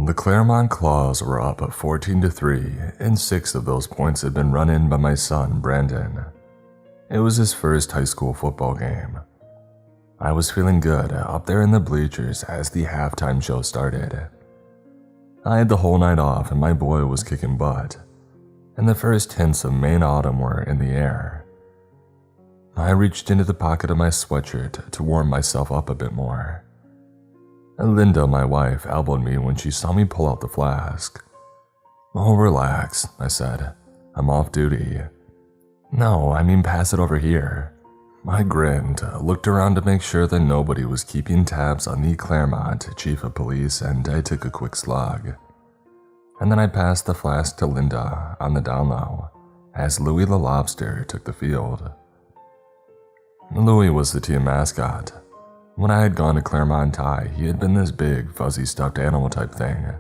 The Claremont Claws were up 14-3, and 6 of those points had been run in by my son, Brandon. It was his first high school football game. I was feeling good up there in the bleachers as the halftime show started. I had the whole night off and my boy was kicking butt, and the first hints of Maine autumn were in the air. I reached into the pocket of my sweatshirt to warm myself up a bit more. Linda, my wife, elbowed me when she saw me pull out the flask. "Oh, relax," I said. "I'm off duty." "No, I mean pass it over here." I grinned, looked around to make sure that nobody was keeping tabs on the Claremont chief of police, and I took a quick slug. And then I passed the flask to Linda on the down low, as Louie the lobster took the field. Louie was the team mascot. When I had gone to Claremont High, he had been this big, fuzzy stuffed animal type thing.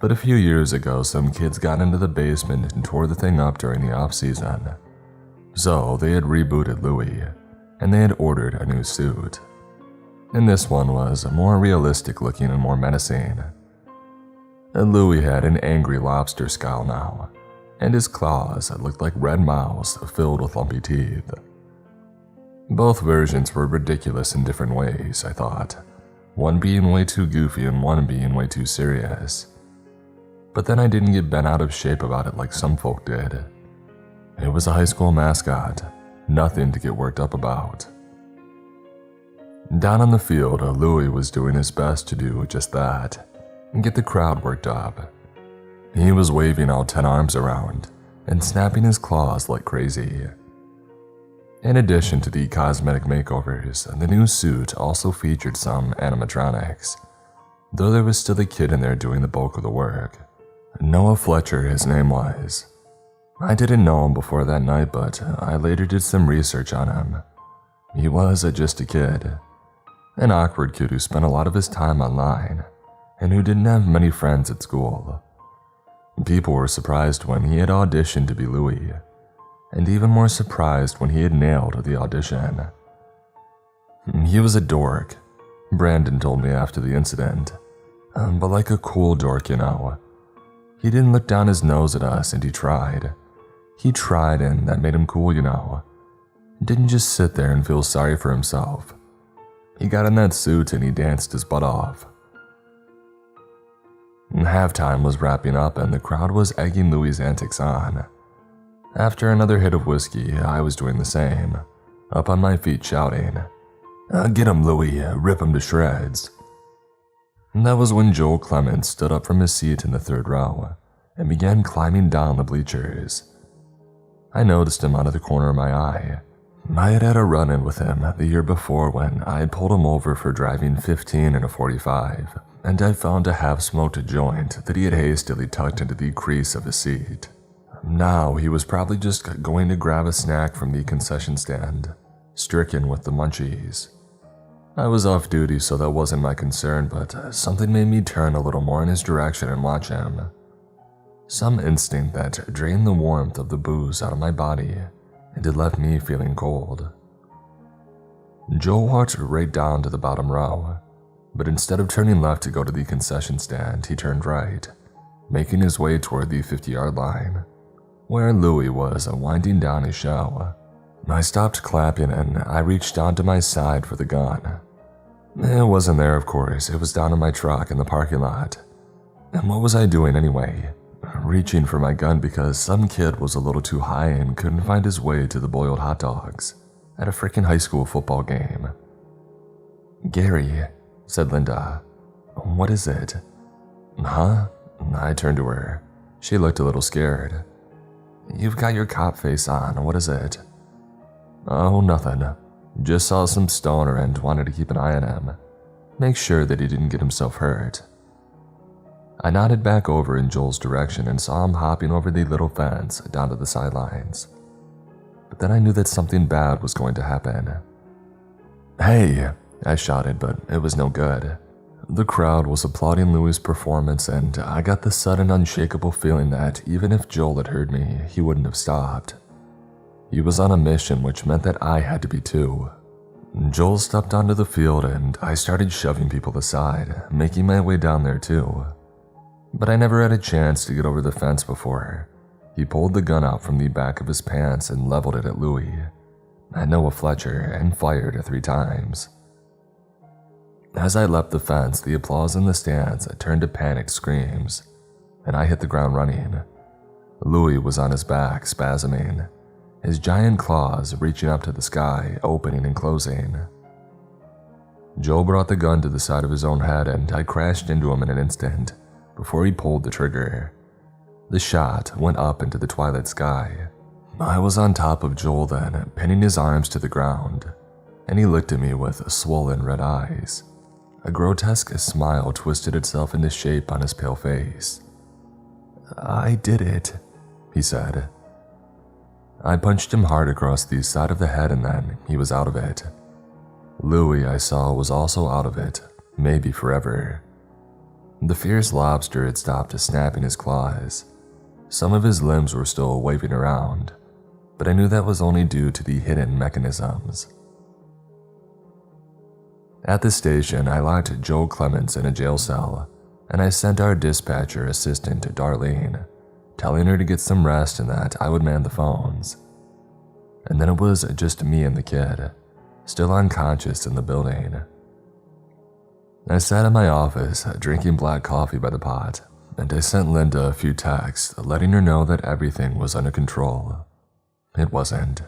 But a few years ago, some kids got into the basement and tore the thing up during the off-season. So they had rebooted Louie, and they had ordered a new suit. And this one was more realistic looking and more menacing. Louie had an angry lobster scowl now, and his claws looked like red mouths filled with lumpy teeth. Both versions were ridiculous in different ways, I thought, one being way too goofy and one being way too serious. But then I didn't get bent out of shape about it like some folk did. It was a high school mascot, nothing to get worked up about. Down on the field, Louie was doing his best to do just that, and get the crowd worked up. He was waving all 10 arms around and snapping his claws like crazy. In addition to the cosmetic makeovers, the new suit also featured some animatronics, though there was still a kid in there doing the bulk of the work. Noah Fletcher, his name was. I didn't know him before that night, but I later did some research on him. He was just a kid, an awkward kid who spent a lot of his time online, and who didn't have many friends at school. People were surprised when he had auditioned to be Louie, and even more surprised when he had nailed the audition. He was a dork, Brandon told me after the incident, but like a cool dork, you know. He didn't look down his nose at us, and he tried. He tried, and that made him cool, you know. Didn't just sit there and feel sorry for himself. He got in that suit and he danced his butt off. Halftime was wrapping up and the crowd was egging Louie's antics on. After another hit of whiskey, I was doing the same, up on my feet shouting, "Get him, Louie, rip him to shreds." And that was when Joel Clements stood up from his seat in the third row and began climbing down the bleachers. I noticed him out of the corner of my eye. I had had a run-in with him the year before when I had pulled him over for driving 15 in a 45, and I found a half-smoked joint that he had hastily tucked into the crease of his seat. Now he was probably just going to grab a snack from the concession stand, stricken with the munchies. I was off duty, so that wasn't my concern, but something made me turn a little more in his direction and watch him. Some instinct that drained the warmth of the booze out of my body, and it left me feeling cold. Joe walked right down to the bottom row, but instead of turning left to go to the concession stand, he turned right, making his way toward the 50-yard line, where Louie was winding down his show. I stopped clapping and I reached onto my side for the gun. It wasn't there, of course. It was down in my truck in the parking lot. And what was I doing anyway? Reaching for my gun because some kid was a little too high and couldn't find his way to the boiled hot dogs at a frickin' high school football game. "Gary," said Linda, "what is it?" "Huh?" I turned to her. She looked a little scared. "You've got your cop face on. What is it?" "Oh, nothing. Just saw some stoner and wanted to keep an eye on him. Make sure that he didn't get himself hurt." I nodded back over in Joel's direction and saw him hopping over the little fence down to the sidelines. But then I knew that something bad was going to happen. "Hey!" I shouted, but it was no good. The crowd was applauding Louie's performance, and I got the sudden unshakable feeling that even if Joel had heard me, he wouldn't have stopped. He was on a mission, which meant that I had to be too. Joel stepped onto the field and I started shoving people aside, making my way down there too. but I never had a chance to get over the fence before he pulled the gun out from the back of his pants and leveled it at Louis, at Noah Fletcher, and fired 3 times. As I leapt the fence, the applause in the stands turned to panicked screams, and I hit the ground running. Louis was on his back, spasming, his giant claws reaching up to the sky, opening and closing. Joel brought the gun to the side of his own head, and I crashed into him in an instant before he pulled the trigger. The shot went up into the twilight sky. I was on top of Joel then, pinning his arms to the ground, and he looked at me with swollen red eyes. A grotesque smile twisted itself into shape on his pale face. "I did it," he said. I punched him hard across the side of the head, and then he was out of it. Louis, I saw, was also out of it, maybe forever. The fierce lobster had stopped snapping his claws. Some of his limbs were still waving around, but I knew that was only due to the hidden mechanisms. At the station, I locked Joel Clements in a jail cell, and I sent our dispatcher assistant to Darlene, telling her to get some rest and that I would man the phones. And then it was just me and the kid, still unconscious in the building. I sat in my office, drinking black coffee by the pot, and I sent Linda a few texts letting her know that everything was under control. It wasn't.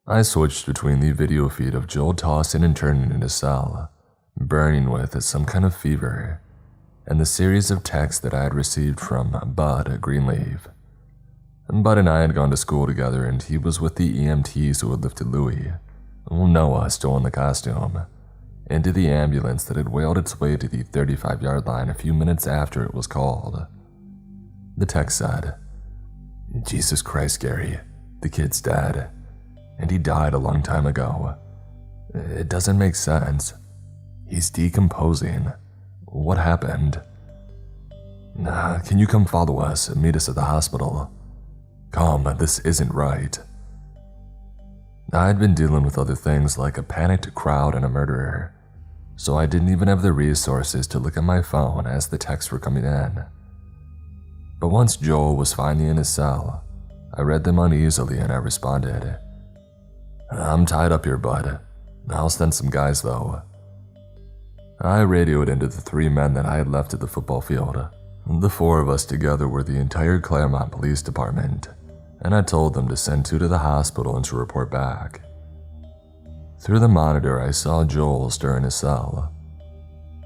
I switched between the video feed of Joel tossing and turning in his cell, burning with some kind of fever, and the series of texts that I had received from Bud Greenleaf. Bud and I had gone to school together, and he was with the EMTs who had lifted Louis, Noah still in the costume, into the ambulance that had wheeled its way to the 35-yard line a few minutes after it was called. The text said, "Jesus Christ, Gary, the kid's dead, and he died a long time ago. It doesn't make sense. He's decomposing. What happened? Can you come follow us and meet us at the hospital? Come, this isn't right." I'd been dealing with other things like a panicked crowd and a murderer, so I didn't even have the resources to look at my phone as the texts were coming in. But once Joel was finally in his cell, I read them uneasily and I responded, "I'm tied up here, bud. I'll send some guys though." I radioed into the 3 men that I had left at the football field. The 4 of us together were the entire Claremont Police Department, and I told them to send 2 to the hospital and to report back. Through the monitor, I saw Joel stir in his cell.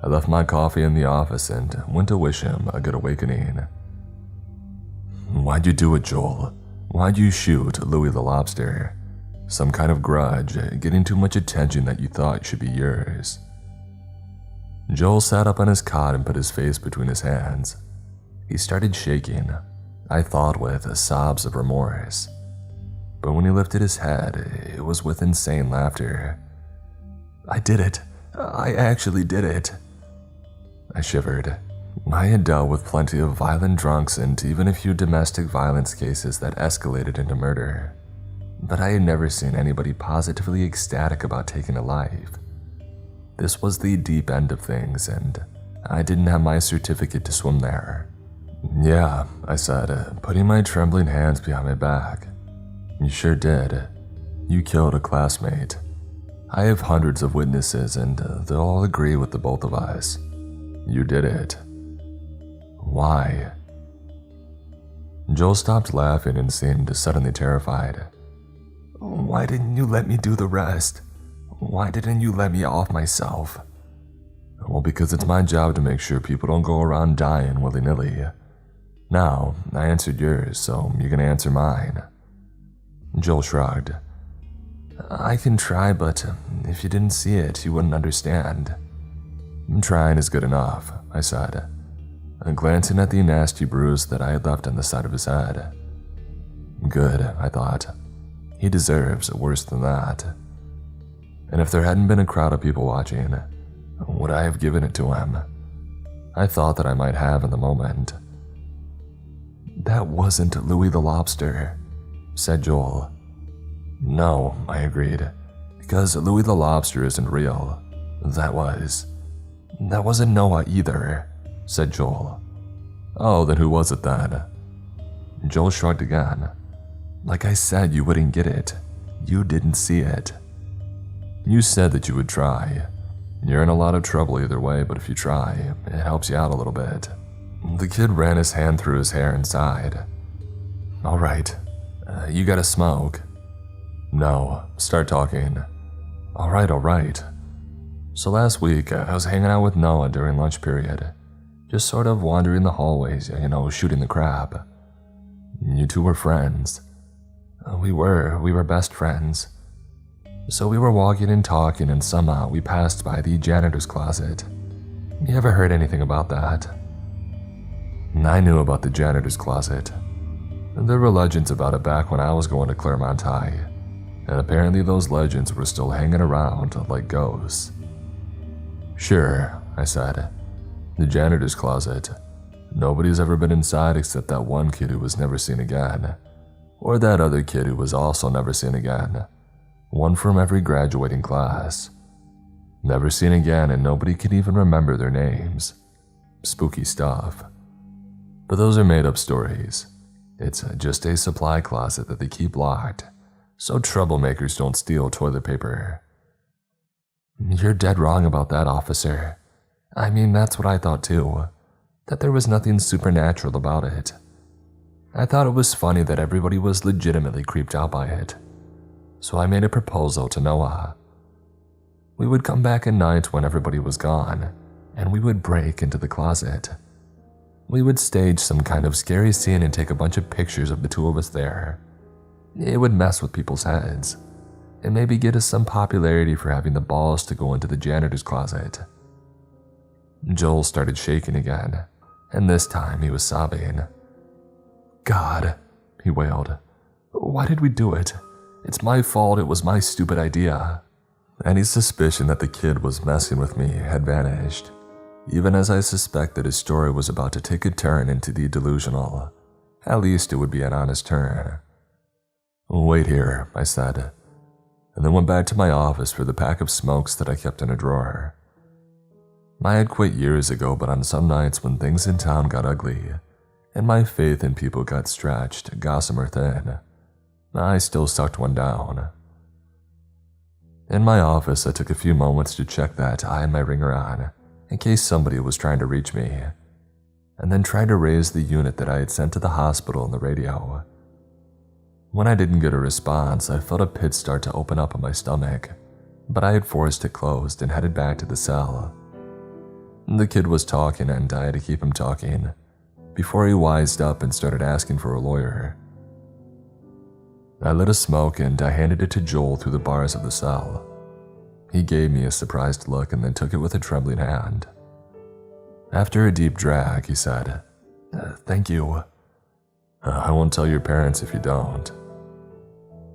I left my coffee in the office and went to wish him a good awakening. "Why'd you do it, Joel? Why'd you shoot Louis the Lobster? Some kind of grudge, getting too much attention that you thought should be yours?" Joel sat up on his cot and put his face between his hands. He started shaking, I thought with sobs of remorse. But when he lifted his head, it was with insane laughter. "I did it. I actually did it." I shivered. I had dealt with plenty of violent drunks and even a few domestic violence cases that escalated into murder, but I had never seen anybody positively ecstatic about taking a life. This was the deep end of things, and I didn't have my certificate to swim there. "Yeah," I said, putting my trembling hands behind my back. "You sure did. You killed a classmate. I have hundreds of witnesses, and they'll all agree with the both of us. You did it." "Why?" Joel stopped laughing and seemed suddenly terrified. "Why didn't you let me do the rest? Why didn't you let me off myself?" "Well, because it's my job to make sure people don't go around dying willy-nilly. Now, I answered yours, so you're gonna answer mine." Joel shrugged. "I can try, but if you didn't see it, you wouldn't understand." "Trying is good enough," I said, glancing at the nasty bruise that I had left on the side of his head. Good, I thought. He deserves worse than that. And if there hadn't been a crowd of people watching, would I have given it to him? I thought that I might have in the moment. "That wasn't Louis the Lobster," said Joel. "No," I agreed, "because Louis the Lobster isn't real. That wasn't Noah either," said Joel. Oh, then who was it then? Joel shrugged again. Like I said, you wouldn't get it. You didn't see it. You said that you would try. You're in a lot of trouble either way, but if you try, it helps you out a little bit. The kid ran his hand through his hair and sighed. All right, you gotta smoke. No, start talking. All right. So last week, I was hanging out with Noah during lunch period. Just sort of wandering the hallways, shooting the crap. You two were friends. We were best friends. So we were walking and talking, and somehow we passed by the janitor's closet. You ever heard anything about that? I knew about the janitor's closet. There were legends about it back when I was going to Claremont High, and apparently those legends were still hanging around like ghosts. Sure, I said. The janitor's closet. Nobody's ever been inside except that one kid who was never seen again. Or that other kid who was also never seen again. One from every graduating class. Never seen again, and nobody can even remember their names. Spooky stuff. But those are made-up stories. It's just a supply closet that they keep locked, so troublemakers don't steal toilet paper. You're dead wrong about that, officer. I mean, that's what I thought too. That there was nothing supernatural about it. I thought it was funny that everybody was legitimately creeped out by it. So I made a proposal to Noah. We would come back at night when everybody was gone, and we would break into the closet. We would stage some kind of scary scene and take a bunch of pictures of the two of us there. It would mess with people's heads, and maybe get us some popularity for having the balls to go into the janitor's closet. Joel started shaking again, and this time he was sobbing. God, he wailed. Why did we do it? It's my fault, it was my stupid idea. Any suspicion that the kid was messing with me had vanished, even as I suspected his story was about to take a turn into the delusional. At least it would be an honest turn. Wait here, I said, and then went back to my office for the pack of smokes that I kept in a drawer. I had quit years ago, but on some nights when things in town got ugly, and my faith in people got stretched, gossamer thin, I still sucked one down. In my office, I took a few moments to check that I had my ringer on, in case somebody was trying to reach me, and then tried to raise the unit that I had sent to the hospital on the radio. When I didn't get a response, I felt a pit start to open up in my stomach, but I had forced it closed and headed back to the cell. The kid was talking, and I had to keep him talking, before he wised up and started asking for a lawyer. I lit a smoke and I handed it to Joel through the bars of the cell. He gave me a surprised look and then took it with a trembling hand. After a deep drag, he said, Thank you. I won't tell your parents if you don't.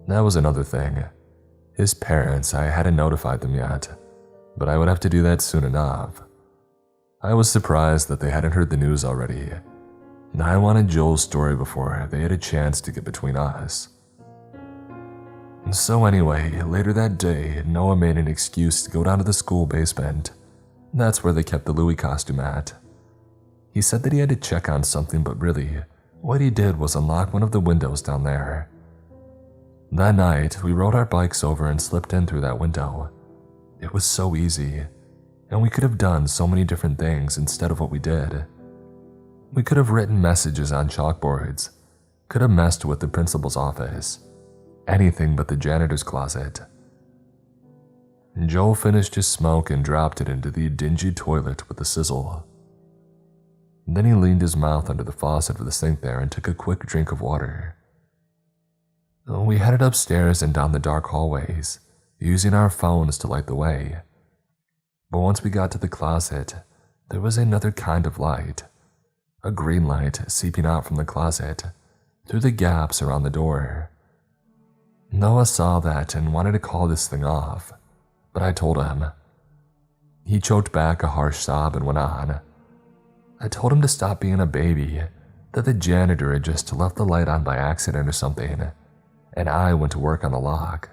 That was another thing. His parents, I hadn't notified them yet, but I would have to do that soon enough. I was surprised that they hadn't heard the news already. I wanted Joel's story before they had a chance to get between us. So anyway, later that day, Noah made an excuse to go down to the school basement. That's where they kept the Louis costume at. He said that he had to check on something, but really, what he did was unlock one of the windows down there. That night, we rode our bikes over and slipped in through that window. It was so easy, and we could have done so many different things instead of what we did. We could have written messages on chalkboards, could have messed with the principal's office, anything but the janitor's closet. Joel finished his smoke and dropped it into the dingy toilet with a sizzle. Then he leaned his mouth under the faucet of the sink there and took a quick drink of water. We headed upstairs and down the dark hallways, using our phones to light the way. But once we got to the closet, there was another kind of light. A green light seeping out from the closet, through the gaps around the door. Noah saw that and wanted to call this thing off, but I told him. He choked back a harsh sob and went on. I told him to stop being a baby, that the janitor had just left the light on by accident or something, and I went to work on the lock.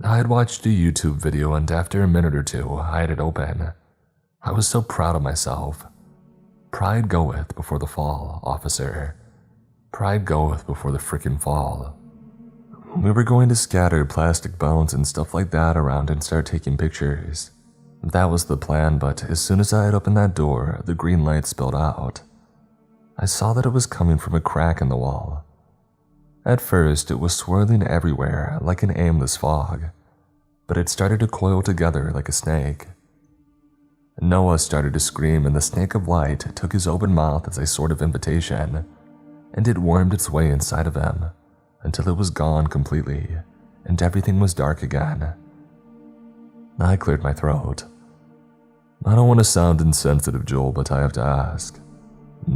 I had watched a YouTube video, and after a minute or two, I had it open. I was so proud of myself. Pride goeth before the fall, officer. Pride goeth before the frickin' fall. We were going to scatter plastic bones and stuff like that around and start taking pictures. That was the plan, but as soon as I had opened that door, the green light spilled out. I saw that it was coming from a crack in the wall. At first, it was swirling everywhere like an aimless fog, but it started to coil together like a snake. Noah started to scream, and the snake of light took his open mouth as a sort of invitation, and it wormed its way inside of him until it was gone completely, and everything was dark again. I cleared my throat. I don't want to sound insensitive, Joel, but I have to ask.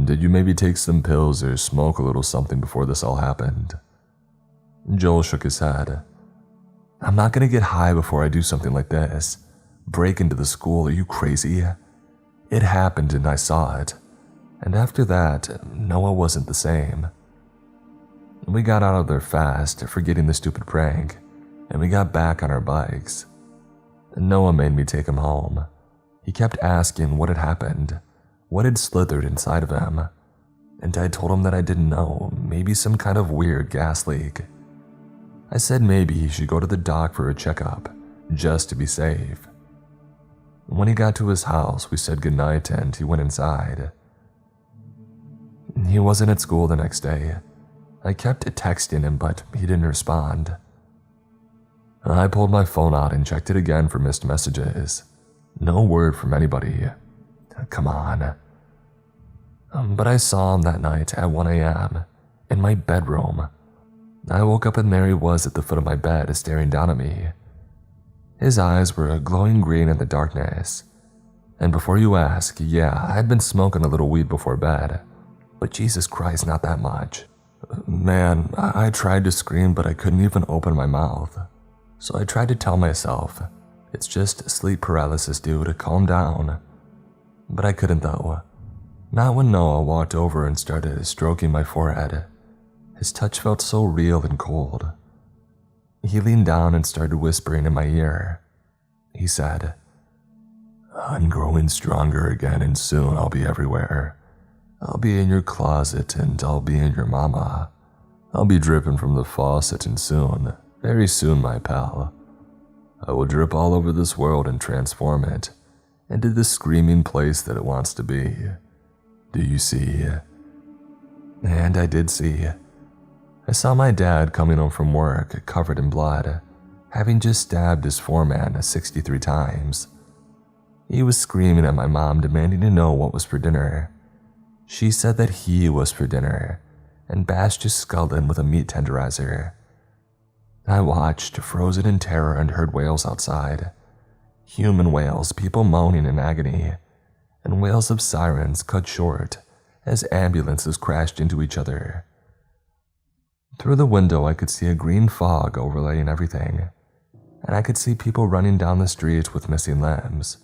Did you maybe take some pills or smoke a little something before this all happened? Joel shook his head. I'm not going to get high before I do something like this. Break into the school, are you crazy? It happened and I saw it. And after that, Noah wasn't the same. We got out of there fast, forgetting the stupid prank, and we got back on our bikes. Noah made me take him home. He kept asking what had happened, what had slithered inside of him, and I told him that I didn't know, maybe some kind of weird gas leak. I said maybe he should go to the doc for a checkup, just to be safe. When he got to his house, we said goodnight and he went inside. He wasn't at school the next day. I kept texting him, but he didn't respond. I pulled my phone out and checked it again for missed messages. No word from anybody. Come on. But I saw him that night at 1 a.m. in my bedroom. I woke up and there he was at the foot of my bed, staring down at me. His eyes were glowing green in the darkness. And before you ask, yeah, I'd been smoking a little weed before bed. But Jesus Christ, not that much. Man, I tried to scream, but I couldn't even open my mouth. So I tried to tell myself, it's just sleep paralysis, dude, calm down. But I couldn't though. Not when Noah walked over and started stroking my forehead. His touch felt so real and cold. He leaned down and started whispering in my ear. He said, I'm growing stronger again and soon I'll be everywhere. I'll be in your closet and I'll be in your mama. I'll be dripping from the faucet and soon, very soon, my pal, I will drip all over this world and transform it into the screaming place that it wants to be. Do you see? And I did see. I saw my dad coming home from work covered in blood, having just stabbed his foreman 63 times. He was screaming at my mom, demanding to know what was for dinner. She said that he was for dinner and bashed his skull in with a meat tenderizer. I watched, frozen in terror, and heard wails outside. Human wails, people moaning in agony, and wails of sirens cut short as ambulances crashed into each other. Through the window, I could see a green fog overlaying everything, and I could see people running down the street with missing limbs,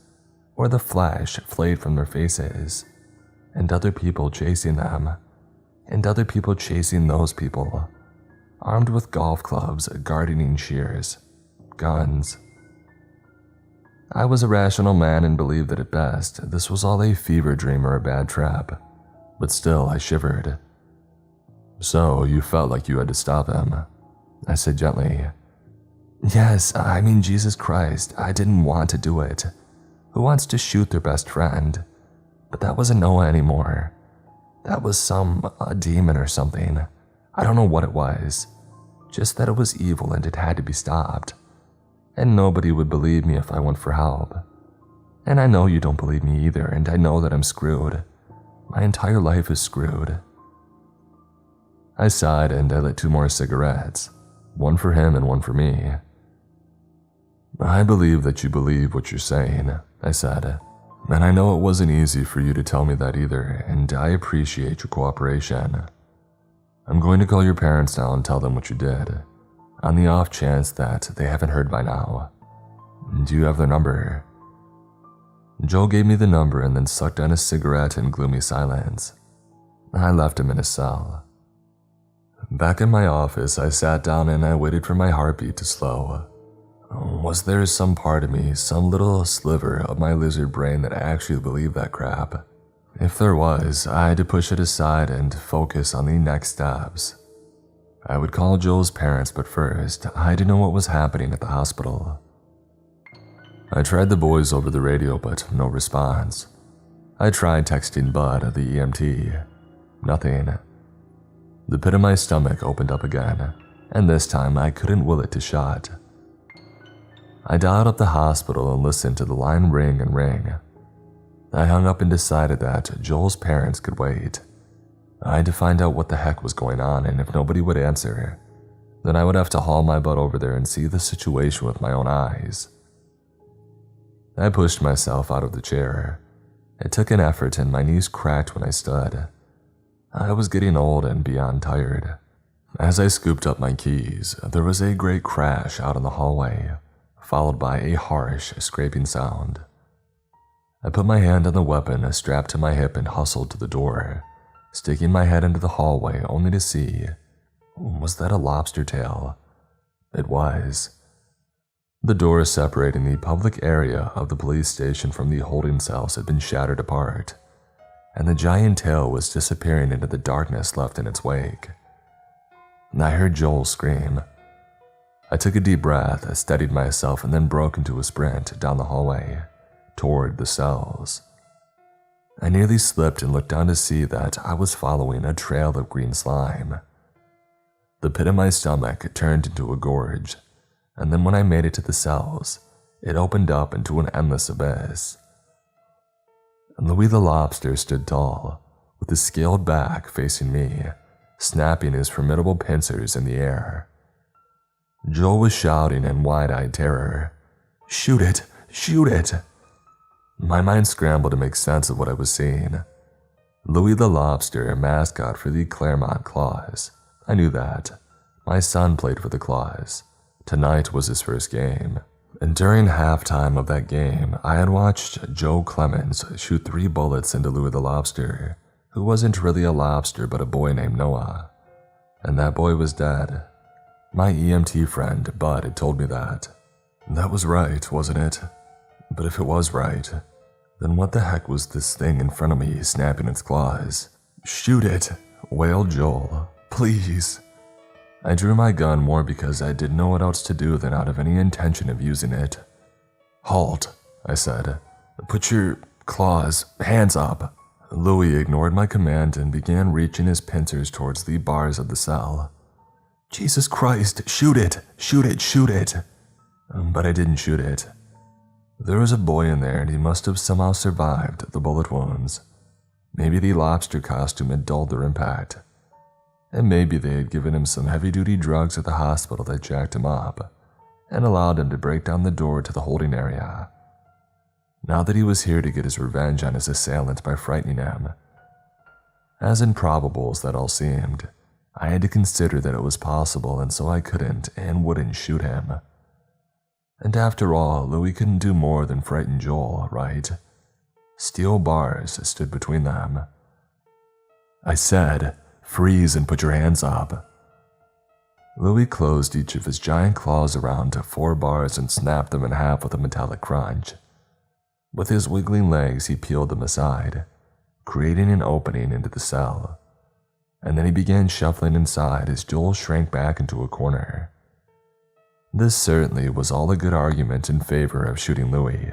or the flesh flayed from their faces, and other people chasing them, and other people chasing those people, armed with golf clubs, gardening shears, guns. I was a rational man and believed that at best, this was all a fever dream or a bad trap, but still I shivered. So you felt like you had to stop him, I said gently. Yes, I mean, Jesus Christ, I didn't want to do it. Who wants to shoot their best friend? But that wasn't Noah anymore. That was a demon or something. I don't know what it was. Just that it was evil and it had to be stopped. And nobody would believe me if I went for help. And I know you don't believe me either, and I know that I'm screwed. My entire life is screwed. I sighed and I lit 2 more cigarettes, one for him and one for me. I believe that you believe what you're saying, I said, and I know it wasn't easy for you to tell me that either, and I appreciate your cooperation. I'm going to call your parents now and tell them what you did, on the off chance that they haven't heard by now. Do you have their number? Joe gave me the number and then sucked on his cigarette in gloomy silence. I left him in his cell. Back in my office, I sat down and I waited for my heartbeat to slow. Was there some part of me, some little sliver of my lizard brain that actually believed that crap? If there was, I had to push it aside and focus on the next steps. I would call Joel's parents, but first, I had to know what was happening at the hospital. I tried the boys over the radio, but no response. I tried texting Bud, the EMT. Nothing. The pit of my stomach opened up again, and this time I couldn't will it to shut. I dialed up the hospital and listened to the line ring and ring. I hung up and decided that Joel's parents could wait. I had to find out what the heck was going on, and if nobody would answer, then I would have to haul my butt over there and see the situation with my own eyes. I pushed myself out of the chair. It took an effort and my knees cracked when I stood. I was getting old and beyond tired. As I scooped up my keys, there was a great crash out in the hallway, followed by a harsh, scraping sound. I put my hand on the weapon strapped to my hip and hustled to the door, sticking my head into the hallway only to see, was that a lobster tail? It was. The door separating the public area of the police station from the holding cells had been shattered apart, and the giant tail was disappearing into the darkness left in its wake. I heard Joel scream. I took a deep breath, steadied myself, and then broke into a sprint down the hallway, toward the cells. I nearly slipped and looked down to see that I was following a trail of green slime. The pit of my stomach turned into a gorge, and then when I made it to the cells, it opened up into an endless abyss. Louis the lobster stood tall, with his scaled back facing me, snapping his formidable pincers in the air. Joel was shouting in wide-eyed terror, "Shoot it! Shoot it!" My mind scrambled to make sense of what I was seeing. Louis the lobster, a mascot for the Claremont Claws. I knew that. My son played for the Claws. Tonight was his first game, and during halftime of that game, I had watched Joe Clemens shoot 3 bullets into Louis the lobster, who wasn't really a lobster but a boy named Noah. And that boy was dead. My EMT friend, Bud, had told me that. That was right, wasn't it? But if it was right, then what the heck was this thing in front of me snapping its claws? "Shoot it!" wailed Joel. "Please." I drew my gun more because I didn't know what else to do than out of any intention of using it. "Halt," I said. "Put your hands up." Louis ignored my command and began reaching his pincers towards the bars of the cell. "Jesus Christ, shoot it, shoot it, shoot it." But I didn't shoot it. There was a boy in there and he must have somehow survived the bullet wounds. Maybe the lobster costume had dulled their impact. And maybe they had given him some heavy-duty drugs at the hospital that jacked him up and allowed him to break down the door to the holding area. Now that he was here to get his revenge on his assailant by frightening him. As improbable as that all seemed, I had to consider that it was possible, and so I couldn't and wouldn't shoot him. And after all, Louis couldn't do more than frighten Joel, right? Steel bars stood between them. I said, "Freeze and put your hands up." Louis closed each of his giant claws around 4 bars and snapped them in half with a metallic crunch. With his wiggling legs, he peeled them aside, creating an opening into the cell. And then he began shuffling inside as Joel shrank back into a corner. This certainly was all a good argument in favor of shooting Louis.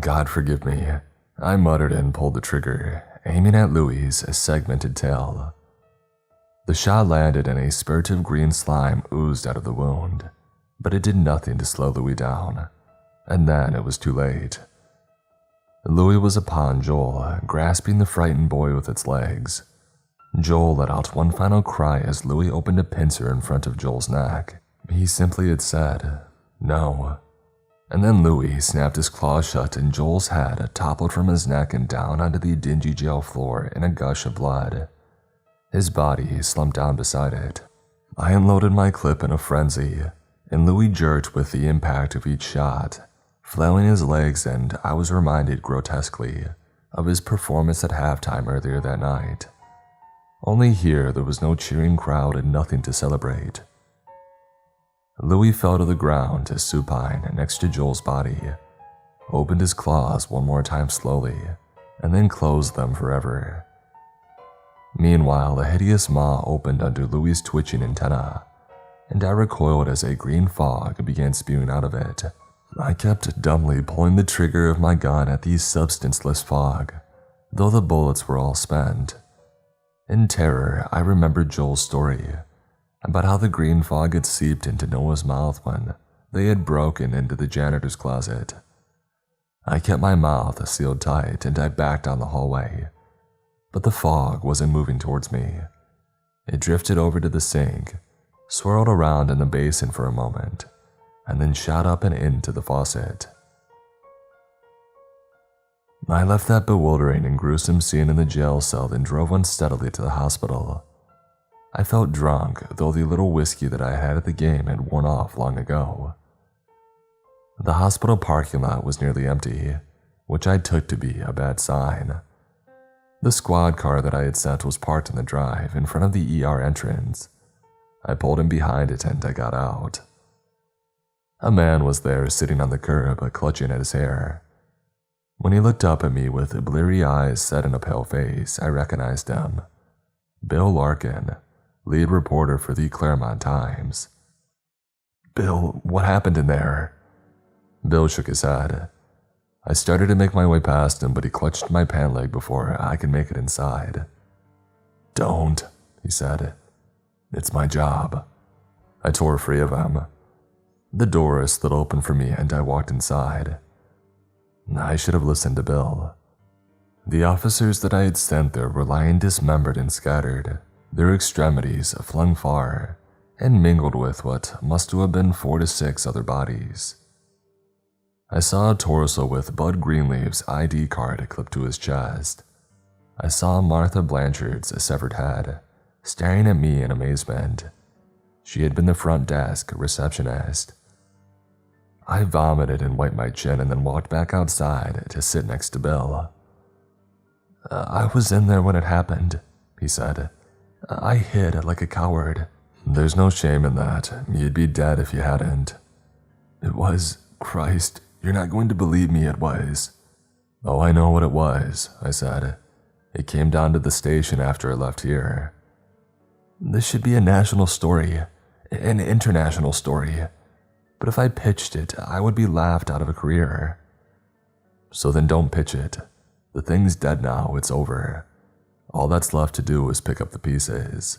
God forgive me, I muttered and pulled the trigger, aiming at Louis's segmented tail. The shot landed and a spurt of green slime oozed out of the wound, but it did nothing to slow Louis down, and then it was too late. Louis was upon Joel, grasping the frightened boy with its legs. Joel let out one final cry as Louis opened a pincer in front of Joel's neck. He simply had said, "No." And then Louis snapped his claws shut and Joel's head toppled from his neck and down onto the dingy jail floor in a gush of blood. His body slumped down beside it. I unloaded my clip in a frenzy, and Louis jerked with the impact of each shot, flailing his legs, and I was reminded grotesquely of his performance at halftime earlier that night. Only here there was no cheering crowd and nothing to celebrate. Louis fell to the ground, supine next to Joel's body, opened his claws one more time slowly, and then closed them forever. Meanwhile, a hideous maw opened under Louie's twitching antenna, and I recoiled as a green fog began spewing out of it. I kept dumbly pulling the trigger of my gun at the substanceless fog, though the bullets were all spent. In terror, I remembered Joel's story about how the green fog had seeped into Noah's mouth when they had broken into the janitor's closet. I kept my mouth sealed tight and I backed down the hallway, but the fog wasn't moving towards me. It drifted over to the sink, swirled around in the basin for a moment, and then shot up and into the faucet. I left that bewildering and gruesome scene in the jail cell and drove unsteadily to the hospital. I felt drunk, though the little whiskey that I had at the game had worn off long ago. The hospital parking lot was nearly empty, which I took to be a bad sign. The squad car that I had sent was parked in the drive in front of the ER entrance. I pulled in behind it and I got out. A man was there sitting on the curb, clutching at his hair. When he looked up at me with bleary eyes set in a pale face, I recognized him. Bill Larkin, lead reporter for the Claremont Times. "Bill, what happened in there?" Bill shook his head. I started to make my way past him, but he clutched my pant leg before I could make it inside. "Don't," he said. "It's my job." I tore free of him. The door slid open for me and I walked inside. I should have listened to Bill. The officers that I had sent there were lying dismembered and scattered, their extremities flung far, and mingled with what must have been 4 to 6 other bodies. I saw a torso with Bud Greenleaf's ID card clipped to his chest. I saw Martha Blanchard's severed head, staring at me in amazement. She had been the front desk receptionist. I vomited and wiped my chin and then walked back outside to sit next to Bill. "I was in there when it happened," he said. "I hid like a coward." "There's no shame in that. You'd be dead if you hadn't." "It was, Christ, you're not going to believe me, it was." "Oh, I know what it was," I said. "It came down to the station after I left here." "This should be a national story, an international story. But if I pitched it, I would be laughed out of a career." "So then don't pitch it. The thing's dead now, it's over. All that's left to do is pick up the pieces."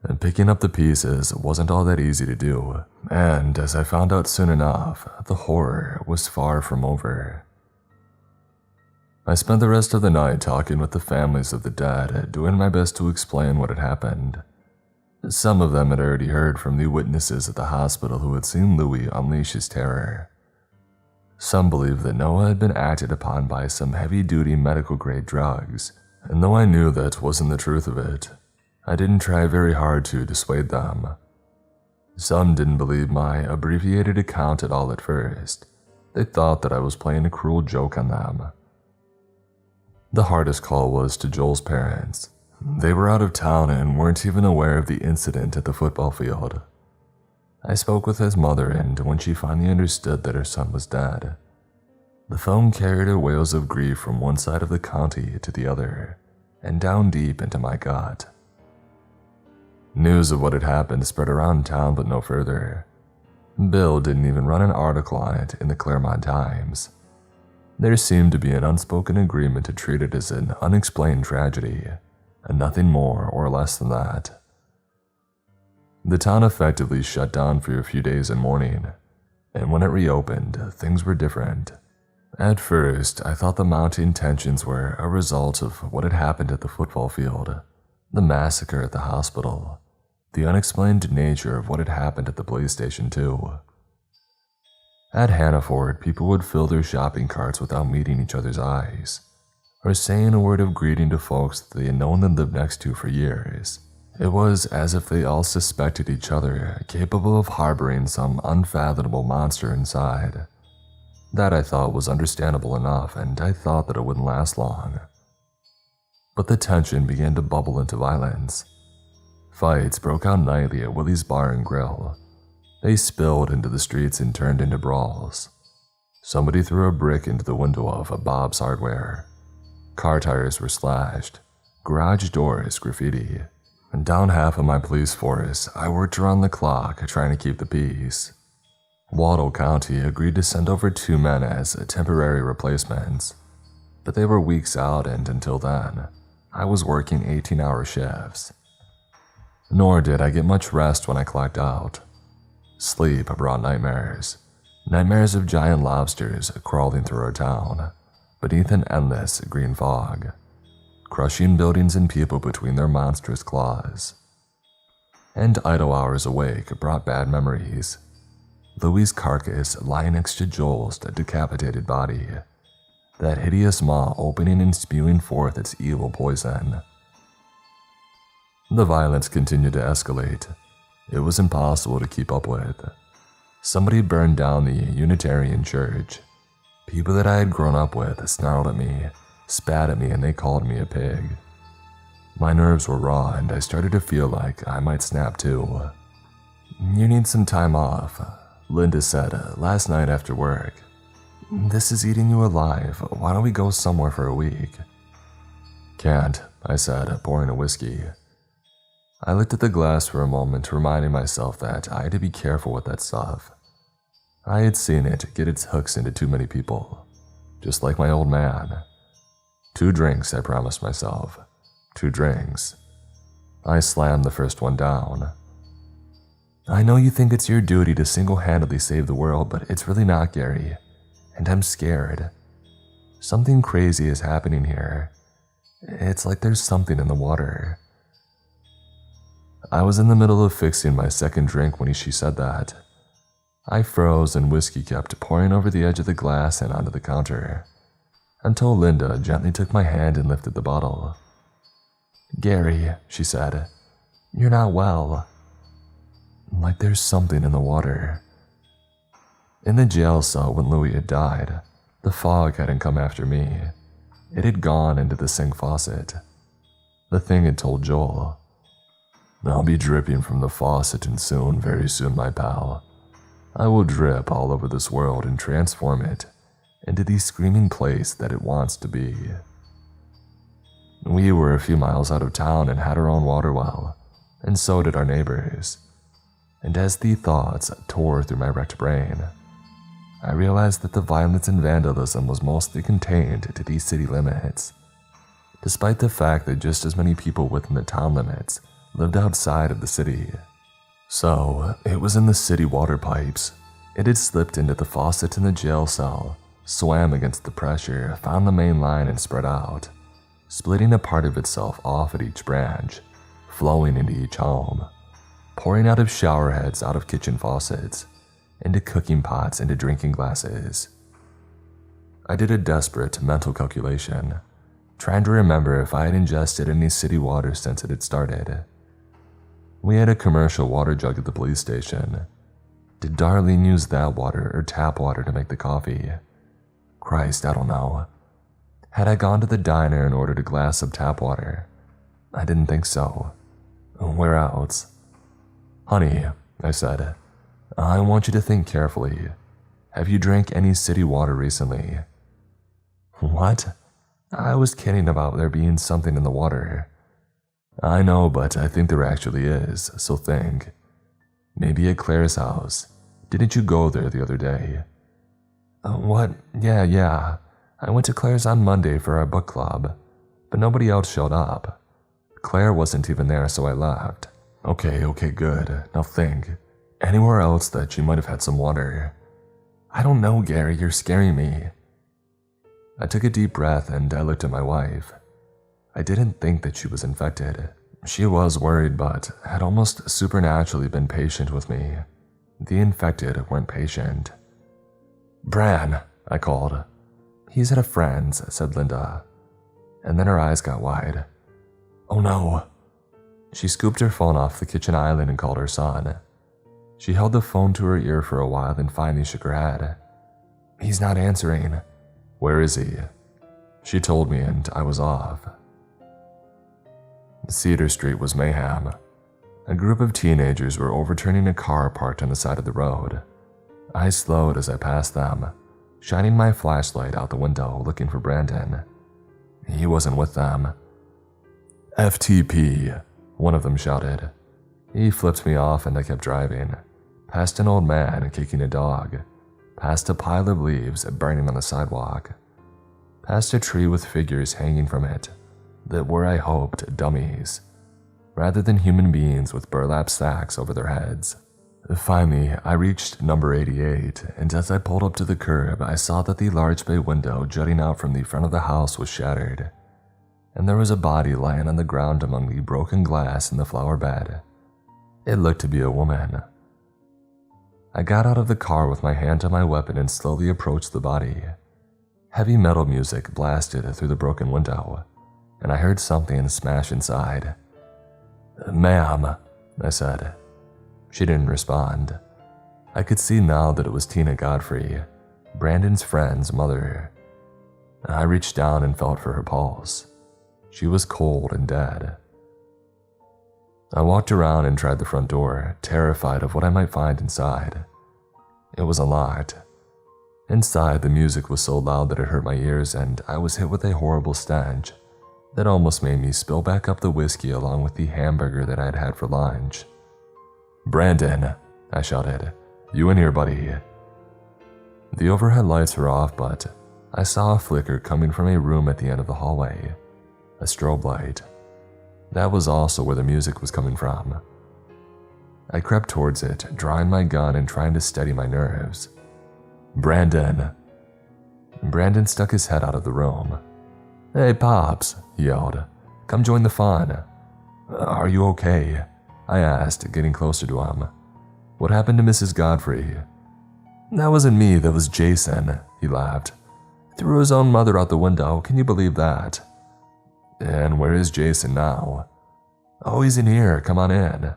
And picking up the pieces wasn't all that easy to do, and as I found out soon enough, the horror was far from over. I spent the rest of the night talking with the families of the dead, doing my best to explain what had happened. Some of them had already heard from the witnesses at the hospital who had seen Louie unleash his terror. Some believed that Noah had been acted upon by some heavy-duty medical-grade drugs, and though I knew that wasn't the truth of it, I didn't try very hard to dissuade them. Some didn't believe my abbreviated account at all at first. They thought that I was playing a cruel joke on them. The hardest call was to Joel's parents. They were out of town and weren't even aware of the incident at the football field. I spoke with his mother, and when she finally understood that her son was dead, the phone carried her wails of grief from one side of the county to the other, and down deep into my gut. News of what had happened spread around town, but no further. Bill didn't even run an article on it in the Claremont Times. There seemed to be an unspoken agreement to treat it as an unexplained tragedy, and nothing more or less than that. The town effectively shut down for a few days in mourning, and when it reopened, things were different. At first, I thought the mounting tensions were a result of what had happened at the football field, the massacre at the hospital, the unexplained nature of what had happened at the police station too. At Hannaford, people would fill their shopping carts without meeting each other's eyes, or saying a word of greeting to folks that they had known and lived next to for years. It was as if they all suspected each other, capable of harboring some unfathomable monster inside. That I thought was understandable enough, and I thought that it wouldn't last long. But the tension began to bubble into violence. Fights broke out nightly at Willie's Bar and Grill. They spilled into the streets and turned into brawls. Somebody threw a brick into the window of a Bob's Hardware. Car tires were slashed, garage doors graffiti, and down half of my police force, I worked around the clock trying to keep the peace. Waddell County agreed to send over 2 men as temporary replacements, but they were weeks out, and until then, I was working 18-hour shifts. Nor did I get much rest when I clocked out. Sleep brought nightmares. Nightmares of giant lobsters crawling through our town, beneath an endless green fog, crushing buildings and people between their monstrous claws. And idle hours awake brought bad memories. Louie's carcass lying next to Joel's decapitated body, that hideous maw opening and spewing forth its evil poison. The violence continued to escalate. It was impossible to keep up with. Somebody burned down the Unitarian Church. People that I had grown up with snarled at me, spat at me, and they called me a pig. My nerves were raw, and I started to feel like I might snap too. "You need some time off," Linda said last night after work. "This is eating you alive. Why don't we go somewhere for a week?" "Can't," I said, pouring a whiskey. I looked at the glass for a moment, reminding myself that I had to be careful with that stuff. I had seen it get its hooks into too many people, just like my old man. 2 drinks, I promised myself. 2 drinks. I slammed the first one down. "I know you think it's your duty to single-handedly save the world, but it's really not, Gary. And I'm scared. Something crazy is happening here. It's like there's something in the water." I was in the middle of fixing my second drink when she said that. I froze and whiskey kept pouring over the edge of the glass and onto the counter, until Linda gently took my hand and lifted the bottle. "Gary," she said, "you're not well. Like there's something in the water." In the jail cell when Louie had died, the fog hadn't come after me. It had gone into the sink faucet. The thing had told Joel, "I'll be dripping from the faucet and soon, very soon, my pal. I will drip all over this world and transform it into the screaming place that it wants to be." We were a few miles out of town and had our own water well, and so did our neighbors. And as the thoughts tore through my wrecked brain, I realized that the violence and vandalism was mostly contained to these city limits, despite the fact that just as many people within the town limits lived outside of the city. So, it was in the city water pipes. It had slipped into the faucet in the jail cell, swam against the pressure, found the main line and spread out, splitting a part of itself off at each branch, flowing into each home, pouring out of shower heads, out of kitchen faucets, into cooking pots, into drinking glasses. I did a desperate mental calculation, trying to remember if I had ingested any city water since it had started. We had a commercial water jug at the police station. Did Darlene use that water or tap water to make the coffee? Christ, I don't know. Had I gone to the diner and ordered a glass of tap water? I didn't think so. Where else? "Honey," I said, "I want you to think carefully. Have you drank any city water recently?" "What?" "I was kidding about there being something in the water." "I know, but I think there actually is, so think. Maybe at Claire's house. Didn't you go there the other day?" What? Yeah. I went to Claire's on Monday for our book club, but nobody else showed up. Claire wasn't even there, so I left." Okay, good. Now think. Anywhere else that she might have had some water?" "I don't know, Gary, you're scaring me." I took a deep breath and I looked at my wife. I didn't think that she was infected. She was worried, but had almost supernaturally been patient with me. The infected weren't patient. "Bran," I called. "He's at a friend's," said Linda. And then her eyes got wide. "Oh no." She scooped her phone off the kitchen island and called her son. She held the phone to her ear for a while and finally shook her head. "He's not answering." "Where is he?" She told me and I was off. Cedar Street was mayhem. A group of teenagers were overturning a car parked on the side of the road. I slowed as I passed them, shining my flashlight out the window looking for Brandon. He wasn't with them. "FTP," one of them shouted. He flipped me off and I kept driving, past an old man kicking a dog, past a pile of leaves burning on the sidewalk, past a tree with figures hanging from it that were, I hoped, dummies, rather than human beings with burlap sacks over their heads. Finally, I reached number 88, and as I pulled up to the curb, I saw that the large bay window jutting out from the front of the house was shattered, and there was a body lying on the ground among the broken glass in the flower bed. It looked to be a woman. I got out of the car with my hand on my weapon and slowly approached the body. Heavy metal music blasted through the broken window, and I heard something smash inside. "Ma'am," I said. She didn't respond. I could see now that it was Tina Godfrey, Brandon's friend's mother. I reached down and felt for her pulse. She was cold and dead. I walked around and tried the front door, terrified of what I might find inside. It was unlocked. Inside, the music was so loud that it hurt my ears, and I was hit with a horrible stench that almost made me spill back up the whiskey along with the hamburger that I had had for lunch. "Brandon," I shouted. "You in here, buddy?" The overhead lights were off, but I saw a flicker coming from a room at the end of the hallway. A strobe light. That was also where the music was coming from. I crept towards it, drawing my gun and trying to steady my nerves. "Brandon!" Brandon stuck his head out of the room. "Hey, Pops," he yelled. "Come join the fun." "Are you okay?" I asked, getting closer to him. "What happened to Mrs. Godfrey?" "That wasn't me, that was Jason," he laughed. "Threw his own mother out the window, can you believe that?" "And where is Jason now?" "Oh, he's in here, come on in."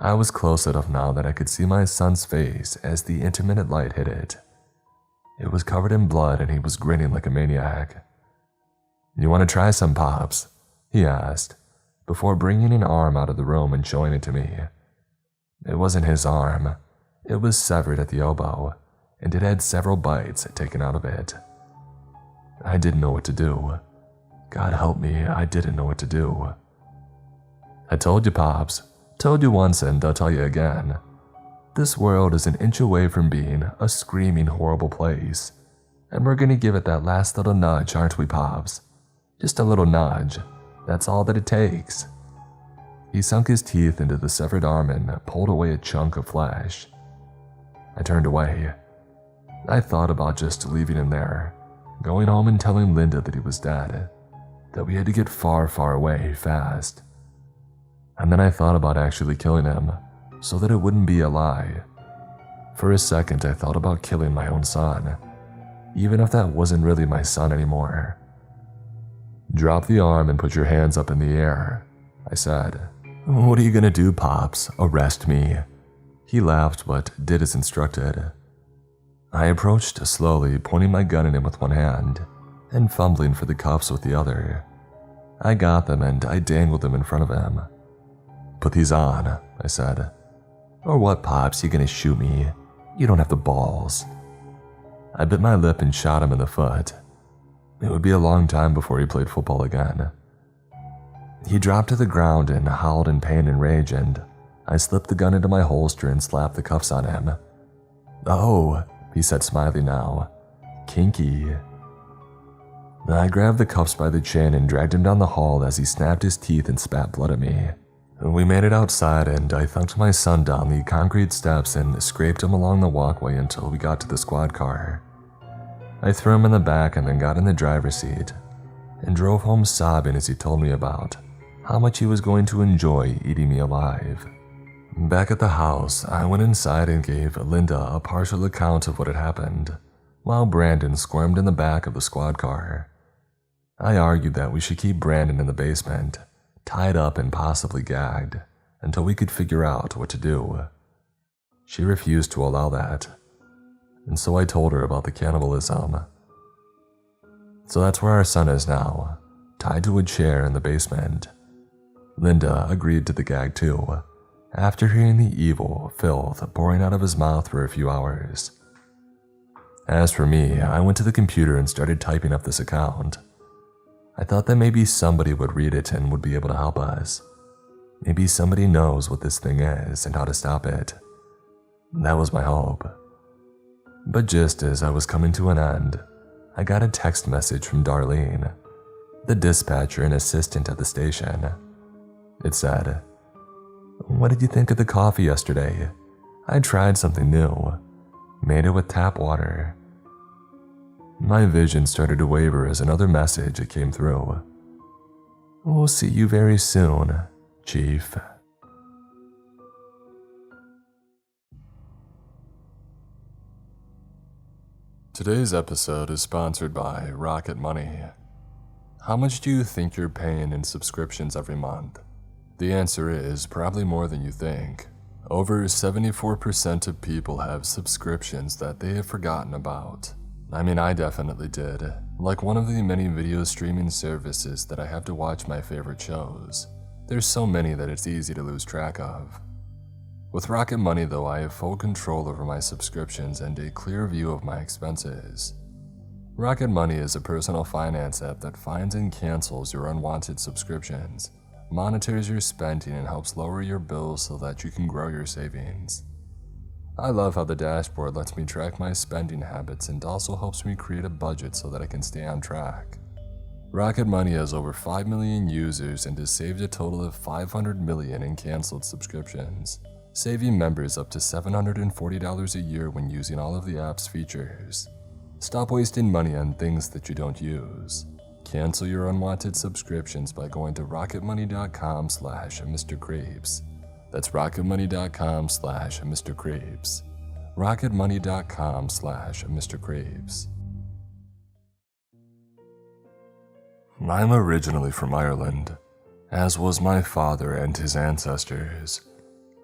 I was close enough now that I could see my son's face as the intermittent light hit it. It was covered in blood and he was grinning like a maniac. "You want to try some, Pops?" he asked, before bringing an arm out of the room and showing it to me. It wasn't his arm. It was severed at the elbow, and it had several bites taken out of it. I didn't know what to do. God help me, I didn't know what to do. "I told you, Pops. Told you once and I'll tell you again. This world is an inch away from being a screaming horrible place, and we're gonna give it that last little nudge, aren't we, Pops? Just a little nudge. That's all that it takes." He sunk his teeth into the severed arm and pulled away a chunk of flesh. I turned away. I thought about just leaving him there, going home and telling Linda that he was dead, that we had to get far, far away, fast. And then I thought about actually killing him, so that it wouldn't be a lie. For a second, I thought about killing my own son, even if that wasn't really my son anymore. "Drop the arm and put your hands up in the air," I said. "What are you gonna do, Pops? Arrest me?" He laughed but did as instructed. I approached slowly, pointing my gun at him with one hand and fumbling for the cuffs with the other. I got them and I dangled them in front of him. "Put these on," I said. "Or what, Pops? You gonna shoot me? You don't have the balls." I bit my lip and shot him in the foot. It would be a long time before he played football again. He dropped to the ground and howled in pain and rage, and I slipped the gun into my holster and slapped the cuffs on him. "Oh," he said, smiling now. "Kinky." I grabbed the cuffs by the chin and dragged him down the hall as he snapped his teeth and spat blood at me. We made it outside and I thunked my son down the concrete steps and scraped him along the walkway until we got to the squad car. I threw him in the back and then got in the driver's seat and drove home sobbing as he told me about how much he was going to enjoy eating me alive. Back at the house, I went inside and gave Linda a partial account of what had happened, while Brandon squirmed in the back of the squad car. I argued that we should keep Brandon in the basement, tied up and possibly gagged, until we could figure out what to do. She refused to allow that, and so I told her about the cannibalism. So that's where our son is now, tied to a chair in the basement. Linda agreed to the gag too, after hearing the evil filth pouring out of his mouth for a few hours. As for me, I went to the computer and started typing up this account. I thought that maybe somebody would read it and would be able to help us. Maybe somebody knows what this thing is and how to stop it. That was my hope. But just as I was coming to an end, I got a text message from Darlene, the dispatcher and assistant at the station. It said, "What did you think of the coffee yesterday? I tried something new. Made it with tap water." My vision started to waver as another message came through. "We'll see you very soon, Chief." Today's episode is sponsored by Rocket Money. How much do you think you're paying in subscriptions every month? The answer is probably more than you think. Over 74% of people have subscriptions that they have forgotten about. I mean, I definitely did. Like one of the many video streaming services that I have to watch my favorite shows. There's so many that it's easy to lose track of. With Rocket Money though, I have full control over my subscriptions and a clear view of my expenses. Rocket Money is a personal finance app that finds and cancels your unwanted subscriptions, monitors your spending, and helps lower your bills so that you can grow your savings. I love how the dashboard lets me track my spending habits and also helps me create a budget so that I can stay on track. Rocket Money has over 5 million users and has saved a total of 500 million in canceled subscriptions, saving members up to $740 a year when using all of the app's features. Stop wasting money on things that you don't use. Cancel your unwanted subscriptions by going to rocketmoney.com/MrCreeps. That's rocketmoney.com/MrCreeps. rocketmoney.com/MrCreeps. I'm originally from Ireland, as was my father and his ancestors.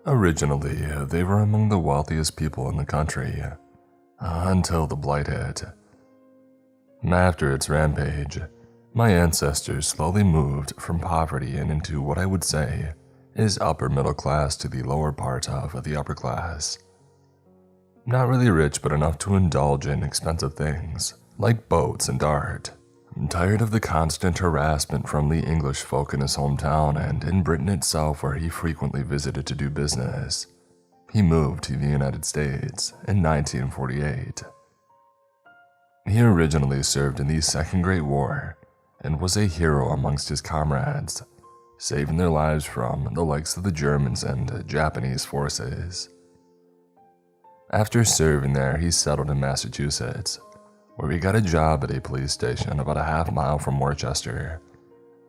Originally, they were among the wealthiest people in the country, until the Blight hit. After its rampage, my ancestors slowly moved from poverty and into what I would say is upper middle class to the lower part of the upper class. Not really rich, but enough to indulge in expensive things, like boats and art. Tired of the constant harassment from the English folk in his hometown and in Britain itself where he frequently visited to do business, he moved to the United States in 1948. He originally served in the Second Great War and was a hero amongst his comrades, saving their lives from the likes of the Germans and Japanese forces. After serving there, he settled in Massachusetts, where he got a job at a police station about a half mile from Worcester,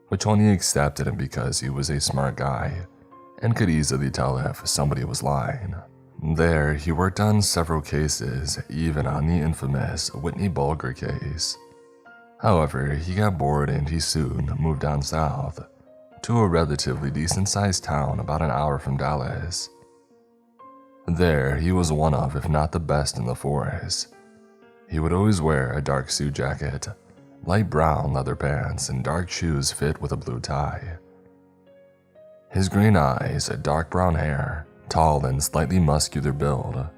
which only accepted him because he was a smart guy and could easily tell if somebody was lying. There, he worked on several cases, even on the infamous Whitney Bulger case. However, he got bored and he soon moved down south to a relatively decent-sized town about an hour from Dallas. There, he was one of, if not the best in the force. He would always wear a dark suit jacket, light brown leather pants, and dark shoes fit with a blue tie. His green eyes, dark brown hair, tall and slightly muscular build,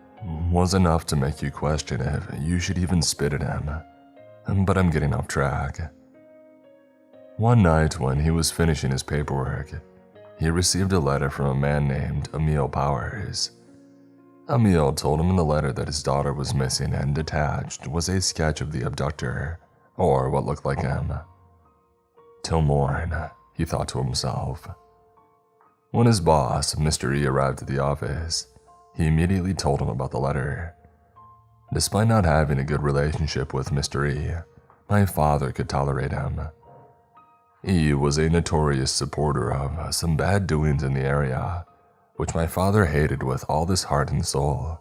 was enough to make you question if you should even spit at him. But I'm getting off track. One night when he was finishing his paperwork, he received a letter from a man named Emil Powers. Emil told him in the letter that his daughter was missing, and attached was a sketch of the abductor, or what looked like him. Till morn, he thought to himself. When his boss, Mr. E, arrived at the office, he immediately told him about the letter. Despite not having a good relationship with Mr. E, my father could tolerate him. E was a notorious supporter of some bad doings in the area, which my father hated with all his heart and soul,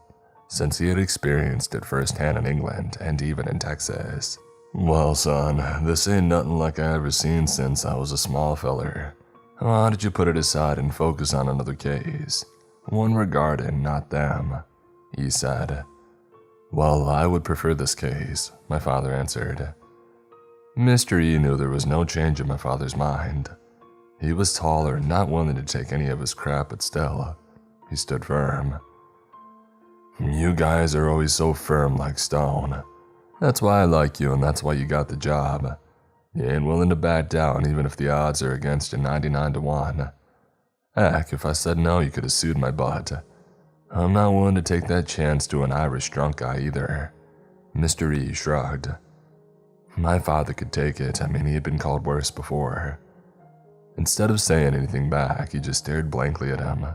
since he had experienced it firsthand in England and even in Texas. Well, son, this ain't nothing like I ever seen since I was a small feller. Why did you put it aside and focus on another case? One regarding not them, he said. Well, I would prefer this case, my father answered. Mr. E knew there was no change in my father's mind. He was taller and not willing to take any of his crap, but still, he stood firm. You guys are always so firm like stone. That's why I like you, and that's why you got the job. You ain't willing to back down even if the odds are against you 99 to 1. Heck, if I said no, you could have sued my butt. I'm not willing to take that chance to an Irish drunk guy either. Mr. E shrugged. My father could take it. He had been called worse before. Instead of saying anything back, he just stared blankly at him.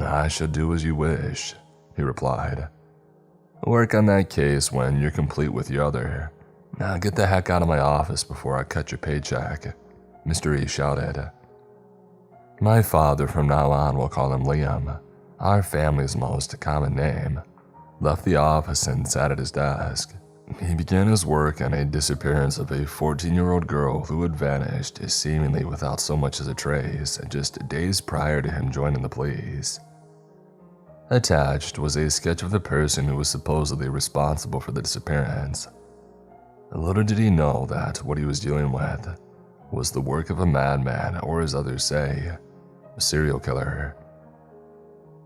I shall do as you wish, he replied. Work on that case when you're complete with your other. Now get the heck out of my office before I cut your paycheck, Mr. E shouted. My father from now on will call him Liam, our family's most common name, left the office and sat at his desk. He began his work on a disappearance of a 14-year-old girl who had vanished seemingly without so much as a trace just days prior to him joining the police. Attached was a sketch of the person who was supposedly responsible for the disappearance. Little did he know that what he was dealing with was the work of a madman, or as others say, a serial killer.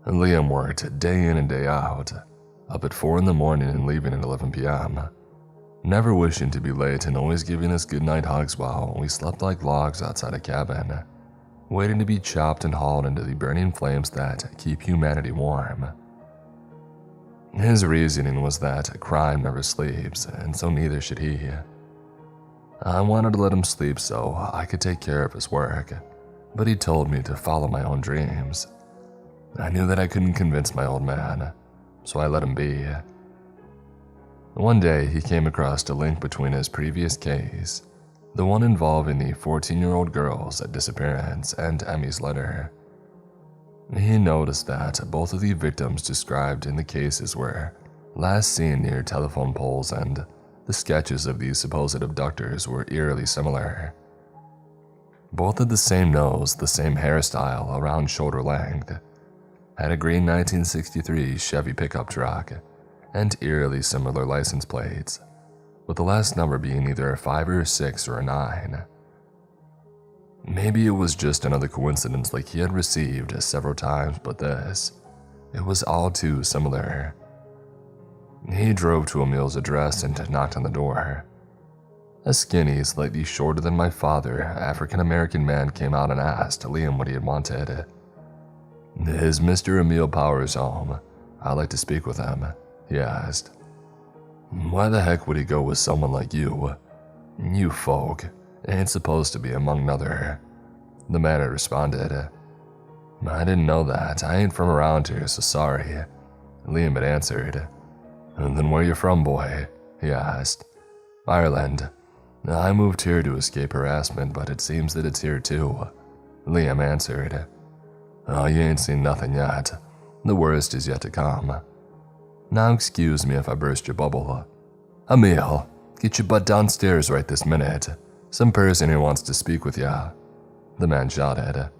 Liam worked day in and day out, up at 4 in the morning and leaving at 11 p.m., never wishing to be late and always giving us goodnight hugs while we slept like logs outside a cabin, waiting to be chopped and hauled into the burning flames that keep humanity warm. His reasoning was that crime never sleeps, and so neither should he. I wanted to let him sleep so I could take care of his work, but he told me to follow my own dreams. I knew that I couldn't convince my old man, so I let him be. One day, he came across a link between his previous case, the one involving the 14-year-old girl's disappearance, and Emmy's letter. He noticed that both of the victims described in the cases were last seen near telephone poles, and the sketches of these supposed abductors were eerily similar. Both had the same nose, the same hairstyle, around shoulder length, had a green 1963 Chevy pickup truck, and eerily similar license plates, with the last number being either a 5 or a 6 or a 9. Maybe it was just another coincidence like he had received several times, but this, it was all too similar. He drove to Emil's address and knocked on the door. A skinny, slightly shorter than my father, African-American man came out and asked Liam what he had wanted. Is Mr. Emil Powers home? I'd like to speak with him, he asked. Why the heck would he go with someone like you? You folk ain't supposed to be among nother, the man had responded. I didn't know that. I ain't from around here, so sorry, Liam had answered. And then where you from, boy? He asked. Ireland. I moved here to escape harassment, but it seems that it's here too, Liam answered. Oh, you ain't seen nothing yet. The worst is yet to come. Now excuse me if I burst your bubble. Emil, get your butt downstairs right this minute. Some person here wants to speak with ya, the man shouted.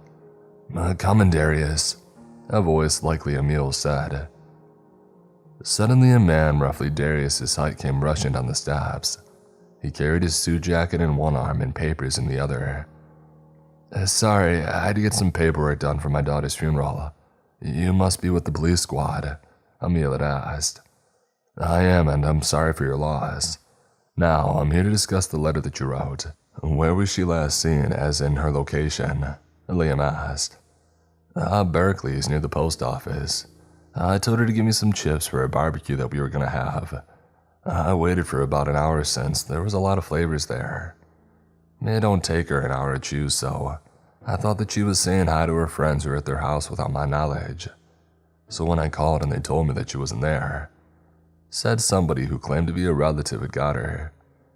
Come in, Darius, a voice likely Emil said. Suddenly a man roughly Darius's height came rushing down the steps. He carried his suit jacket in one arm and papers in the other. Sorry, I had to get some paperwork done for my daughter's funeral. You must be with the police squad, Emil had asked. I am, and I'm sorry for your loss. Now, I'm here to discuss the letter that you wrote. Where was she last seen, as in her location? Liam asked. Berkeley's near the post office. I told her to give me some chips for a barbecue that we were going to have. I waited for about an hour since there was a lot of flavors there. It don't take her an hour to choose, so I thought that she was saying hi to her friends who were at their house without my knowledge. So when I called and they told me that she wasn't there, said somebody who claimed to be a relative had got her,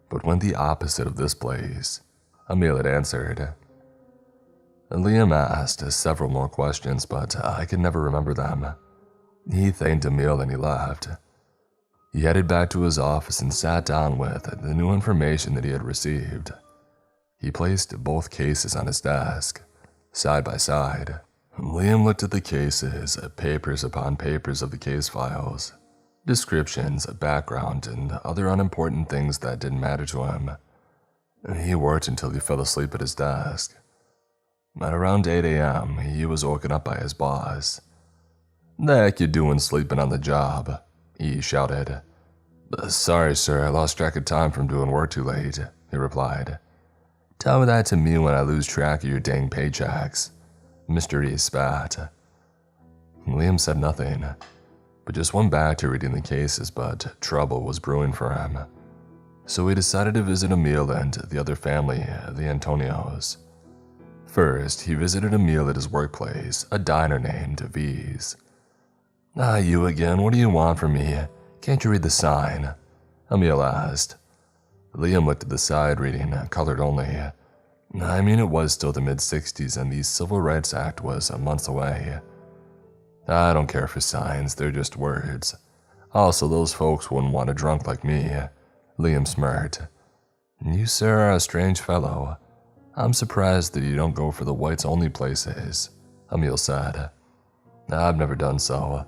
but went the opposite of this place, Emil had answered. Liam asked several more questions, but I could never remember them. He thanked Emil and he left. He headed back to his office and sat down with the new information that he had received. He placed both cases on his desk, side by side. Liam looked at the cases, papers upon papers of the case files, descriptions, background, and other unimportant things that didn't matter to him. He worked until he fell asleep at his desk. At around 8 a.m., he was woken up by his boss. "The heck you doing sleeping on the job?" he shouted. Sorry, sir, I lost track of time from doing work too late, he replied. Tell me that to me when I lose track of your dang paychecks. Mr. E spat. Liam said nothing, but just went back to reading the cases, but trouble was brewing for him. So he decided to visit Emil and the other family, the Antonios. First, he visited Emil at his workplace, a diner named V's. You again, what do you want from me? Can't you read the sign? Emil asked. Liam looked at the side reading, colored only. I mean, it was still the mid-60s and the Civil Rights Act was months away. I don't care for signs, they're just words. Also, those folks wouldn't want a drunk like me. Liam smirked. You, sir, are a strange fellow. I'm surprised that you don't go for the whites-only places, Emil said. I've never done so.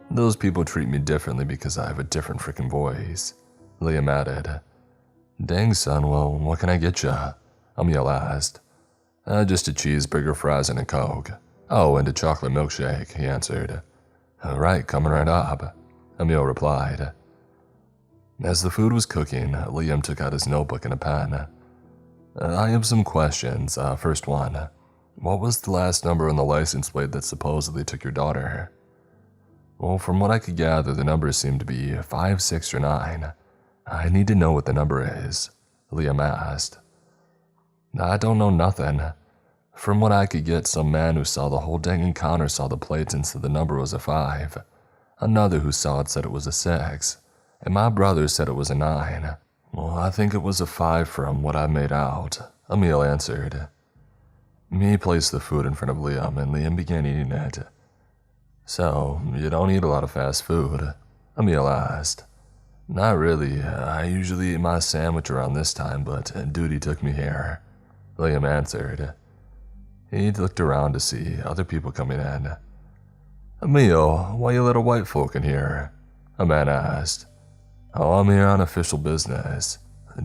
Those people treat me differently because I have a different frickin' voice, Liam added. Dang, son, well, what can I get ya? Emil asked. Just a cheeseburger, fries, and a Coke. Oh, and a chocolate milkshake, he answered. All right, coming right up, Emil replied. As the food was cooking, Liam took out his notebook and a pen. I have some questions. First one. What was the last number on the license plate that supposedly took your daughter? Well, from what I could gather, the numbers seemed to be 5, 6, or 9. I need to know what the number is, Liam asked. I don't know nothing. From what I could get, some man who saw the whole dang encounter saw the plates and said the number was a 5. Another who saw it said it was a 6. And my brother said it was a 9. Well, I think it was a 5 from what I made out, Emil answered. He placed the food in front of Liam, and Liam began eating it. So, you don't eat a lot of fast food? Emil asked. Not really. I usually eat my sandwich around this time, but duty took me here, Liam answered. He looked around to see other people coming in. Emil, why you little white folk in here? A man asked. Oh, I'm here on official business.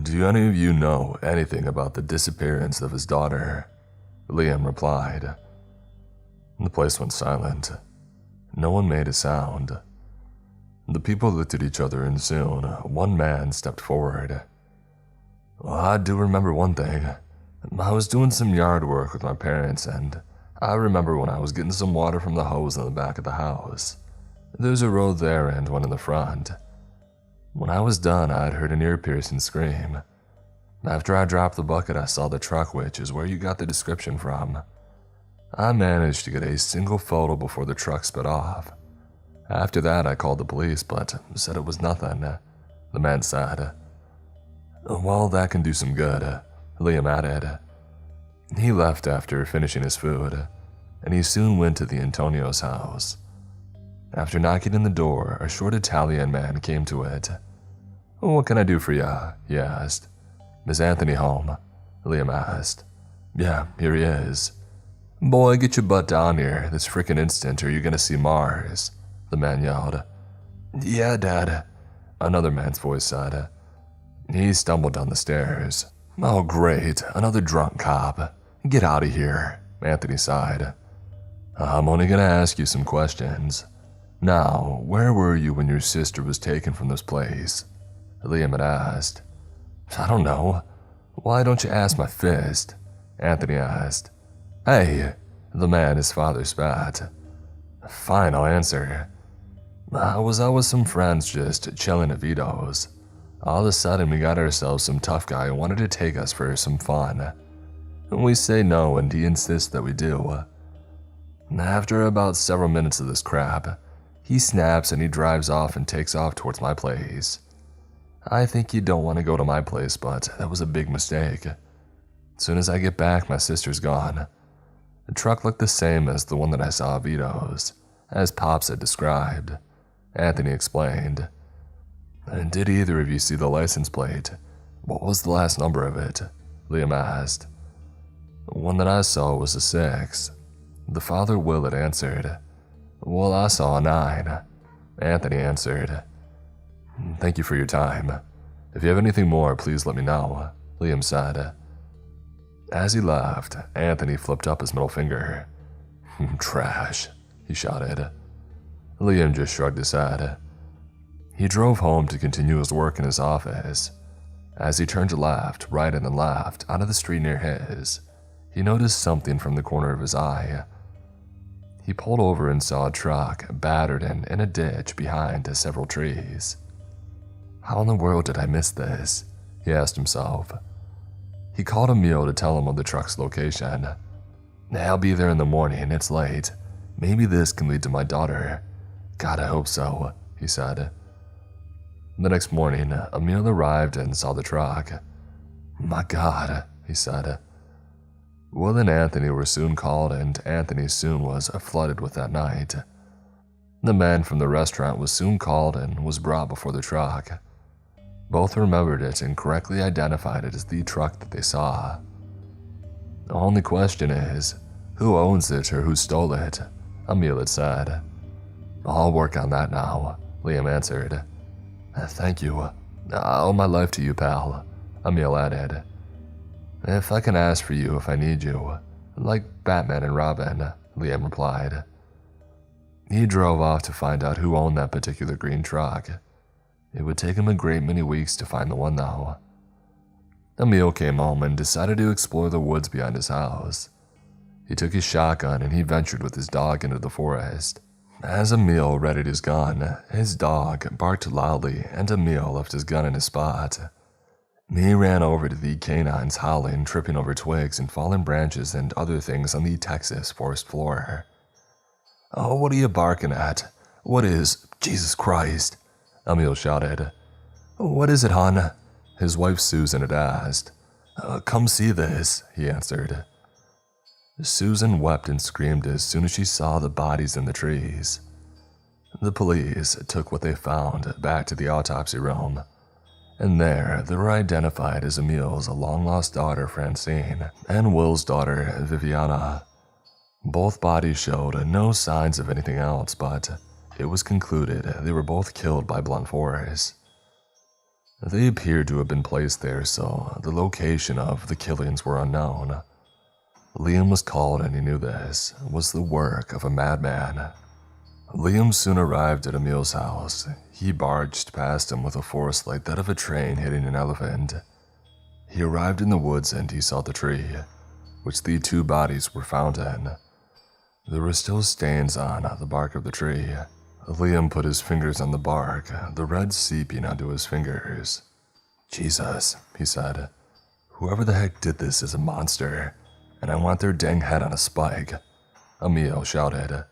Do any of you know anything about the disappearance of his daughter? Liam replied. The place went silent. No one made a sound. The people looked at each other and soon one man stepped forward. Well, I do remember one thing. I was doing some yard work with my parents, and I remember when I was getting some water from the hose in the back of the house. There's a road there and one in the front. When I was done, I'd heard an ear-piercing scream. After I dropped the bucket, I saw the truck, which is where you got the description from. I managed to get a single photo before the truck sped off. After that, I called the police, but said it was nothing, the man said. Well, that can do some good, Liam added. He left after finishing his food, and he soon went to the Antonio's house. After knocking on the door, a short Italian man came to it. What can I do for ya? He asked. Is Anthony home? Liam asked. Yeah, here he is. Boy, get your butt down here this frickin' instant or you're gonna see Mars, the man yelled. Yeah, Dad, another man's voice said. He stumbled down the stairs. Oh, great, another drunk cop. Get out of here, Anthony sighed. I'm only gonna ask you some questions. Now, where were you when your sister was taken from this place? Liam had asked. I don't know. Why don't you ask my fist? Anthony asked. Hey, the man his father spat. Fine, I'll answer. I was out with some friends just chilling at Vito's. All of a sudden we got ourselves some tough guy who wanted to take us for some fun. We say no and he insists that we do. After about several minutes of this crap, he snaps and he drives off and takes off towards my place. I think you don't want to go to my place, but that was a big mistake. As soon as I get back, my sister's gone. The truck looked the same as the one that I saw at Vito's, as Pops had described. Anthony explained. Did either of you see the license plate? What was the last number of it? Liam asked. The one that I saw was a 6. The father Will had answered. Well, I saw a 9. Anthony answered. Thank you for your time. If you have anything more, please let me know, Liam said. As he left, Anthony flipped up his middle finger. Trash, he shouted. Liam just shrugged his head. He drove home to continue his work in his office. As he turned to left, right, and then left out of the street near his, he noticed something from the corner of his eye. He pulled over and saw a truck battered and in a ditch behind several trees. How in the world did I miss this? He asked himself. He called Emil to tell him of the truck's location. I'll be there in the morning, it's late. Maybe this can lead to my daughter. God, I hope so, he said. The next morning, Emil arrived and saw the truck. My God, he said. Will and Anthony were soon called, and Anthony soon was flooded with that night. The man from the restaurant was soon called and was brought before the truck. Both remembered it and correctly identified it as the truck that they saw. The only question is, who owns it or who stole it? Emil had said. I'll work on that now, Liam answered. Thank you. I owe my life to you, pal, Emil added. If I can ask for you if I need you, like Batman and Robin, Liam replied. He drove off to find out who owned that particular green truck. It would take him a great many weeks to find the one though. Emil came home and decided to explore the woods behind his house. He took his shotgun and he ventured with his dog into the forest. As Emil readied his gun, his dog barked loudly and Emil left his gun in his spot. He ran over to the canines howling, tripping over twigs and fallen branches and other things on the Texas forest floor. Oh, what are you barking at? What is... Jesus Christ, Emil shouted. What is it, hon? His wife Susan had asked. Come see this, he answered. Susan wept and screamed as soon as she saw the bodies in the trees. The police took what they found back to the autopsy room, and there they were identified as Emil's long-lost daughter Francine and Will's daughter Viviana. Both bodies showed no signs of anything else, but it was concluded they were both killed by blunt force. They appeared to have been placed there, so the location of the killings were unknown. Liam was called and he knew this was the work of a madman. Liam soon arrived at Emil's house. He barged past him with a force like that of a train hitting an elephant. He arrived in the woods and he saw the tree, which the two bodies were found in. There were still stains on the bark of the tree. Liam put his fingers on the bark, the red seeping onto his fingers. Jesus, he said. Whoever the heck did this is a monster, and I want their dang head on a spike, Emil shouted.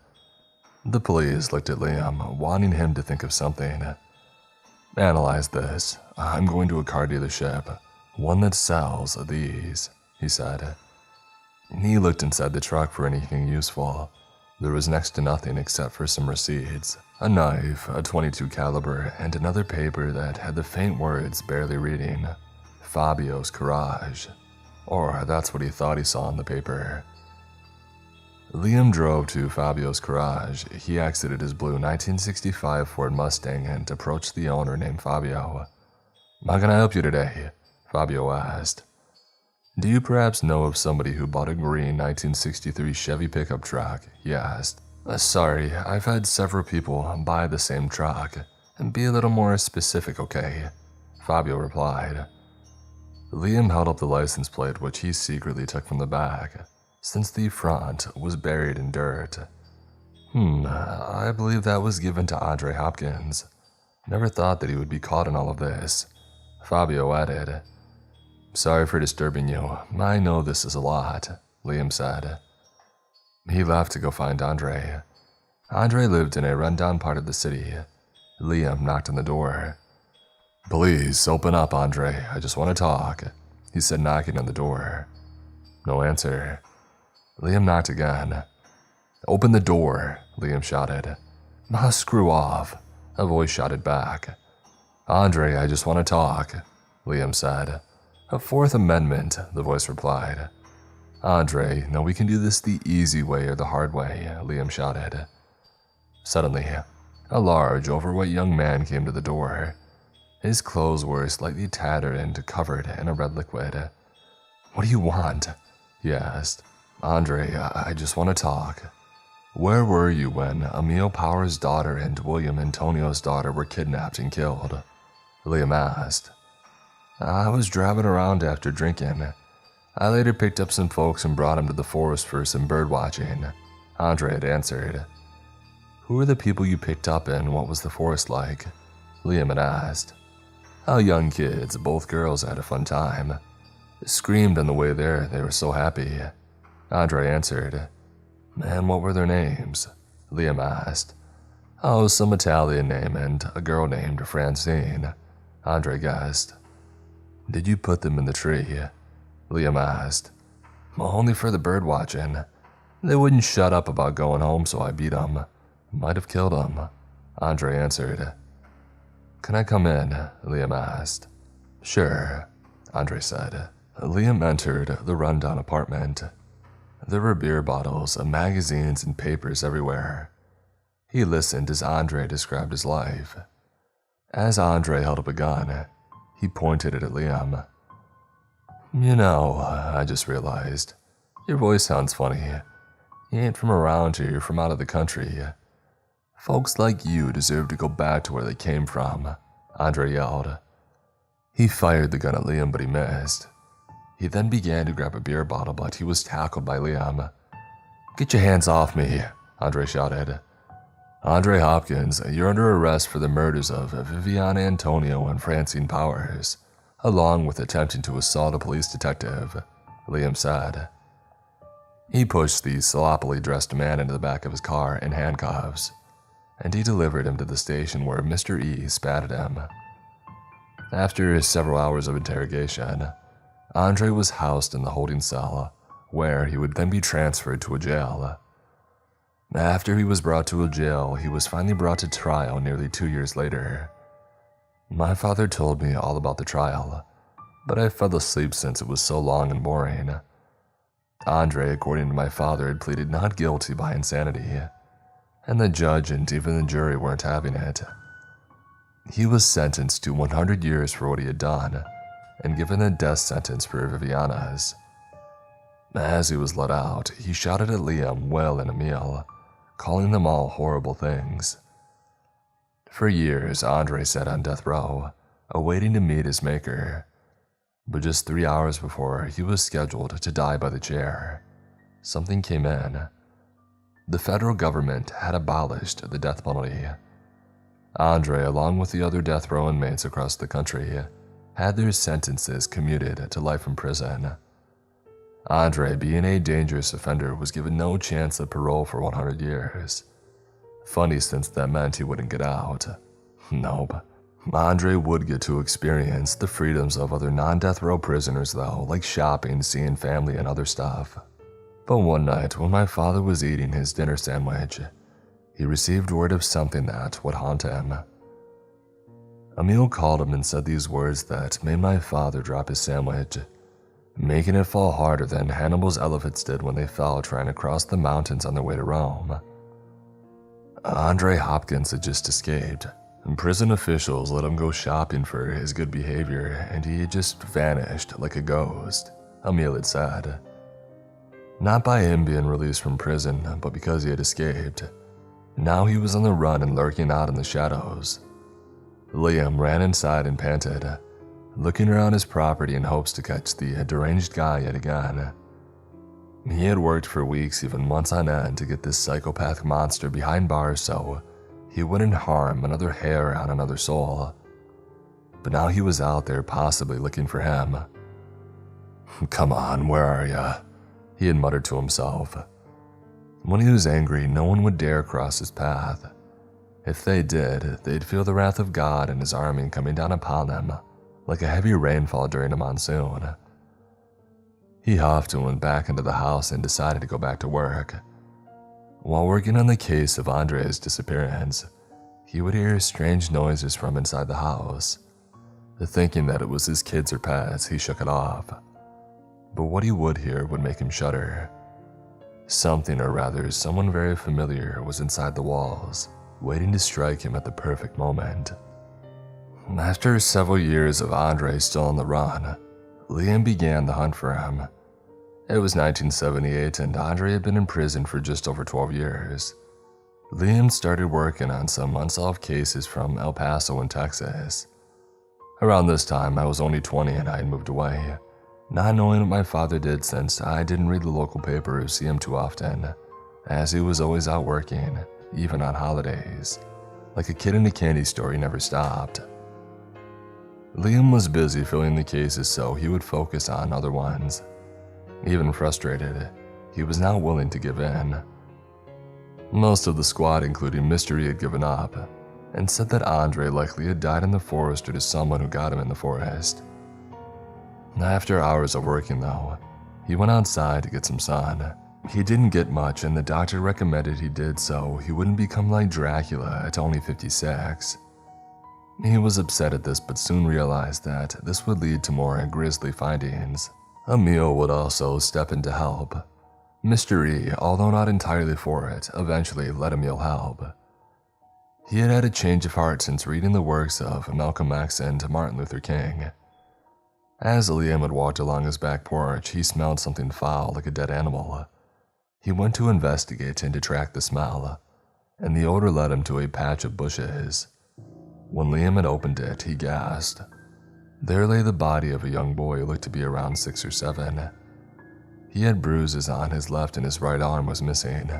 The police looked at Liam, wanting him to think of something. Analyze this. I'm going to a car dealership, one that sells these, he said. He looked inside the truck for anything useful. There was next to nothing except for some receipts, a knife, a .22 caliber, and another paper that had the faint words barely reading, Fabio's Garage. Or that's what he thought he saw on the paper. Liam drove to Fabio's garage. He exited his blue 1965 Ford Mustang and approached the owner named Fabio. How can I help you today? Fabio asked. Do you perhaps know of somebody who bought a green 1963 Chevy pickup truck? He asked. Sorry, I've had several people buy the same truck. And be a little more specific, okay? Fabio replied. Liam held up the license plate, which he secretly took from the back, since the front was buried in dirt. I believe that was given to Andre Hopkins. Never thought that he would be caught in all of this. Fabio added. Sorry for disturbing you. I know this is a lot, Liam said. He left to go find Andre. Andre lived in a rundown part of the city. Liam knocked on the door. Please, open up, Andre. I just want to talk, he said, knocking on the door. No answer. Liam knocked again. Open the door, Liam shouted. Screw off, a voice shouted back. Andre, I just want to talk, Liam said. A Fourth Amendment, the voice replied. Andre, no, we can do this the easy way or the hard way, Liam shouted. Suddenly, a large, overweight young man came to the door. His clothes were slightly tattered and covered in a red liquid. What do you want? He asked. Andre, I just want to talk. Where were you when Emil Power's daughter and William Antonio's daughter were kidnapped and killed? Liam asked. I was driving around after drinking. I later picked up some folks and brought them to the forest for some bird watching, Andre had answered. Who were the people you picked up and what was the forest like? Liam had asked. How young kids, both girls had a fun time. Screamed on the way there, they were so happy. Andre answered. And what were their names? Liam asked. Oh, some Italian name and a girl named Francine, Andre guessed. Did you put them in the tree? Liam asked. Only for the bird watching. They wouldn't shut up about going home, so I beat them. Might have killed them, Andre answered. Can I come in? Liam asked. Sure, Andre said. Liam entered the rundown apartment. There were beer bottles, magazines, and papers everywhere. He listened as Andre described his life. As Andre held up a gun, he pointed it at Liam. You know, I just realized, your voice sounds funny. You ain't from around here, you're from out of the country. Folks like you deserve to go back to where they came from, Andre yelled. He fired the gun at Liam, but he missed. He then began to grab a beer bottle, but he was tackled by Liam. Get your hands off me, Andre shouted. Andre Hopkins, you're under arrest for the murders of Viviana Antonio and Francine Powers, along with attempting to assault a police detective, Liam said. He pushed the sloppily dressed man into the back of his car in handcuffs, and he delivered him to the station where Mr. E spat at him. After several hours of interrogation, Andre was housed in the holding cell, where he would then be transferred to a jail. After he was brought to a jail, he was finally brought to trial nearly 2 years later. My father told me all about the trial, but I fell asleep since it was so long and boring. Andre, according to my father, had pleaded not guilty by insanity, and the judge and even the jury weren't having it. He was sentenced to 100 years for what he had done, and given a death sentence for Viviana's. As he was let out, he shouted at Liam, Will, and Emil, calling them all horrible things. For years, Andre sat on death row, awaiting to meet his maker. But just 3 hours before he was scheduled to die by the chair, something came in. The federal government had abolished the death penalty. Andre, along with the other death row inmates across the country, had their sentences commuted to life in prison. Andre, being a dangerous offender, was given no chance of parole for 100 years. Funny, since that meant he wouldn't get out. Nope. Andre would get to experience the freedoms of other non-death row prisoners though, like shopping, seeing family, and other stuff. But one night, when my father was eating his dinner sandwich, he received word of something that would haunt him. Emil called him and said these words that made my father drop his sandwich, making it fall harder than Hannibal's elephants did when they fell trying to cross the mountains on their way to Rome. Andre Hopkins had just escaped, and prison officials let him go shopping for his good behavior, and he had just vanished like a ghost, Emil had said. Not by him being released from prison, but because he had escaped. Now he was on the run and lurking out in the shadows. Liam ran inside and panted, looking around his property in hopes to catch the deranged guy yet again. He had worked for weeks, even months on end, to get this psychopathic monster behind bars so he wouldn't harm another hair on another soul. But now he was out there possibly looking for him. Come on, where are ya? He had muttered to himself. When he was angry, no one would dare cross his path. If they did, they'd feel the wrath of God and his army coming down upon them, like a heavy rainfall during a monsoon. He huffed and went back into the house and decided to go back to work. While working on the case of Andre's disappearance, he would hear strange noises from inside the house. Thinking that it was his kids or pets, he shook it off. But what he would hear would make him shudder. Something, or rather someone very familiar, was inside the walls, waiting to strike him at the perfect moment. After several years of Andre still on the run, Liam began the hunt for him. It was 1978 and Andre had been in prison for just over 12 years. Liam started working on some unsolved cases from El Paso in Texas. Around this time, I was only 20 and I had moved away, not knowing what my father did since I didn't read the local paper or see him too often, as he was always out working, even on holidays. Like a kid in a candy store, he never stopped. Liam was busy filling the cases so he would focus on other ones. Even frustrated, he was now willing to give in. Most of the squad, including Mystery, had given up and said that Andre likely had died in the forest due to someone who got him in the forest. After hours of working though, he went outside to get some sun. He didn't get much and the doctor recommended he did so he wouldn't become like Dracula at only 56. He was upset at this but soon realized that this would lead to more grisly findings. Emil would also step in to help. Mr. E, although not entirely for it, eventually let Emil help. He had had a change of heart since reading the works of Malcolm X and Martin Luther King. As Liam had walked along his back porch, he smelled something foul like a dead animal. He went to investigate and to track the smell, and the odor led him to a patch of bushes. When Liam had opened it, he gasped. There lay the body of a young boy who looked to be around 6 or 7. He had bruises on his left and his right arm was missing.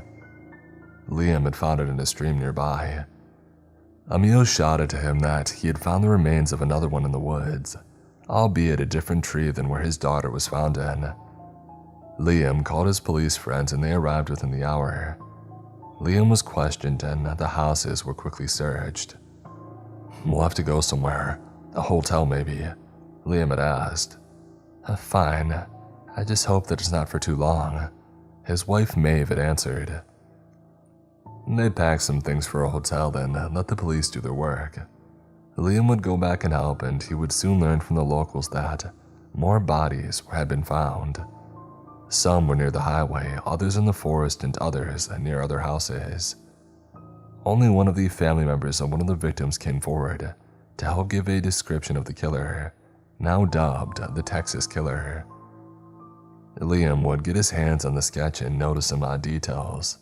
Liam had found it in a stream nearby. Emil shouted to him that he had found the remains of another one in the woods, albeit a different tree than where his daughter was found in. Liam called his police friends and they arrived within the hour. Liam was questioned and the houses were quickly searched. "We'll have to go somewhere, a hotel maybe," Liam had asked. "Fine. I just hope that it's not for too long," his wife Maeve had answered. They packed some things for a hotel then let the police do their work. Liam would go back and help and he would soon learn from the locals that more bodies had been found. Some were near the highway, others in the forest and others near other houses. Only one of the family members of one of the victims came forward to help give a description of the killer, now dubbed the Texas Killer. Liam would get his hands on the sketch and notice some odd details.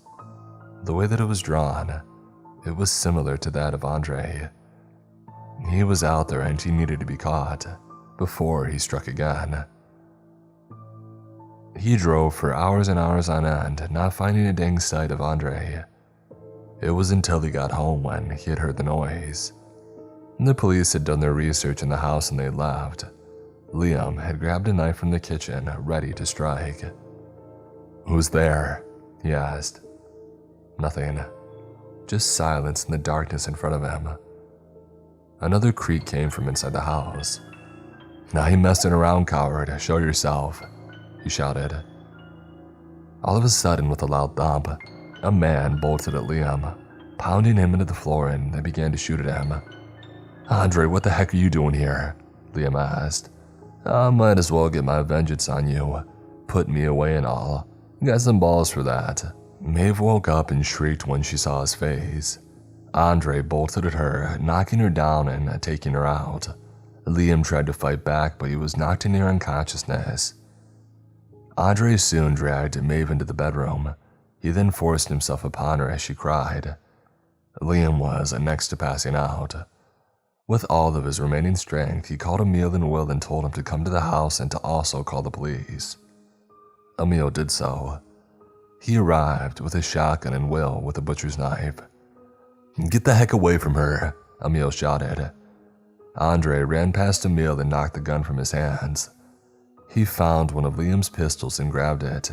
The way that it was drawn, it was similar to that of Andre. He was out there and he needed to be caught before he struck again. He drove for hours and hours on end, not finding a dang sight of Andre. It was until he got home when he had heard the noise. The police had done their research in the house and they had left. Liam had grabbed a knife from the kitchen, ready to strike. "Who's there?" he asked. Nothing. Just silence in the darkness in front of him. Another creak came from inside the house. "Now you messing around, coward. Show yourself," he shouted. All of a sudden, with a loud thump, a man bolted at Liam, pounding him into the floor and they began to shoot at him. "Andre, what the heck are you doing here?" Liam asked. "I might as well get my vengeance on you. Put me away and all. Got some balls for that." Maeve woke up and shrieked when she saw his face. Andre bolted at her, knocking her down and taking her out. Liam tried to fight back, but he was knocked near unconsciousness. Andre soon dragged Maeve into the bedroom. He then forced himself upon her as she cried. Liam was next to passing out. With all of his remaining strength, he called Emil and Will and told him to come to the house and to also call the police. Emil did so. He arrived with a shotgun and Will with a butcher's knife. "Get the heck away from her," Emil shouted. Andre ran past Emil and knocked the gun from his hands. He found one of Liam's pistols and grabbed it.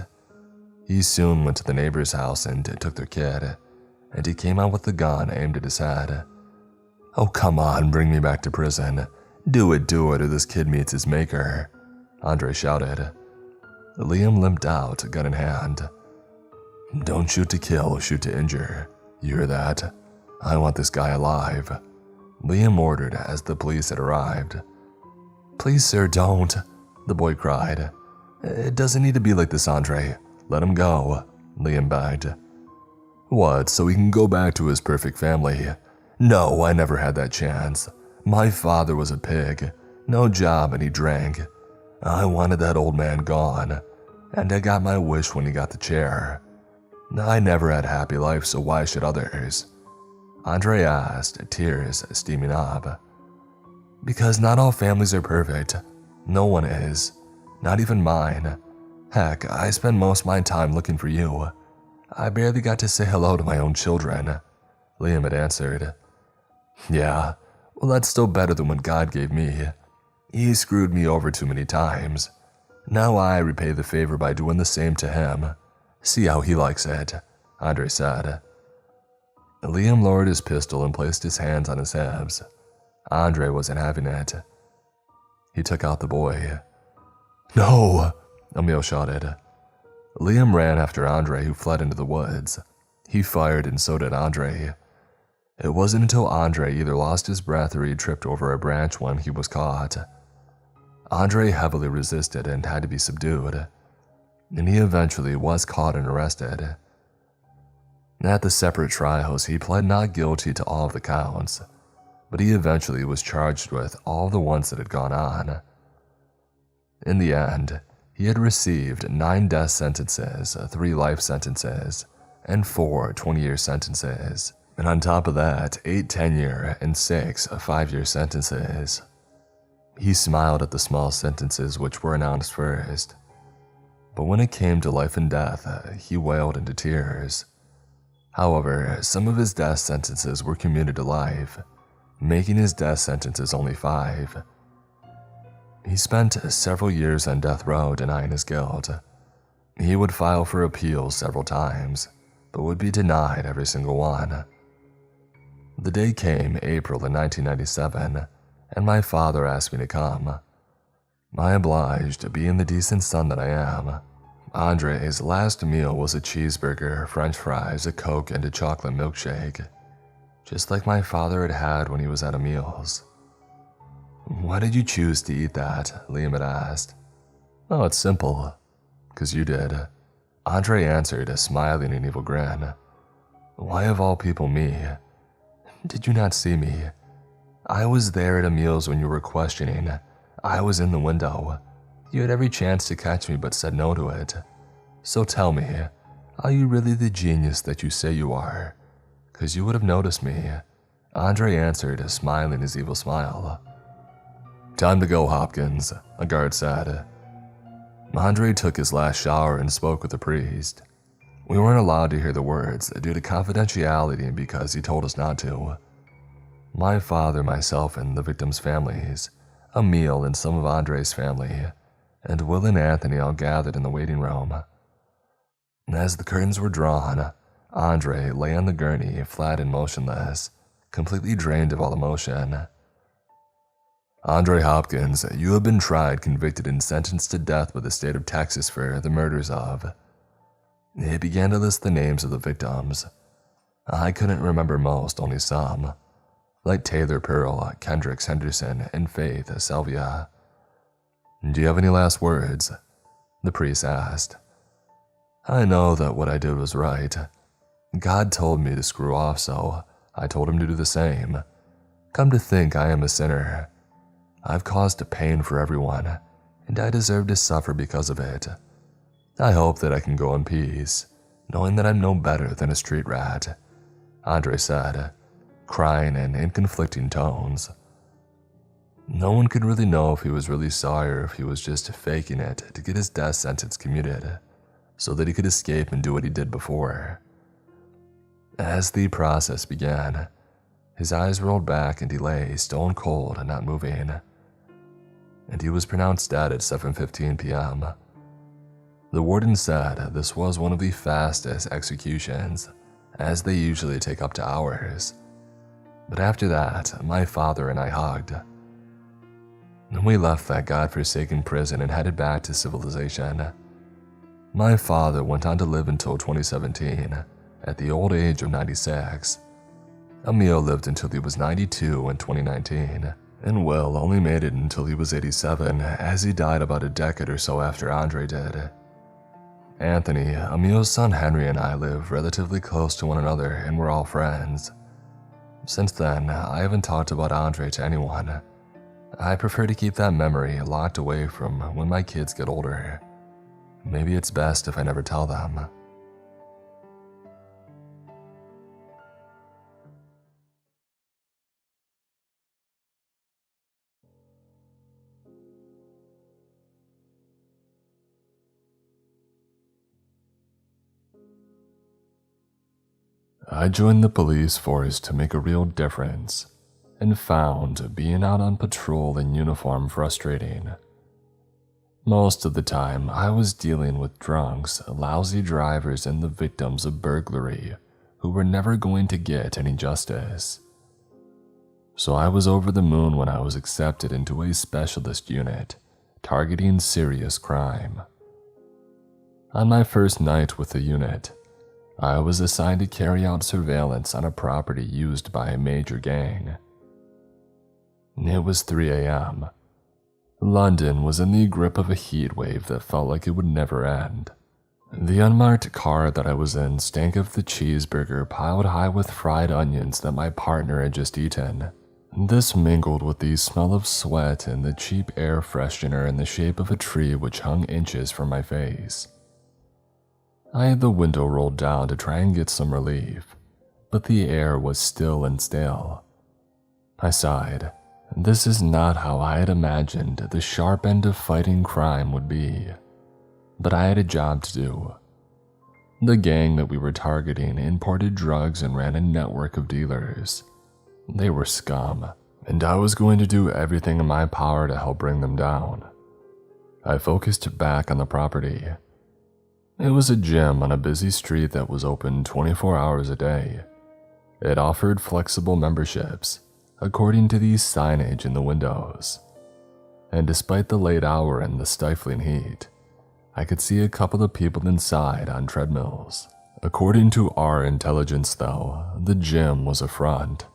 He soon went to the neighbor's house and took their kid, and he came out with the gun aimed at his head. "Oh, come on, bring me back to prison. Do it, or this kid meets his maker," Andre shouted. Liam limped out, gun in hand. "Don't shoot to kill, shoot to injure. You hear that? I want this guy alive," Liam ordered as the police had arrived. "Please, sir, don't," the boy cried. "It doesn't need to be like this, Andre. Let him go," Liam begged. "What, so he can go back to his perfect family? No, I never had that chance. My father was a pig, no job and he drank. I wanted that old man gone, and I got my wish when he got the chair. I never had a happy life, so why should others? Andre asked, tears steaming up. Because not all families are perfect. No one is. Not even mine. Heck, I spend most of my time looking for you. I barely got to say hello to my own children, Liam had answered. Yeah, well that's still better than what God gave me. He screwed me over too many times. Now I repay the favor by doing the same to him. See how he likes it, Andre said. Liam lowered his pistol and placed his hands on his hips. Andre wasn't having it. He took out the boy. No, Emil shouted. Liam ran after Andre, who fled into the woods. He fired and so did Andre. It wasn't until Andre either lost his breath or he tripped over a branch when he was caught. Andre heavily resisted and had to be subdued, and he eventually was caught and arrested. At the separate trials, he pled not guilty to all of the counts, but he eventually was charged with all the ones that had gone on. In the end, he had received 9 death sentences, 3 life sentences, and 4 20-year sentences, and on top of that, 8 10-year and 6 5-year sentences. He smiled at the small sentences which were announced first, but when it came to life and death, he wailed into tears. However, some of his death sentences were commuted to life, making his death sentences only 5. He spent several years on death row denying his guilt. He would file for appeals several times, but would be denied every single one. The day came, April in 1997, and my father asked me to come. I obliged, being the decent son that I am. Andre's last meal was a cheeseburger, french fries, a Coke, and a chocolate milkshake, just like my father had had when he was at Emil's. Why did you choose to eat that? Liam had asked. Oh, it's simple. 'Cause you did. Andre answered, smiling an evil grin. Why of all people me? Did you not see me? I was there at Emil's when you were questioning. I was in the window. You had every chance to catch me but said no to it. So tell me, are you really the genius that you say you are? 'Cause you would have noticed me. Andre answered, smiling his evil smile. Time to go, Hopkins, a guard said. Andre took his last shower and spoke with the priest. We weren't allowed to hear the words due to confidentiality and because he told us not to. My father, myself, and the victims' families, Emil and some of Andre's family, and Will and Anthony all gathered in the waiting room. As the curtains were drawn, Andre lay on the gurney, flat and motionless, completely drained of all emotion. Andre Hopkins, you have been tried, convicted, and sentenced to death by the state of Texas for the murders of... He began to list the names of the victims. I couldn't remember most, only some, like Taylor Pearl, Kendricks Henderson, and Faith Sylvia. Do you have any last words? The priest asked. I know that what I did was right. God told me to screw off, so I told him to do the same. Come to think, I am a sinner. I've caused pain for everyone, and I deserve to suffer because of it. I hope that I can go in peace, knowing that I'm no better than a street rat, Andre said, crying in conflicting tones. No one could really know if he was really sorry or if he was just faking it to get his death sentence commuted, so that he could escape and do what he did before. As the process began, his eyes rolled back and he lay stone cold and not moving. And he was pronounced dead at 7:15 p.m. The warden said this was one of the fastest executions, as they usually take up to hours. But after that, my father and I hugged. We left that godforsaken prison and headed back to civilization. My father went on to live until 2017, at the old age of 96. Emil lived until he was 92 in 2019, and Will only made it until he was 87, as he died about a decade or so after Andre did. Anthony, Emil's son Henry, and I live relatively close to one another, and we're all friends. Since then, I haven't talked about Andre to anyone. I prefer to keep that memory locked away from when my kids get older. maybe it's best if I never tell them. I joined the police force to make a real difference, and found being out on patrol in uniform frustrating. Most of the time, I was dealing with drunks, lousy drivers, and the victims of burglary who were never going to get any justice. So I was over the moon when I was accepted into a specialist unit targeting serious crime. On my first night with the unit, I was assigned to carry out surveillance on a property used by a major gang. It was 3 a.m. London was in the grip of a heat wave that felt like it would never end. The unmarked car that I was in stank of the cheeseburger piled high with fried onions that my partner had just eaten. This mingled with the smell of sweat and the cheap air freshener in the shape of a tree which hung inches from my face. I had the window rolled down to try and get some relief, but the air was still and stale. I sighed. This is not how I had imagined the sharp end of fighting crime would be. But I had a job to do. The gang that we were targeting imported drugs and ran a network of dealers. They were scum, and I was going to do everything in my power to help bring them down. I focused back on the property. It was a gym on a busy street that was open 24 hours a day. It offered flexible memberships, according to the signage in the windows. And despite the late hour and the stifling heat, I could see a couple of people inside on treadmills. According to our intelligence though, the gym was a front.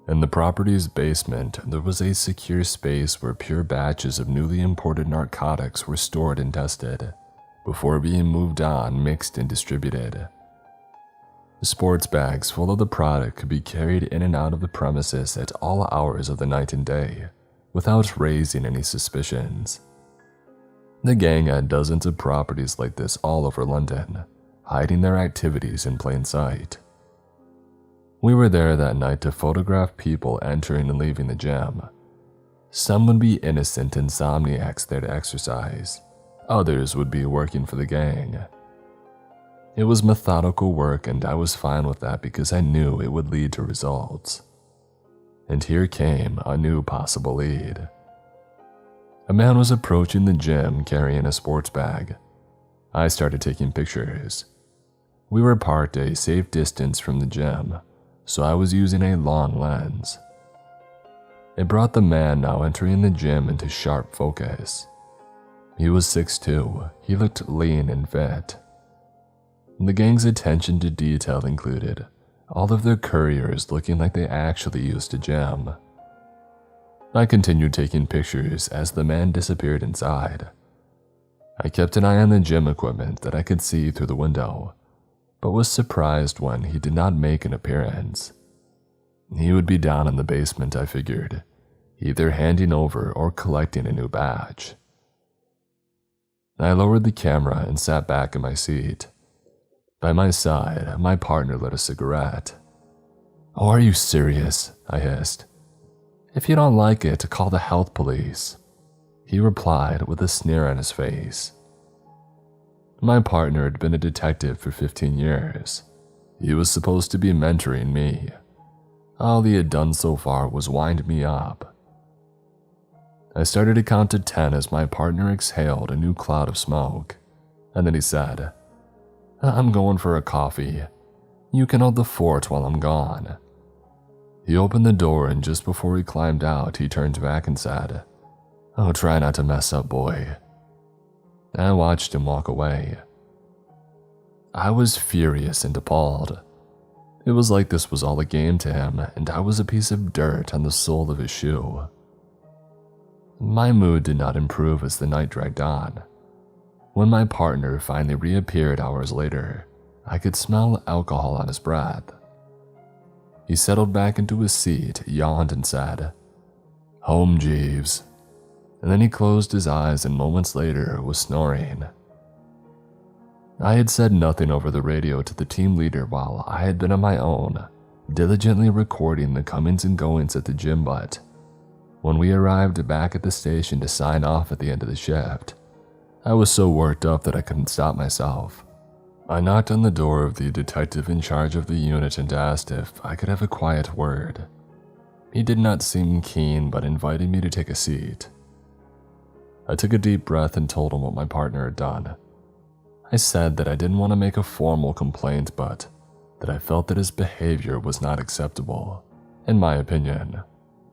In the property's basement, there was a secure space where pure batches of newly imported narcotics were stored and tested, before being moved on, mixed, and distributed. Sports bags full of the product could be carried in and out of the premises at all hours of the night and day, without raising any suspicions. The gang had dozens of properties like this all over London, hiding their activities in plain sight. We were there that night to photograph people entering and leaving the gym. Some would be innocent insomniacs there to exercise. Others would be working for the gang. It was methodical work, and I was fine with that because I knew it would lead to results. And here came a new possible lead. A man was approaching the gym carrying a sports bag. I started taking pictures. We were parked a safe distance from the gym, so I was using a long lens. It brought the man now entering the gym into sharp focus. He was 6'2", he looked lean and fit. The gang's attention to detail included all of their couriers looking like they actually used a gym. I continued taking pictures as the man disappeared inside. I kept an eye on the gym equipment that I could see through the window, but was surprised when he did not make an appearance. He would be down in the basement, I figured, either handing over or collecting a new batch. I lowered the camera and sat back in my seat. By my side, my partner lit a cigarette. "Oh, are you serious?" I hissed. "If you don't like it, call the health police," he replied with a sneer on his face. My partner had been a detective for 15 years. He was supposed to be mentoring me. All he had done so far was wind me up. I started to count to 10 as my partner exhaled a new cloud of smoke, and then he said, "I'm going for a coffee. You can hold the fort while I'm gone." He opened the door, and just before he climbed out, he turned back and said, "Oh, try not to mess up, boy." I watched him walk away. I was furious and appalled. It was like this was all a game to him, and I was a piece of dirt on the sole of his shoe. My mood did not improve as the night dragged on. When my partner finally reappeared hours later, I could smell alcohol on his breath. He settled back into his seat, yawned, and said, "Home, Jeeves." And then he closed his eyes and moments later was snoring. I had said nothing over the radio to the team leader while I had been on my own, diligently recording the comings and goings at the gym, but when we arrived back at the station to sign off at the end of the shift, I was so worked up that I couldn't stop myself. I knocked on the door of the detective in charge of the unit and asked if I could have a quiet word. He did not seem keen, but invited me to take a seat. I took a deep breath and told him what my partner had done. I said that I didn't want to make a formal complaint, but that I felt that his behavior was not acceptable, in my opinion.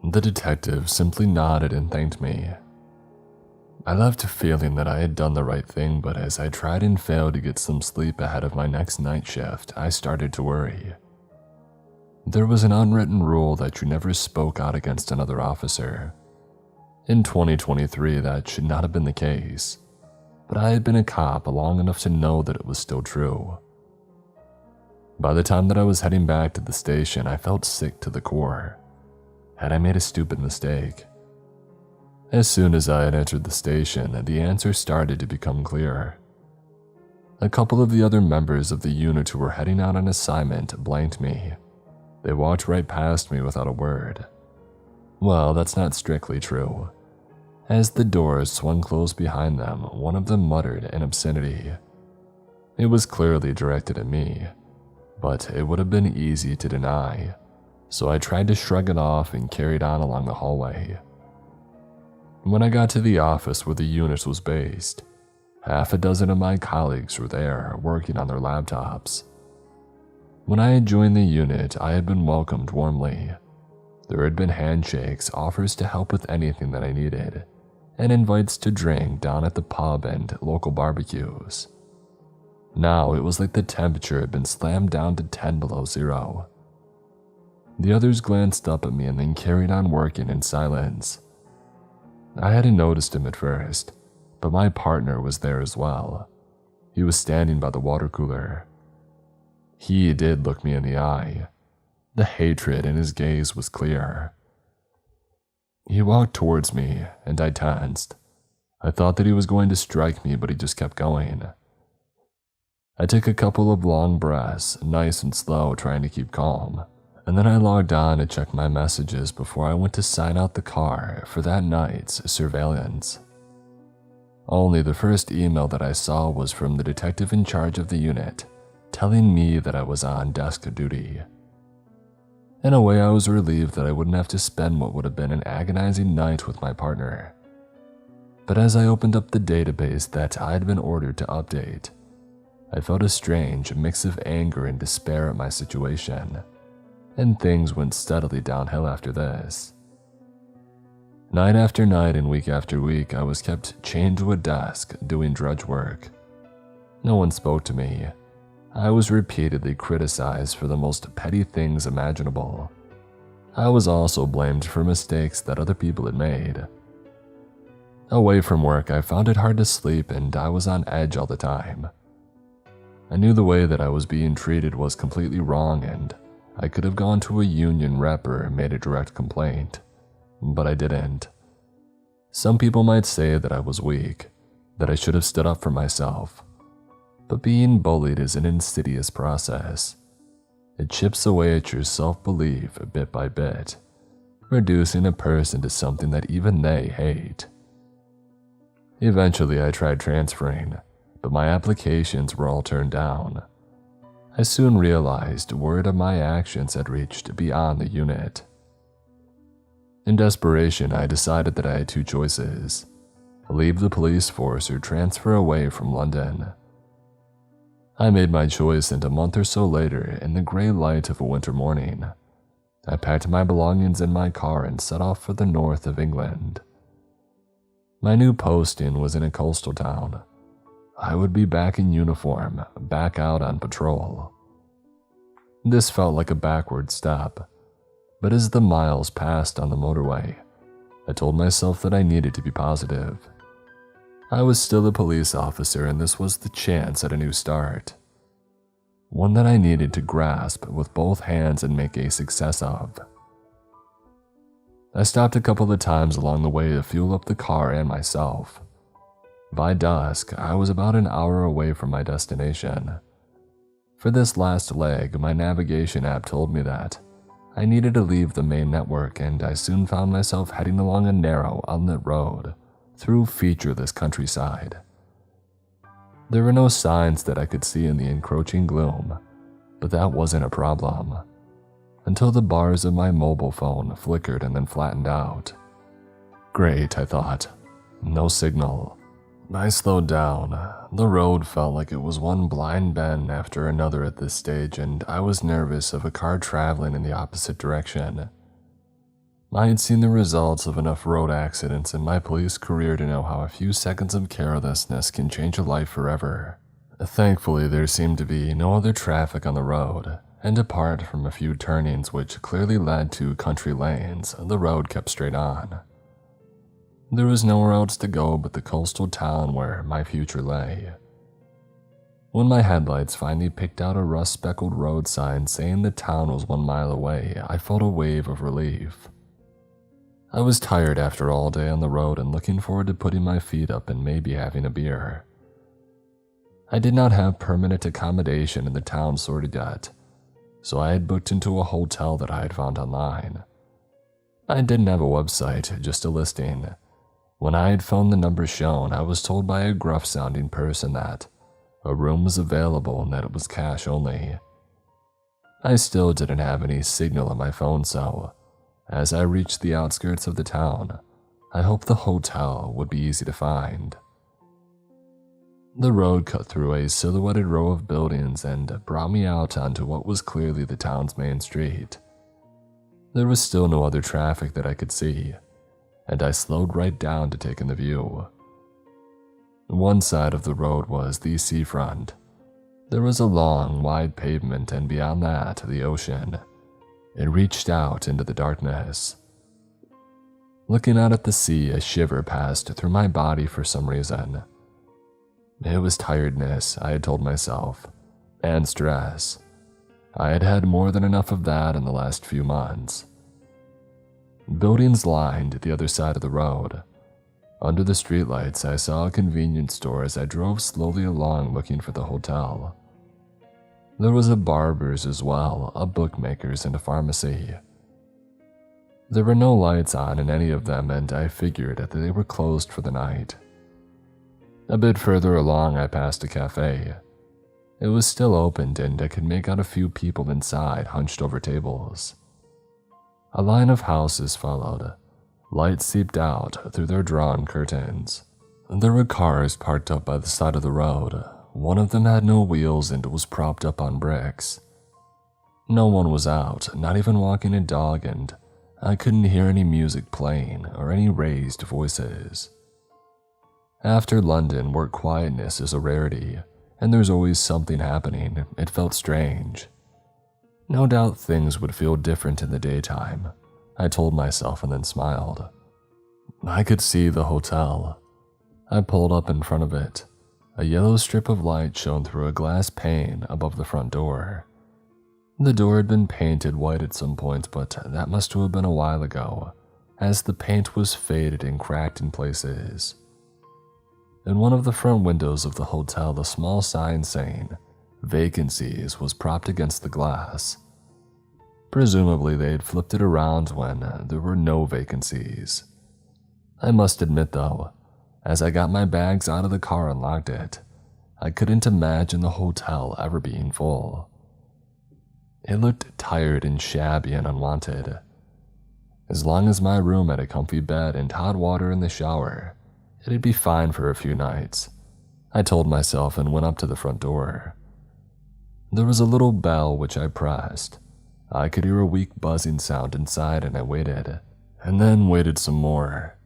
The detective simply nodded and thanked me. I left feeling that I had done the right thing, but as I tried and failed to get some sleep ahead of my next night shift, I started to worry. There was an unwritten rule that you never spoke out against another officer. In 2023, that should not have been the case, but I had been a cop long enough to know that it was still true. By the time that I was heading back to the station, I felt sick to the core. Had I made a stupid mistake? As soon as I had entered the station, the answer started to become clearer. A couple of the other members of the unit who were heading out on assignment blanked me. They walked right past me without a word. Well, that's not strictly true. As the doors swung closed behind them, one of them muttered an obscenity. It was clearly directed at me, but it would have been easy to deny, so I tried to shrug it off and carried on along the hallway. When I got to the office where the unit was based, half a dozen of my colleagues were there working on their laptops. When I had joined the unit, I had been welcomed warmly. There had been handshakes, offers to help with anything that I needed, and invites to drink down at the pub and local barbecues. Now it was like the temperature had been slammed down to 10 below zero. The others glanced up at me and then carried on working in silence. I hadn't noticed him at first, but my partner was there as well. He was standing by the water cooler. He did look me in the eye. The hatred in his gaze was clear. He walked towards me, and I tensed. I thought that he was going to strike me, but he just kept going. I took a couple of long breaths, nice and slow, trying to keep calm, and then I logged on to check my messages before I went to sign out the car for that night's surveillance. Only the first email that I saw was from the detective in charge of the unit, telling me that I was on desk duty. In a way, I was relieved that I wouldn't have to spend what would have been an agonizing night with my partner. But as I opened up the database that I had been ordered to update, I felt a strange mix of anger and despair at my situation, and things went steadily downhill after this. Night after night and week after week, I was kept chained to a desk doing drudge work. No one spoke to me. I was repeatedly criticized for the most petty things imaginable. I was also blamed for mistakes that other people had made. Away from work, I found it hard to sleep and I was on edge all the time. I knew the way that I was being treated was completely wrong and I could have gone to a union rep or made a direct complaint, but I didn't. Some people might say that I was weak, that I should have stood up for myself. But being bullied is an insidious process. It chips away at your self-belief bit by bit, reducing a person to something that even they hate. Eventually, I tried transferring, but my applications were all turned down. I soon realized word of my actions had reached beyond the unit. In desperation, I decided that I had two choices: leave the police force or transfer away from London. I made my choice, and a month or so later, in the gray light of a winter morning, I packed my belongings in my car and set off for the north of England. My new posting was in a coastal town. I would be back in uniform, back out on patrol. This felt like a backward step, but as the miles passed on the motorway, I told myself that I needed to be positive. I was still a police officer, and this was the chance at a new start. One that I needed to grasp with both hands and make a success of. I stopped a couple of times along the way to fuel up the car and myself. By dusk, I was about an hour away from my destination. For this last leg, my navigation app told me that I needed to leave the main network, and I soon found myself heading along a narrow, unlit road through featureless countryside. There were no signs that I could see in the encroaching gloom, but that wasn't a problem, until the bars of my mobile phone flickered and then flattened out. Great, I thought. No signal. I slowed down. The road felt like it was one blind bend after another at this stage, and I was nervous of a car traveling in the opposite direction. I had seen the results of enough road accidents in my police career to know how a few seconds of carelessness can change a life forever. Thankfully, there seemed to be no other traffic on the road, and apart from a few turnings which clearly led to country lanes, the road kept straight on. There was nowhere else to go but the coastal town where my future lay. When my headlights finally picked out a rust-speckled road sign saying the town was 1 mile away, I felt a wave of relief. I was tired after all day on the road and looking forward to putting my feet up and maybe having a beer. I did not have permanent accommodation in the town sorted yet, so I had booked into a hotel that I had found online. I didn't have a website, just a listing. When I had phoned the number shown, I was told by a gruff-sounding person that a room was available and that it was cash only. I still didn't have any signal on my phone, so as I reached the outskirts of the town, I hoped the hotel would be easy to find. The road cut through a silhouetted row of buildings and brought me out onto what was clearly the town's main street. There was still no other traffic that I could see, and I slowed right down to take in the view. One side of the road was the seafront. There was a long, wide pavement, and beyond that, the ocean. It reached out into the darkness. Looking out at the sea, a shiver passed through my body for some reason. It was tiredness, I had told myself, and stress. I had had more than enough of that in the last few months. Buildings lined the other side of the road. Under the streetlights, I saw a convenience store as I drove slowly along looking for the hotel. There was a barber's as well, a bookmaker's, and a pharmacy. There were no lights on in any of them, and I figured that they were closed for the night. A bit further along, I passed a cafe. It was still open, and I could make out a few people inside, hunched over tables. A line of houses followed. Light seeped out through their drawn curtains. There were cars parked up by the side of the road. One of them had no wheels and was propped up on bricks. No one was out, not even walking a dog, and I couldn't hear any music playing or any raised voices. After London, where quietness is a rarity, and there's always something happening, it felt strange. No doubt things would feel different in the daytime, I told myself and then smiled. I could see the hotel. I pulled up in front of it. A yellow strip of light shone through a glass pane above the front door. The door had been painted white at some point, but that must have been a while ago, as the paint was faded and cracked in places. In one of the front windows of the hotel, a small sign saying "Vacancies" was propped against the glass. Presumably, they had flipped it around when there were no vacancies. I must admit, though, as I got my bags out of the car and locked it, I couldn't imagine the hotel ever being full. It looked tired and shabby and unwanted. As long as my room had a comfy bed and hot water in the shower, it'd be fine for a few nights, I told myself and went up to the front door. There was a little bell which I pressed. I could hear a weak buzzing sound inside and I waited, and then waited some more.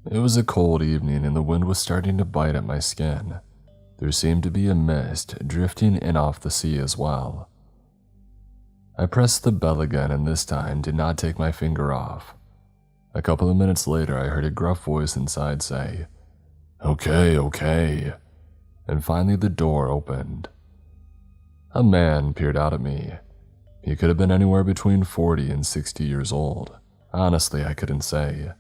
It was a cold evening and the wind was starting to bite at my skin. There seemed to be a mist drifting in off the sea as well. I pressed the bell again and this time did not take my finger off. A couple of minutes later, I heard a gruff voice inside say, Okay, and finally the door opened. A man peered out at me. He could have been anywhere between 40 and 60 years old. Honestly, I couldn't say.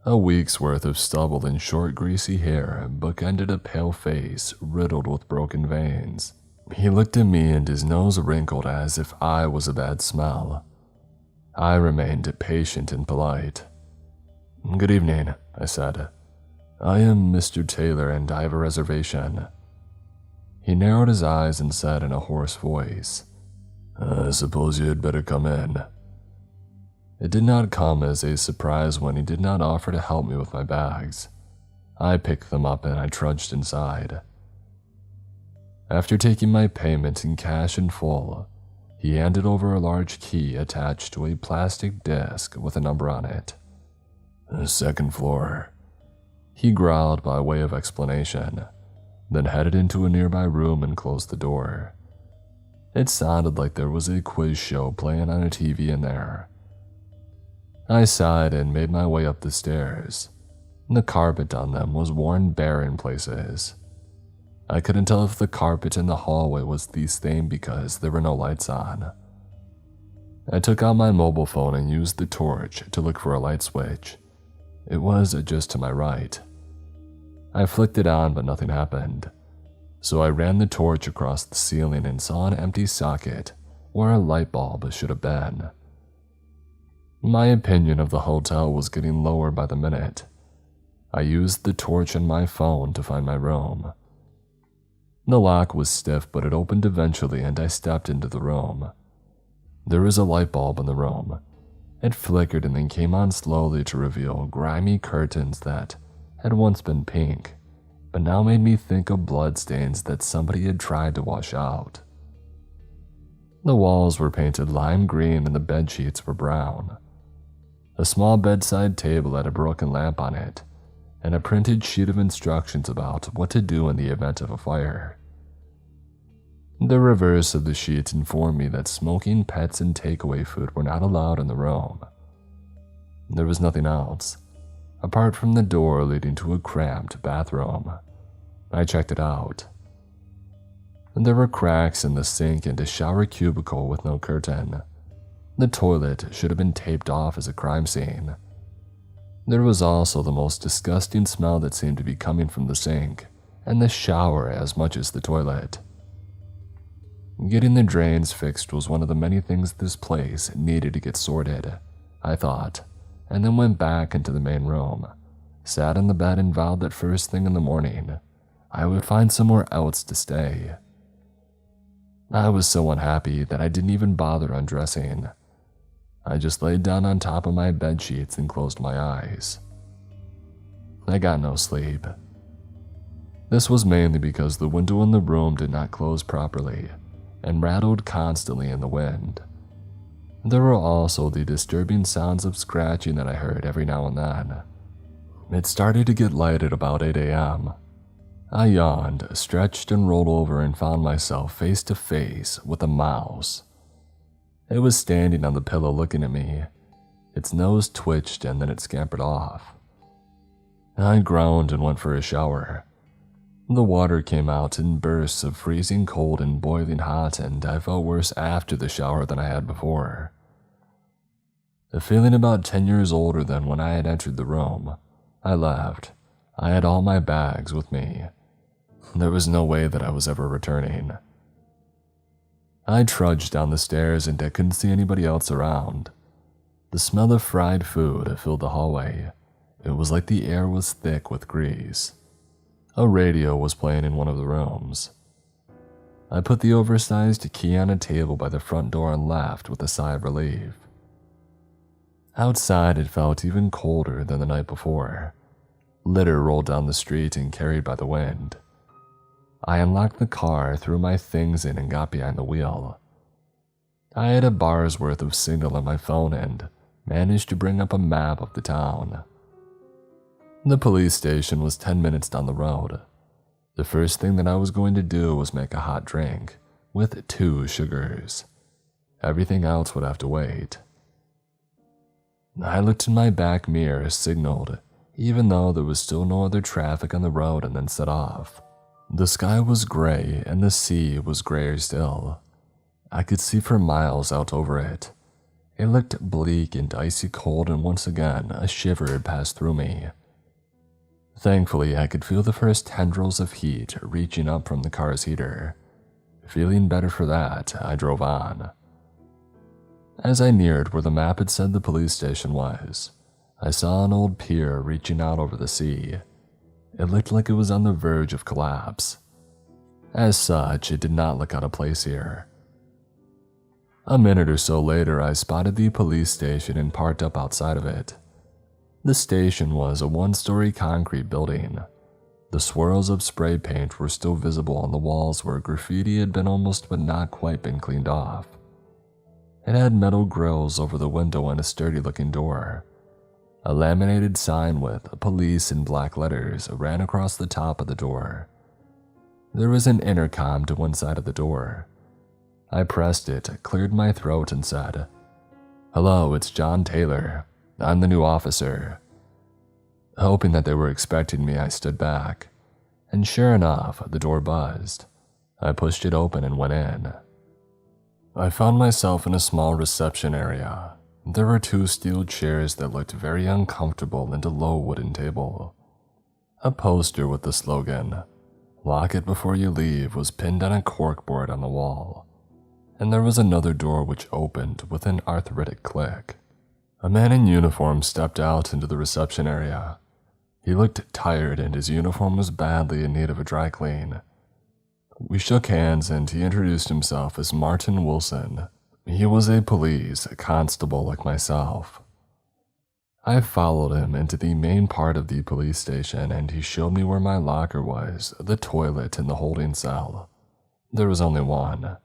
A week's worth of stubble and short greasy hair bookended a pale face riddled with broken veins. He looked at me and his nose wrinkled as if I was a bad smell. I remained patient and polite. "Good evening," I said. "I am Mr. Taylor and I have a reservation." He narrowed his eyes and said in a hoarse voice, "I suppose you had better come in." It did not come as a surprise when he did not offer to help me with my bags. I picked them up and I trudged inside. After taking my payment in cash in full, he handed over a large key attached to a plastic disc with a number on it. "The second floor," he growled by way of explanation, then headed into a nearby room and closed the door. It sounded like there was a quiz show playing on a TV in there. I sighed and made my way up the stairs. The carpet on them was worn bare in places. I couldn't tell if the carpet in the hallway was the same because there were no lights on. I took out my mobile phone and used the torch to look for a light switch. It was just to my right. I flicked it on but nothing happened, so I ran the torch across the ceiling and saw an empty socket where a light bulb should have been. My opinion of the hotel was getting lower by the minute. I used the torch on my phone to find my room. The lock was stiff, but it opened eventually and I stepped into the room. There was a light bulb in the room. It flickered and then came on slowly to reveal grimy curtains that had once been pink, but now made me think of bloodstains that somebody had tried to wash out. The walls were painted lime green and the bed sheets were brown. A small bedside table had a broken lamp on it, and a printed sheet of instructions about what to do in the event of a fire. The reverse of the sheet informed me that smoking, pets, and takeaway food were not allowed in the room. There was nothing else, apart from the door leading to a cramped bathroom. I checked it out. There were cracks in the sink and a shower cubicle with no curtain. The toilet should have been taped off as a crime scene. There was also the most disgusting smell that seemed to be coming from the sink and the shower as much as the toilet. Getting the drains fixed was one of the many things this place needed to get sorted, I thought, and then went back into the main room, sat in the bed and vowed that first thing in the morning, I would find somewhere else to stay. I was so unhappy that I didn't even bother undressing. I just laid down on top of my bed sheets and closed my eyes. I got no sleep. This was mainly because the window in the room did not close properly and rattled constantly in the wind. There were also the disturbing sounds of scratching that I heard every now and then. It started to get light at about 8 a.m. I yawned, stretched, and rolled over and found myself face to face with a mouse. It was standing on the pillow looking at me. Its nose twitched and then it scampered off. I groaned and went for a shower. The water came out in bursts of freezing cold and boiling hot, and I felt worse after the shower than I had before. Feeling about 10 years older than when I had entered the room, I left. I had all my bags with me. There was no way that I was ever returning. I trudged down the stairs and I couldn't see anybody else around. The smell of fried food filled the hallway. It was like the air was thick with grease. A radio was playing in one of the rooms. I put the oversized key on a table by the front door and left with a sigh of relief. Outside it felt even colder than the night before. Litter rolled down the street and carried by the wind. I unlocked the car, threw my things in, and got behind the wheel. I had a bar's worth of signal on my phone and managed to bring up a map of the town. The police station was 10 minutes down the road. The first thing that I was going to do was make a hot drink, with 2 sugars. Everything else would have to wait. I looked in my back mirror, signaled, even though there was still no other traffic on the road, and then set off. The sky was gray and the sea was grayer still. I could see for miles out over it. It looked bleak and icy cold, and once again a shiver had passed through me. Thankfully, I could feel the first tendrils of heat reaching up from the car's heater. Feeling better for that, I drove on. As I neared where the map had said the police station was, I saw an old pier reaching out over the sea. It looked like it was on the verge of collapse. As such, it did not look out of place here. A minute or so later, I spotted the police station and parked up outside of it. The station was a one-story concrete building. The swirls of spray paint were still visible on the walls where graffiti had been almost but not quite been cleaned off. It had metal grills over the window and a sturdy-looking door. A laminated sign with "Police" in black letters ran across the top of the door. There was an intercom to one side of the door. I pressed it, cleared my throat, and said, "Hello, it's John Taylor. I'm the new officer." Hoping that they were expecting me, I stood back, and sure enough, the door buzzed. I pushed it open and went in. I found myself in a small reception area. There were 2 steel chairs that looked very uncomfortable and a low wooden table. A poster with the slogan, "Lock it before you leave," was pinned on a corkboard on the wall, and there was another door which opened with an arthritic click. A man in uniform stepped out into the reception area. He looked tired and his uniform was badly in need of a dry clean. We shook hands and he introduced himself as Martin Wilson. He was a police constable like myself. I followed him into the main part of the police station and he showed me where my locker was, the toilet, and the holding cell. There was only one.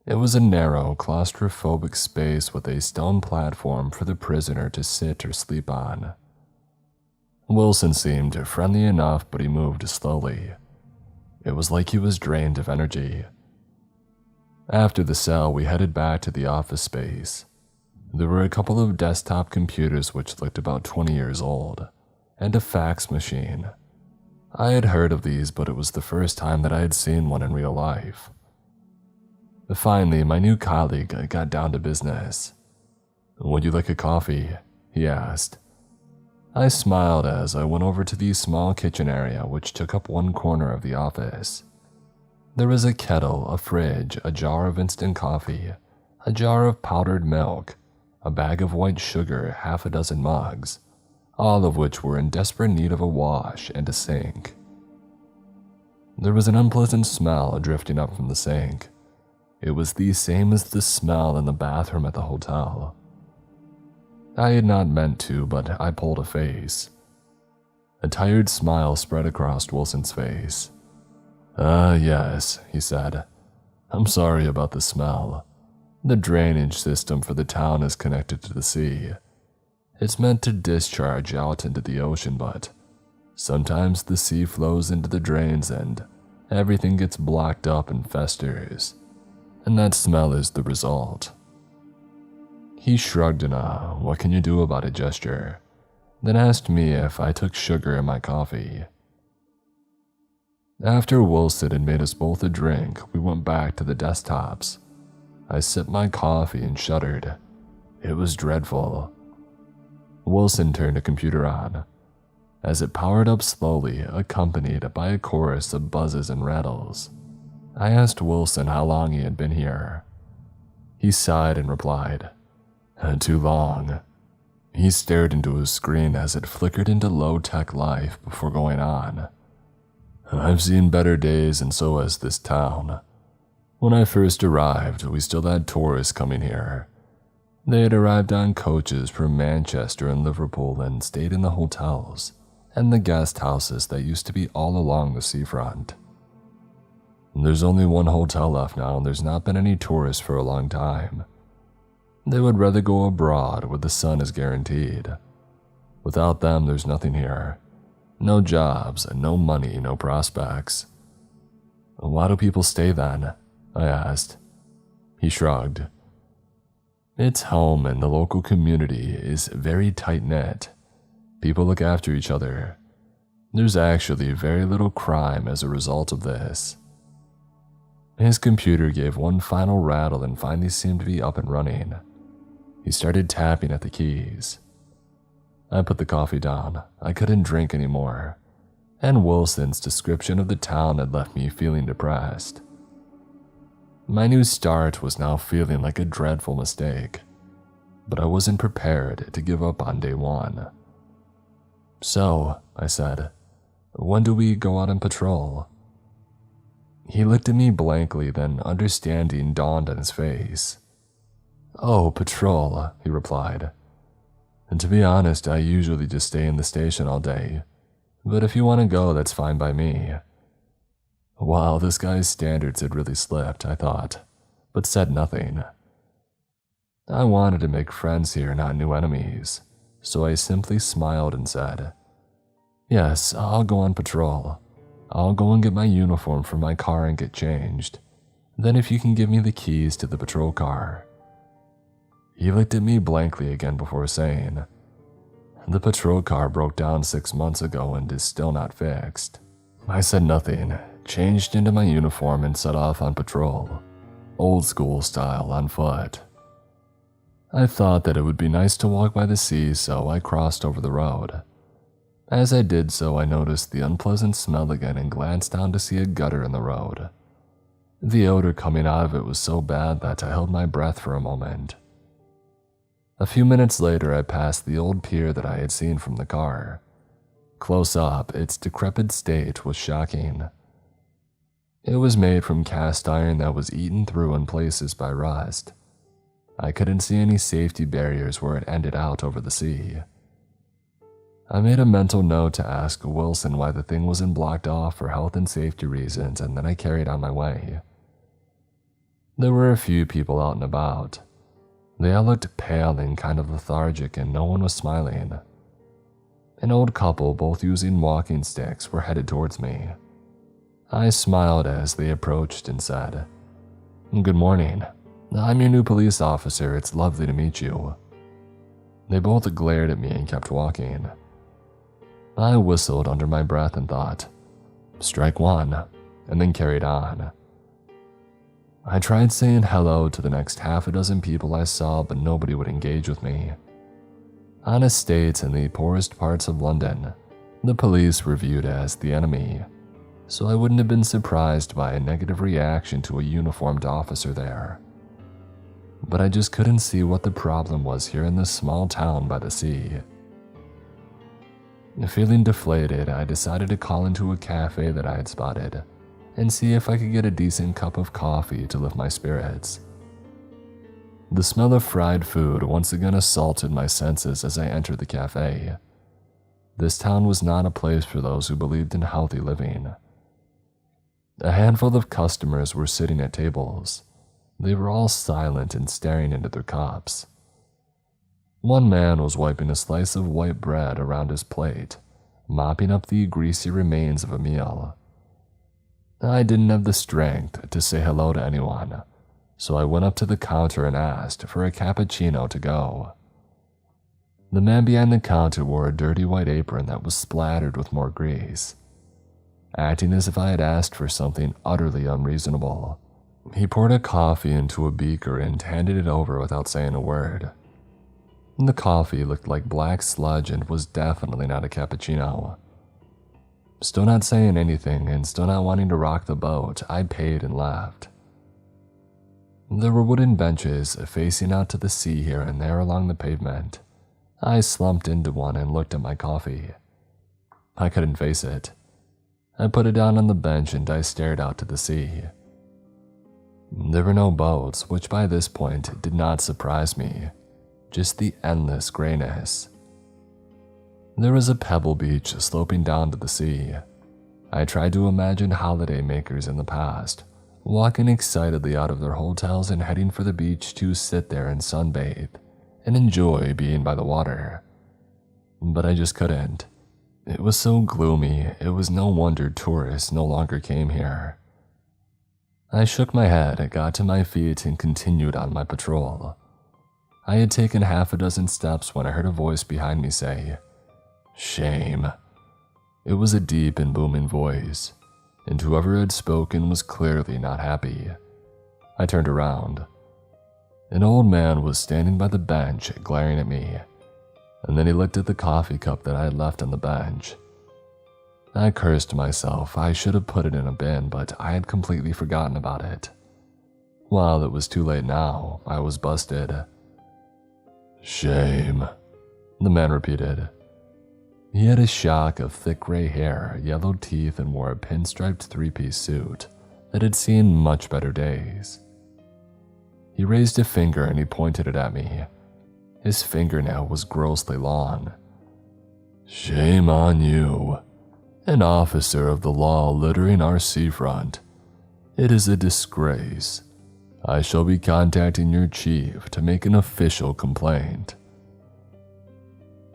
It was a narrow, claustrophobic space with a stone platform for the prisoner to sit or sleep on. Wilson seemed friendly enough, but he moved slowly. It was like he was drained of energy. After the cell, we headed back to the office space. There were a couple of desktop computers which looked about 20 years old, and a fax machine. I had heard of these, but it was the first time that I had seen one in real life. Finally, my new colleague got down to business. "Would you like a coffee?" he asked. I smiled as I went over to the small kitchen area which took up one corner of the office. There was a kettle, a fridge, a jar of instant coffee, a jar of powdered milk, a bag of white sugar, half a dozen mugs, all of which were in desperate need of a wash, and a sink. There was an unpleasant smell drifting up from the sink. It was the same as the smell in the bathroom at the hotel. I had not meant to, but I pulled a face. A tired smile spread across Wilson's face. Yes," he said. "I'm sorry about the smell. The drainage system for the town is connected to the sea. It's meant to discharge out into the ocean, but sometimes the sea flows into the drains and everything gets blocked up and festers, and that smell is the result." He shrugged in a "what can you do about it" gesture, then asked me if I took sugar in my coffee. After Wilson had made us both a drink, we went back to the desktops. I sipped my coffee and shuddered. It was dreadful. Wilson turned a computer on. As it powered up slowly, accompanied by a chorus of buzzes and rattles, I asked Wilson how long he had been here. He sighed and replied, "Too long." He stared into his screen as it flickered into low-tech life before going on. "I've seen better days, and so has this town. When I first arrived, we still had tourists coming here. They had arrived on coaches from Manchester and Liverpool and stayed in the hotels and the guest houses that used to be all along the seafront. There's only one hotel left now, and there's not been any tourists for a long time. They would rather go abroad where the sun is guaranteed. Without them, there's nothing here. No jobs, no money, no prospects." "Why do people stay then?" I asked. He shrugged. "It's home, and the local community is very tight-knit. People look after each other. There's actually very little crime as a result of this." His computer gave one final rattle and finally seemed to be up and running. He started tapping at the keys. I put the coffee down. I couldn't drink anymore, and Wilson's description of the town had left me feeling depressed. My new start was now feeling like a dreadful mistake, but I wasn't prepared to give up on day one. "So," I said, "when do we go out on patrol?" He looked at me blankly, then understanding dawned on his face. "Oh, patrol," he replied. "And to be honest, I usually just stay in the station all day, but if you want to go, that's fine by me." Wow, this guy's standards had really slipped, I thought, but said nothing. I wanted to make friends here, not new enemies, so I simply smiled and said, "Yes, I'll go on patrol. I'll go and get my uniform from my car and get changed. Then if you can give me the keys to the patrol car." He looked at me blankly again before saying, "The patrol car broke down 6 months ago and is still not fixed." I said nothing, changed into my uniform and set off on patrol, old school style, on foot. I thought that it would be nice to walk by the sea, so I crossed over the road. As I did so, I noticed the unpleasant smell again and glanced down to see a gutter in the road. The odor coming out of it was so bad that I held my breath for a moment. A few minutes later, I passed the old pier that I had seen from the car. Close up, its decrepit state was shocking. It was made from cast iron that was eaten through in places by rust. I couldn't see any safety barriers where it ended out over the sea. I made a mental note to ask Wilson why the thing wasn't blocked off for health and safety reasons, and then I carried on my way. There were a few people out and about. They all looked pale and kind of lethargic, and no one was smiling. An old couple, both using walking sticks, were headed towards me. I smiled as they approached and said, "Good morning. I'm your new police officer. It's lovely to meet you." They both glared at me and kept walking. I whistled under my breath and thought, "Strike one," and then carried on. I tried saying hello to the next half a dozen people I saw, but nobody would engage with me. On estates in the poorest parts of London, the police were viewed as the enemy, so I wouldn't have been surprised by a negative reaction to a uniformed officer there. But I just couldn't see what the problem was here in this small town by the sea. Feeling deflated, I decided to call into a cafe that I had spotted and see if I could get a decent cup of coffee to lift my spirits. The smell of fried food once again assaulted my senses as I entered the cafe. This town was not a place for those who believed in healthy living. A handful of customers were sitting at tables. They were all silent and staring into their cups. One man was wiping a slice of white bread around his plate, mopping up the greasy remains of a meal. I didn't have the strength to say hello to anyone, so I went up to the counter and asked for a cappuccino to go. The man behind the counter wore a dirty white apron that was splattered with more grease. Acting as if I had asked for something utterly unreasonable, he poured a coffee into a beaker and handed it over without saying a word. The coffee looked like black sludge and was definitely not a cappuccino. Still not saying anything and still not wanting to rock the boat, I paid and left. There were wooden benches facing out to the sea here and there along the pavement. I slumped into one and looked at my coffee. I couldn't face it. I put it down on the bench and I stared out to the sea. There were no boats, which by this point did not surprise me, just the endless grayness. There was a pebble beach sloping down to the sea. I tried to imagine holiday makers in the past, walking excitedly out of their hotels and heading for the beach to sit there and sunbathe and enjoy being by the water. But I just couldn't. It was so gloomy, it was no wonder tourists no longer came here. I shook my head, got to my feet, and continued on my patrol. I had taken half a dozen steps when I heard a voice behind me say, "Shame." It was a deep and booming voice, and whoever had spoken was clearly not happy. I turned around. An old man was standing by the bench glaring at me, and then he looked at the coffee cup that I had left on the bench. I cursed myself. I should have put it in a bin, but I had completely forgotten about it. Well, it was too late now. I was busted. "Shame," the man repeated. He had a shock of thick gray hair, yellow teeth, and wore a pinstriped three-piece suit that had seen much better days. He raised a finger and he pointed it at me. His fingernail was grossly long. "Shame on you. An officer of the law littering our seafront. It is a disgrace. I shall be contacting your chief to make an official complaint."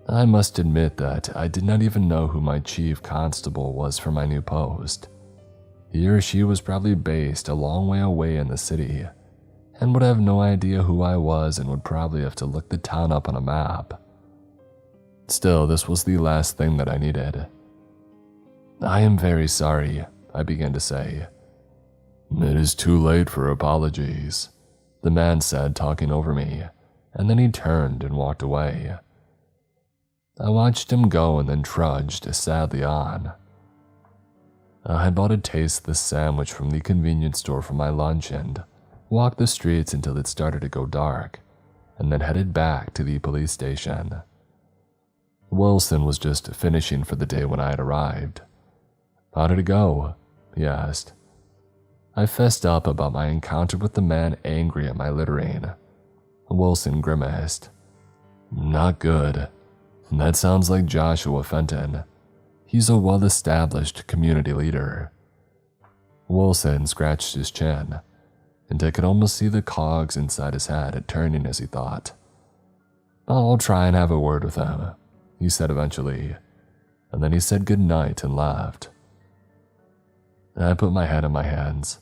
I must admit that I did not even know who my chief constable was for my new post. He or she was probably based a long way away in the city and would have no idea who I was and would probably have to look the town up on a map. Still, this was the last thing that I needed. "I am very sorry," I began to say. "It is too late for apologies," the man said, talking over me, and then he turned and walked away. I watched him go and then trudged sadly on. I had bought a tasteless sandwich from the convenience store for my lunch and walked the streets until it started to go dark, and then headed back to the police station. Wilson was just finishing for the day when I had arrived. "How did it go?" he asked. I fessed up about my encounter with the man angry at my littering. Wilson grimaced. "Not good. That sounds like Joshua Fenton. He's a well-established community leader." Wilson scratched his chin, and I could almost see the cogs inside his head turning as he thought. "I'll try and have a word with him," he said eventually, and then he said goodnight and left. I put my head in my hands.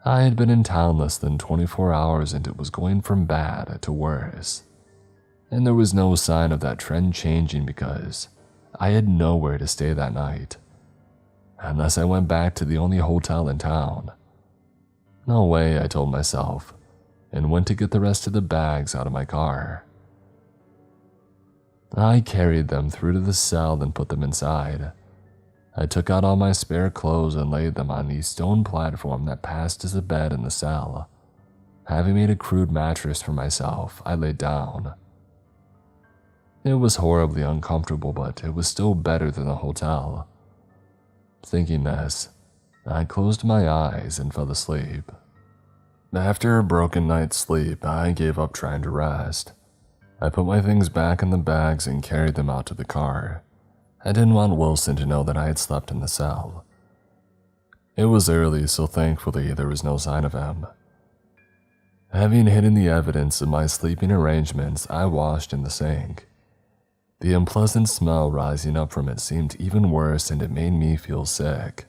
I had been in town less than 24 hours and it was going from bad to worse. And there was no sign of that trend changing because I had nowhere to stay that night. Unless I went back to the only hotel in town. No way, I told myself, and went to get the rest of the bags out of my car. I carried them through to the cell and put them inside. I took out all my spare clothes and laid them on the stone platform that passed as a bed in the cell. Having made a crude mattress for myself, I laid down. It was horribly uncomfortable, but it was still better than the hotel. Thinking this, I closed my eyes and fell asleep. After a broken night's sleep, I gave up trying to rest. I put my things back in the bags and carried them out to the car. I didn't want Wilson to know that I had slept in the cell. It was early, so thankfully there was no sign of him. Having hidden the evidence of my sleeping arrangements, I washed in the sink. The unpleasant smell rising up from it seemed even worse and it made me feel sick.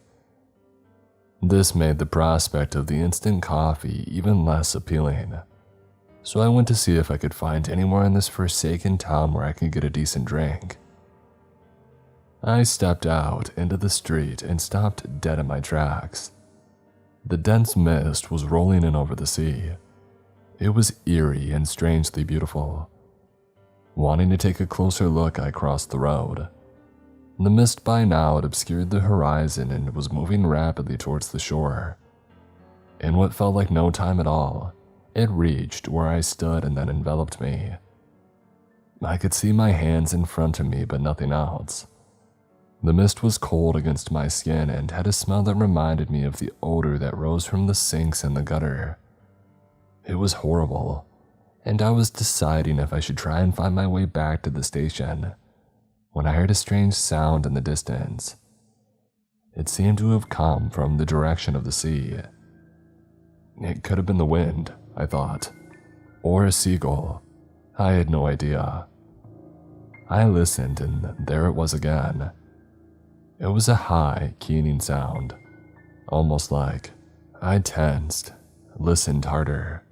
This made the prospect of the instant coffee even less appealing. So I went to see if I could find anywhere in this forsaken town where I could get a decent drink. I stepped out into the street and stopped dead in my tracks. The dense mist was rolling in over the sea. It was eerie and strangely beautiful. Wanting to take a closer look, I crossed the road. The mist by now had obscured the horizon and was moving rapidly towards the shore. In what felt like no time at all, it reached where I stood and then enveloped me. I could see my hands in front of me, but nothing else. The mist was cold against my skin and had a smell that reminded me of the odor that rose from the sinks in the gutter. It was horrible, and I was deciding if I should try and find my way back to the station when I heard a strange sound in the distance. It seemed to have come from the direction of the sea. It could have been the wind, I thought, or a seagull. I had no idea. I listened, and there it was again. It was a high, keening sound, almost like I tensed, listened harder.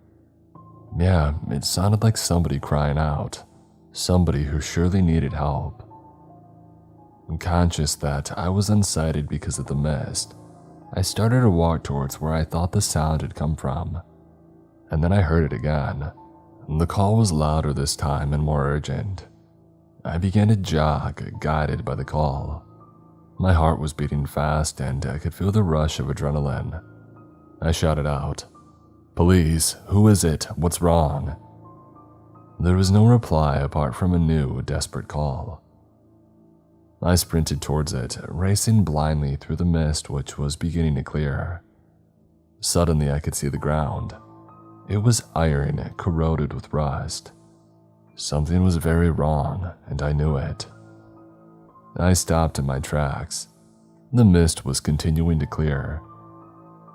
Yeah, it sounded like somebody crying out, somebody who surely needed help. Conscious that I was unsighted because of the mist, I started to walk towards where I thought the sound had come from, and then I heard it again, The call was louder this time and more urgent. I began to jog, guided by the call. My heart was beating fast and I could feel the rush of adrenaline. I shouted out, "Police, who is it? What's wrong?" There was no reply apart from a new, desperate call. I sprinted towards it, racing blindly through the mist which was beginning to clear. Suddenly I could see the ground. It was iron, corroded with rust. Something was very wrong, and I knew it. I stopped in my tracks. The mist was continuing to clear.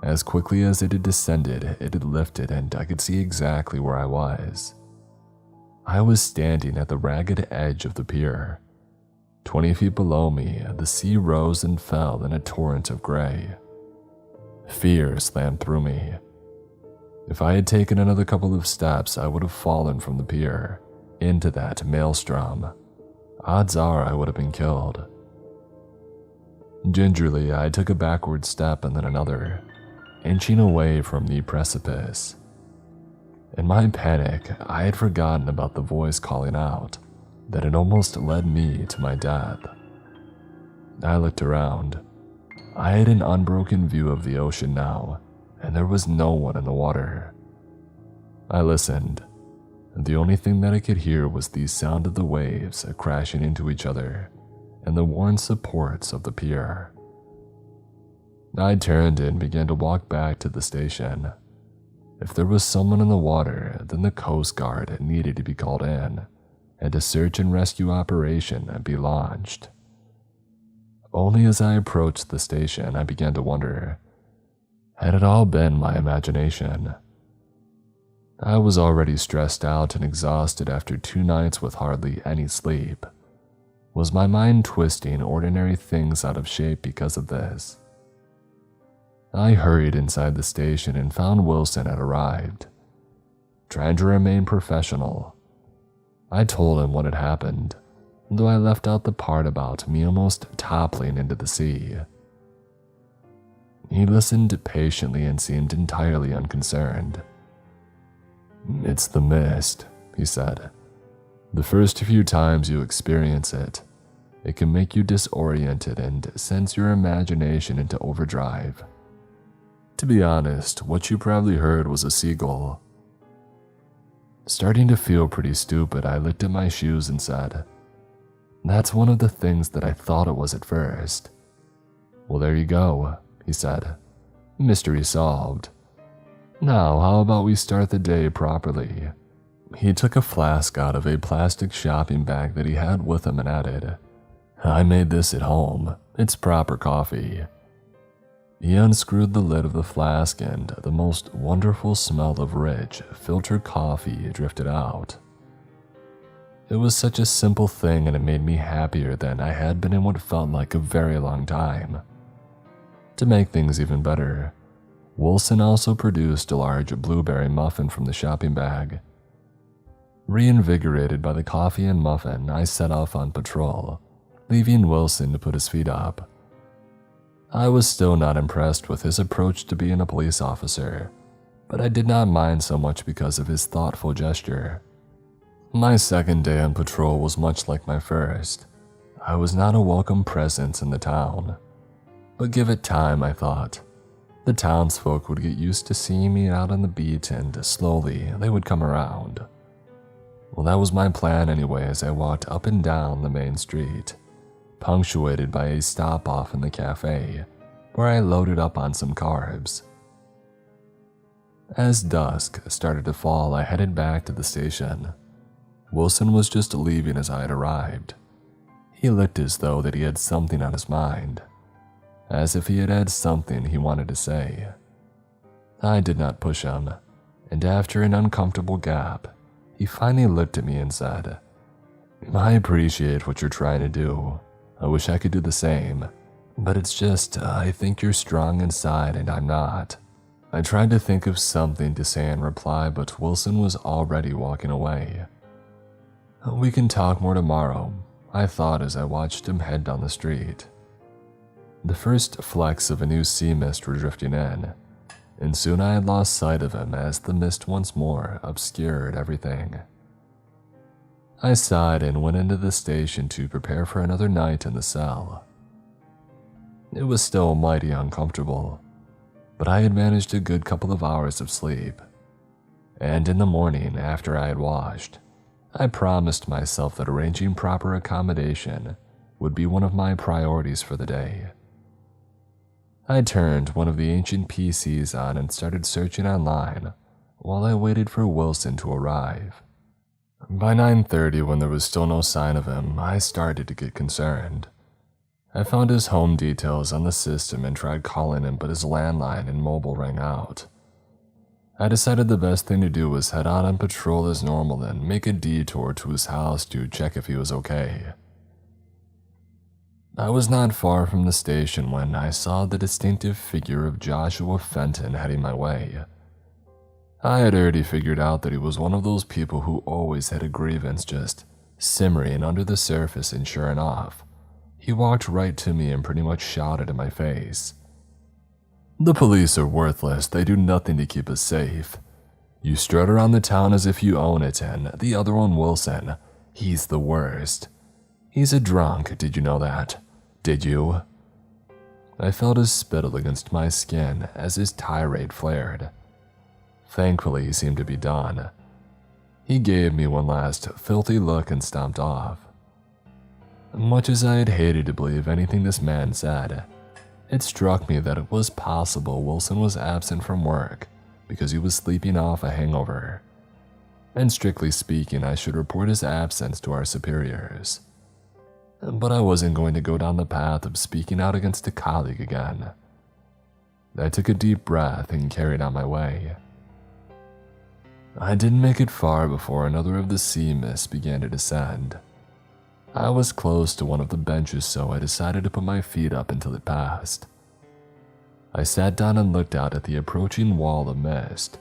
As quickly as it had descended, it had lifted and I could see exactly where I was. I was standing at the ragged edge of the pier. 20 feet below me, the sea rose and fell in a torrent of gray. Fear slammed through me. If I had taken another couple of steps, I would have fallen from the pier into that maelstrom. Odds are I would have been killed. Gingerly, I took a backward step and then another, inching away from the precipice. In my panic, I had forgotten about the voice calling out that had almost led me to my death. I looked around. I had an unbroken view of the ocean now, and there was no one in the water. I listened, and the only thing that I could hear was the sound of the waves crashing into each other and the worn supports of the pier. I turned and began to walk back to the station. If there was someone in the water, then the Coast Guard needed to be called in, and a search and rescue operation be launched. Only as I approached the station, I began to wonder, had it all been my imagination? I was already stressed out and exhausted after 2 nights with hardly any sleep. Was my mind twisting ordinary things out of shape because of this? I hurried inside the station and found Wilson had arrived. Trying to remain professional, I told him what had happened, though I left out the part about me almost toppling into the sea. He listened patiently and seemed entirely unconcerned. "It's the mist," he said. "The first few times you experience it, it can make you disoriented and sends your imagination into overdrive. To be honest, what you probably heard was a seagull." Starting to feel pretty stupid, I looked at my shoes and said, "That's one of the things that I thought it was at first." "Well, there you go," he said. "Mystery solved. Now, how about we start the day properly?" He took a flask out of a plastic shopping bag that he had with him and added, "I made this at home. It's proper coffee." He unscrewed the lid of the flask and the most wonderful smell of rich, filtered coffee drifted out. It was such a simple thing and it made me happier than I had been in what felt like a very long time. To make things even better, Wilson also produced a large blueberry muffin from the shopping bag. Reinvigorated by the coffee and muffin, I set off on patrol, leaving Wilson to put his feet up. I was still not impressed with his approach to being a police officer, but I did not mind so much because of his thoughtful gesture. My second day on patrol was much like my first. I was not a welcome presence in the town. But give it time, I thought. The townsfolk would get used to seeing me out on the beat and slowly they would come around. Well, that was my plan anyway as I walked up and down the main street, punctuated by a stop-off in the cafe, where I loaded up on some carbs. As dusk started to fall, I headed back to the station. Wilson was just leaving as I had arrived. He looked as though that he had something on his mind, as if he had something he wanted to say. I did not push him, and after an uncomfortable gap, he finally looked at me and said, "I appreciate what you're trying to do. I wish I could do the same, but it's just, I think you're strong inside and I'm not." I tried to think of something to say in reply, but Wilson was already walking away. "We can talk more tomorrow," I thought as I watched him head down the street. The first flecks of a new sea mist were drifting in, and soon I had lost sight of him as the mist once more obscured everything. I sighed and went into the station to prepare for another night in the cell. It was still mighty uncomfortable, but I had managed a good couple of hours of sleep. And in the morning, after I had washed, I promised myself that arranging proper accommodation would be one of my priorities for the day. I turned one of the ancient PCs on and started searching online while I waited for Wilson to arrive. By 9:30, when there was still no sign of him, I started to get concerned. I found his home details on the system and tried calling him, but his landline and mobile rang out. I decided the best thing to do was head out on patrol as normal and make a detour to his house to check if he was okay. I was not far from the station when I saw the distinctive figure of Joshua Fenton heading my way. I had already figured out that he was one of those people who always had a grievance just simmering under the surface, and sure enough, he walked right to me and pretty much shouted in my face. "The police are worthless. They do nothing to keep us safe. You strut around the town as if you own it, and the other one, Wilson, he's the worst. He's a drunk, did you know that? Did you?" I felt his spittle against my skin as his tirade flared. Thankfully, he seemed to be done. He gave me one last filthy look and stomped off. Much as I had hated to believe anything this man said, it struck me that it was possible Wilson was absent from work because he was sleeping off a hangover. And strictly speaking, I should report his absence to our superiors. But I wasn't going to go down the path of speaking out against a colleague again. I took a deep breath and carried on my way. I didn't make it far before another of the sea mists began to descend. I was close to one of the benches, so I decided to put my feet up until it passed. I sat down and looked out at the approaching wall of mist,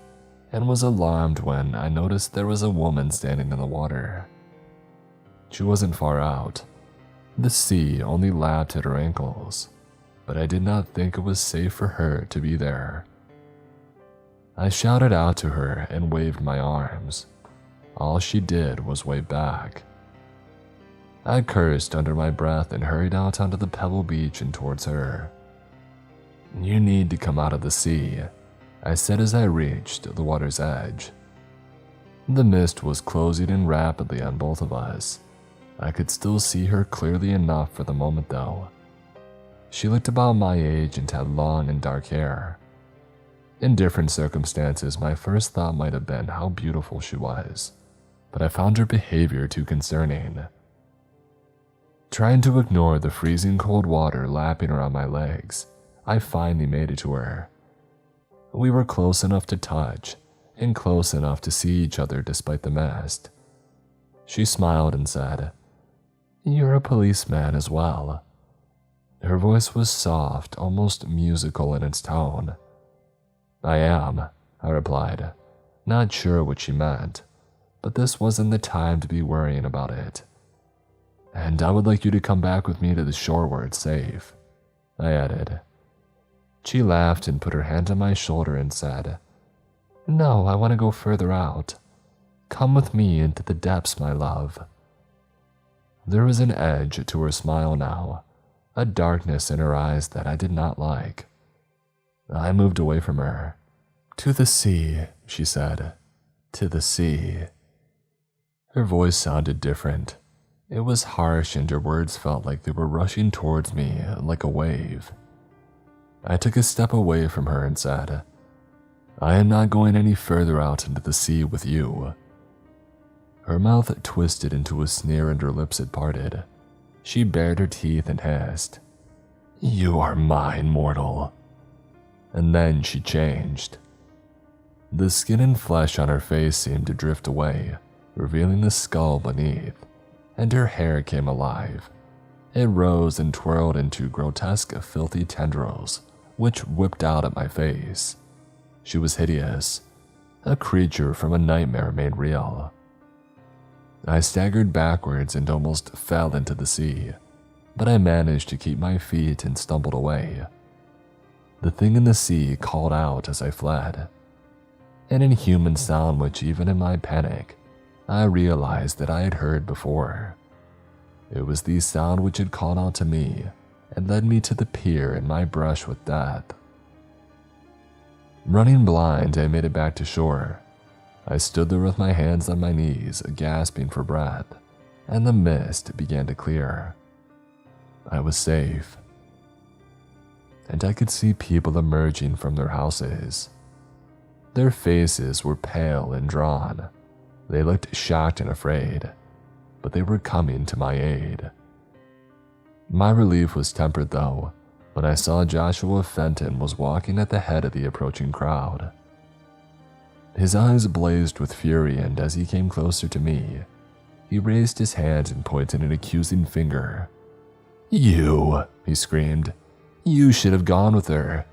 and was alarmed when I noticed there was a woman standing in the water. She wasn't far out. The sea only lapped at her ankles, but I did not think it was safe for her to be there. I shouted out to her and waved my arms. All she did was wave back. I cursed under my breath and hurried out onto the pebble beach and towards her. "You need to come out of the sea," I said as I reached the water's edge. The mist was closing in rapidly on both of us. I could still see her clearly enough for the moment, though. She looked about my age and had long and dark hair. In different circumstances, my first thought might have been how beautiful she was, but I found her behavior too concerning. Trying to ignore the freezing cold water lapping around my legs, I finally made it to her. We were close enough to touch, and close enough to see each other despite the mist. She smiled and said, "You're a policeman as well." Her voice was soft, almost musical in its tone. "I am," I replied, not sure what she meant, but this wasn't the time to be worrying about it. "And I would like you to come back with me to the shore where it's safe," I added. She laughed and put her hand on my shoulder and said, "No, I want to go further out. Come with me into the depths, my love." There was an edge to her smile now, a darkness in her eyes that I did not like. I moved away from her. "To the sea," she said. "To the sea." Her voice sounded different. It was harsh and her words felt like they were rushing towards me like a wave. I took a step away from her and said, "I am not going any further out into the sea with you." Her mouth twisted into a sneer and her lips had parted. She bared her teeth and hissed, "You are mine, mortal." And then she changed. The skin and flesh on her face seemed to drift away, revealing the skull beneath, and her hair came alive. It rose and twirled into grotesque, filthy tendrils, which whipped out at my face. She was hideous, a creature from a nightmare made real. I staggered backwards and almost fell into the sea, but I managed to keep my feet and stumbled away. The thing in the sea called out as I fled. An inhuman sound which, even in my panic, I realized that I had heard before. It was the sound which had called out to me and led me to the pier in my brush with death. Running blind, I made it back to shore. I stood there with my hands on my knees, gasping for breath, and the mist began to clear. I was safe, and I could see people emerging from their houses. Their faces were pale and drawn. They looked shocked and afraid, but they were coming to my aid. My relief was tempered, though, when I saw Joshua Fenton was walking at the head of the approaching crowd. His eyes blazed with fury, and as he came closer to me, he raised his hand and pointed an accusing finger. "You," he screamed. "You should have gone with her.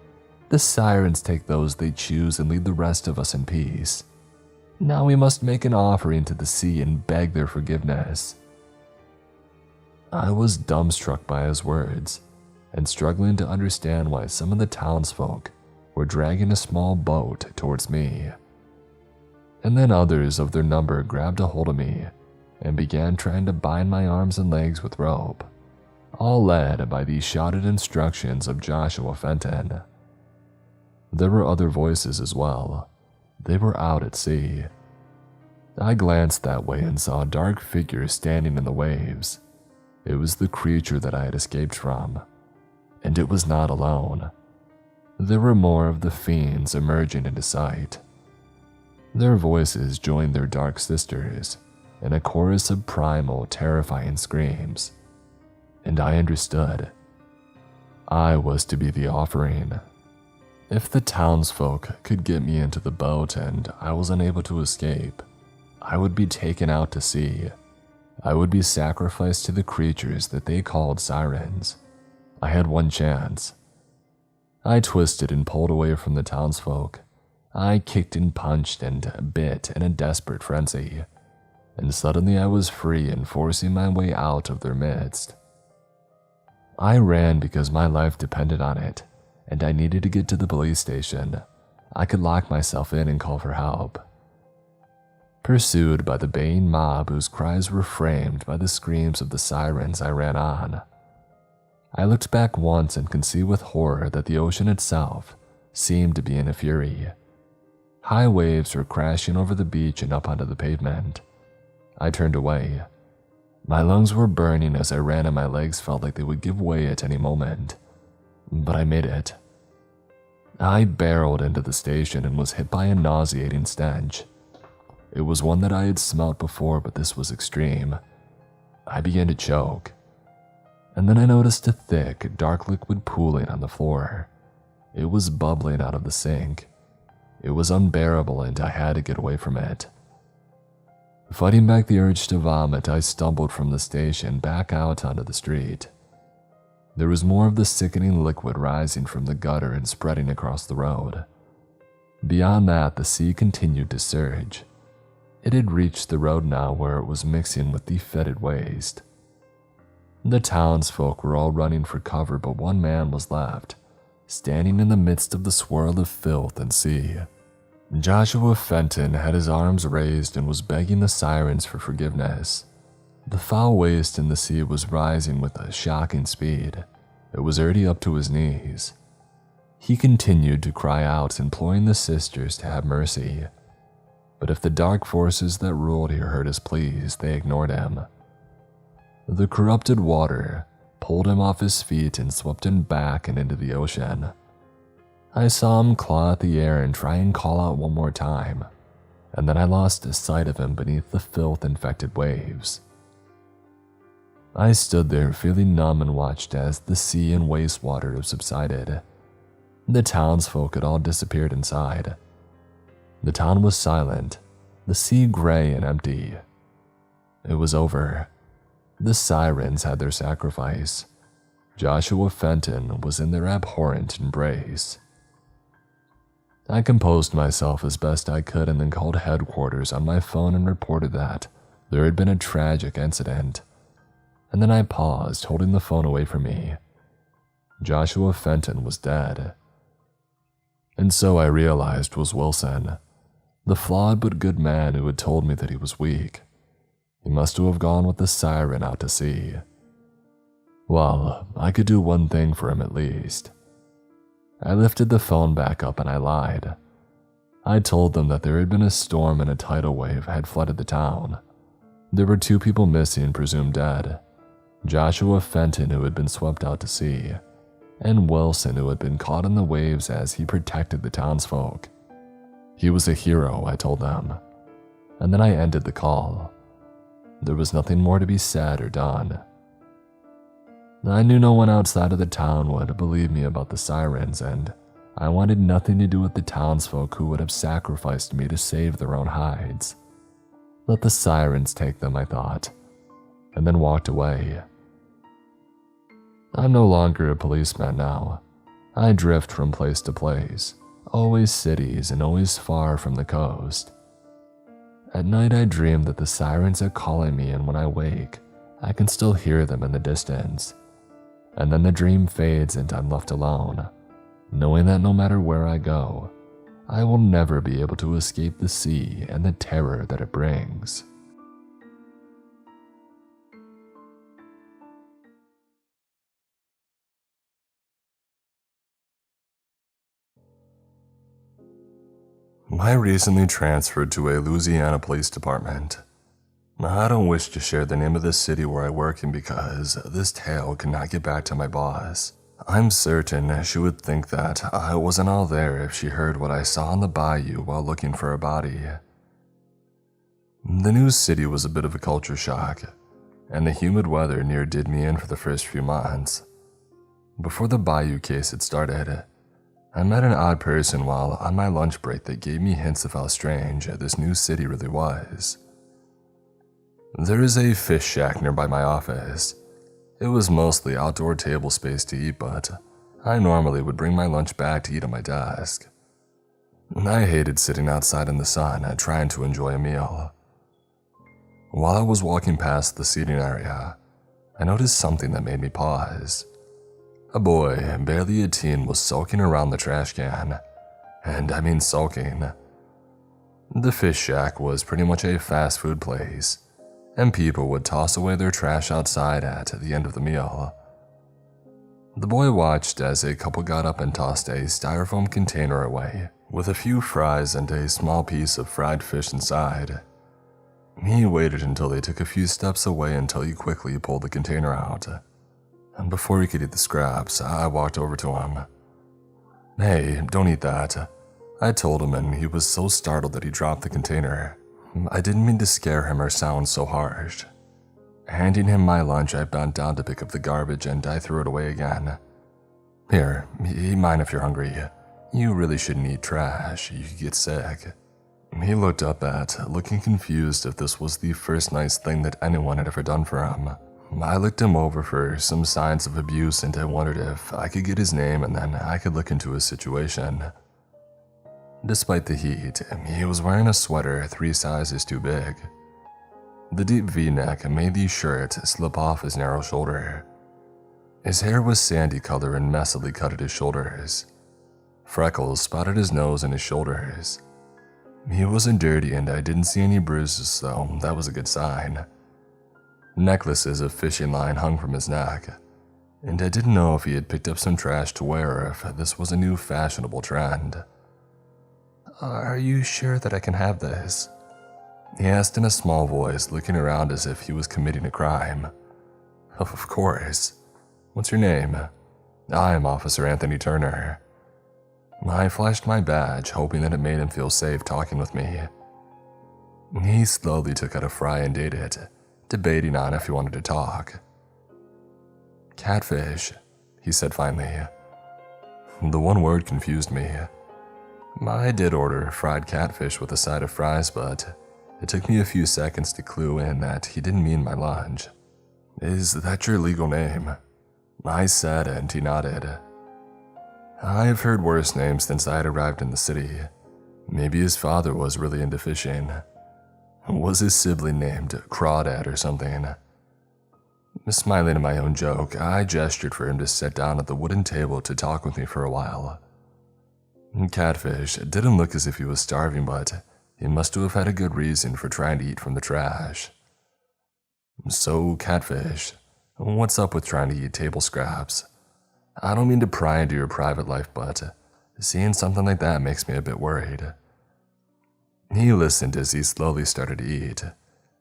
The sirens take those they choose and leave the rest of us in peace. Now we must make an offering to the sea and beg their forgiveness." I was dumbstruck by his words and struggling to understand why some of the townsfolk were dragging a small boat towards me. And then others of their number grabbed a hold of me and began trying to bind my arms and legs with rope, all led by the shouted instructions of Joshua Fenton. There were other voices as well. They were out at sea. I glanced that way and saw a dark figure standing in the waves. It was the creature that I had escaped from, and it was not alone. There were more of the fiends emerging into sight. Their voices joined their dark sisters in a chorus of primal, terrifying screams, and I understood. I was to be the offering. If the townsfolk could get me into the boat and I was unable to escape, I would be taken out to sea. I would be sacrificed to the creatures that they called sirens. I had one chance. I twisted and pulled away from the townsfolk. I kicked and punched and bit in a desperate frenzy, and suddenly I was free and forcing my way out of their midst. I ran because my life depended on it, and I needed to get to the police station. I could lock myself in and call for help. Pursued by the baying mob whose cries were framed by the screams of the sirens, I ran on. I looked back once and could see with horror that the ocean itself seemed to be in a fury. High waves were crashing over the beach and up onto the pavement. I turned away. My lungs were burning as I ran and my legs felt like they would give way at any moment. But I made it. I barreled into the station and was hit by a nauseating stench. It was one that I had smelt before, but this was extreme. I began to choke. And then I noticed a thick, dark liquid pooling on the floor. It was bubbling out of the sink. It was unbearable and I had to get away from it. Fighting back the urge to vomit, I stumbled from the station back out onto the street. There was more of the sickening liquid rising from the gutter and spreading across the road. Beyond that, the sea continued to surge. It had reached the road now where it was mixing with the fetid waste. The townsfolk were all running for cover, but one man was left, standing in the midst of the swirl of filth and sea. Joshua Fenton had his arms raised and was begging the sirens for forgiveness. The foul waste in the sea was rising with a shocking speed. It was already up to his knees. He continued to cry out, imploring the sisters to have mercy. But if the dark forces that ruled here heard his pleas, they ignored him. The corrupted water pulled him off his feet and swept him back and into the ocean. I saw him claw at the air and try and call out one more time, and then I lost sight of him beneath the filth-infected waves. I stood there feeling numb and watched as the sea and wastewater subsided. The townsfolk had all disappeared inside. The town was silent, the sea gray and empty. It was over. The sirens had their sacrifice. Joshua Fenton was in their abhorrent embrace. I composed myself as best I could and then called headquarters on my phone and reported that there had been a tragic incident. And then I paused, holding the phone away from me. Joshua Fenton was dead. And so I realized was Wilson, the flawed but good man who had told me that he was weak. He must have gone with the siren out to sea. Well, I could do one thing for him at least. I lifted the phone back up and I lied. I told them that there had been a storm and a tidal wave had flooded the town. There were 2 people missing, presumed dead. Joshua Fenton, who had been swept out to sea, and Wilson, who had been caught in the waves as he protected the townsfolk. He was a hero, I told them. And then I ended the call. There was nothing more to be said or done. I knew no one outside of the town would believe me about the sirens, and I wanted nothing to do with the townsfolk who would have sacrificed me to save their own hides. Let the sirens take them, I thought, and then walked away. I'm no longer a policeman now. I drift from place to place, always cities and always far from the coast. At night I dream that the sirens are calling me, and when I wake, I can still hear them in the distance. And then the dream fades and I'm left alone, knowing that no matter where I go, I will never be able to escape the sea and the terror that it brings. I recently transferred to a Louisiana police department. I don't wish to share the name of the city where I work in because this tale cannot get back to my boss. I'm certain she would think that I wasn't all there if she heard what I saw on the bayou while looking for a body. The new city was a bit of a culture shock, and the humid weather near did me in for the first few months. Before the bayou case had started, I met an odd person while on my lunch break that gave me hints of how strange this new city really was. There is a fish shack nearby my office. It was mostly outdoor table space to eat, but I normally would bring my lunch back to eat at my desk. I hated sitting outside in the sun trying to enjoy a meal. While I was walking past the seating area, I noticed something that made me pause. A boy, barely a teen, was sulking around the trash can. And I mean sulking. The fish shack was pretty much a fast food place, and people would toss away their trash outside at the end of the meal. The boy watched as a couple got up and tossed a styrofoam container away, with a few fries and a small piece of fried fish inside. He waited until they took a few steps away until he quickly pulled the container out. And before he could eat the scraps, I walked over to him. "Hey, don't eat that," I told him, and he was so startled that he dropped the container. I didn't mean to scare him or sound so harsh. Handing him my lunch, I bent down to pick up the garbage and I threw it away again. "Here, eat mine if you're hungry. You really shouldn't eat trash, you could get sick." He looked up looking confused if this was the first nice thing that anyone had ever done for him. I looked him over for some signs of abuse and I wondered if I could get his name and then I could look into his situation. Despite the heat, he was wearing a sweater 3 sizes too big. The deep V-neck made the shirt slip off his narrow shoulder. His hair was sandy color and messily cut at his shoulders. Freckles spotted his nose and his shoulders. He wasn't dirty and I didn't see any bruises, so that was a good sign. Necklaces of fishing line hung from his neck, and I didn't know if he had picked up some trash to wear or if this was a new fashionable trend. "Are you sure that I can have this?" he asked in a small voice, looking around as if he was committing a crime. "Of course. What's your name?" "I am Officer Anthony Turner." I flashed my badge, hoping that it made him feel safe talking with me. He slowly took out a fry and ate it, debating on if he wanted to talk. "Catfish," he said finally. The one word confused me. I did order fried catfish with a side of fries, but it took me a few seconds to clue in that he didn't mean my lunch. "Is that your legal name?" I said, and he nodded. I've heard worse names since I had arrived in the city. Maybe his father was really into fishing. Was his sibling named Crawdad or something? Smiling at my own joke, I gestured for him to sit down at the wooden table to talk with me for a while. Catfish didn't look as if he was starving, but he must have had a good reason for trying to eat from the trash. So, Catfish, what's up with trying to eat table scraps? I don't mean to pry into your private life, but seeing something like that makes me a bit worried. He listened as he slowly started to eat,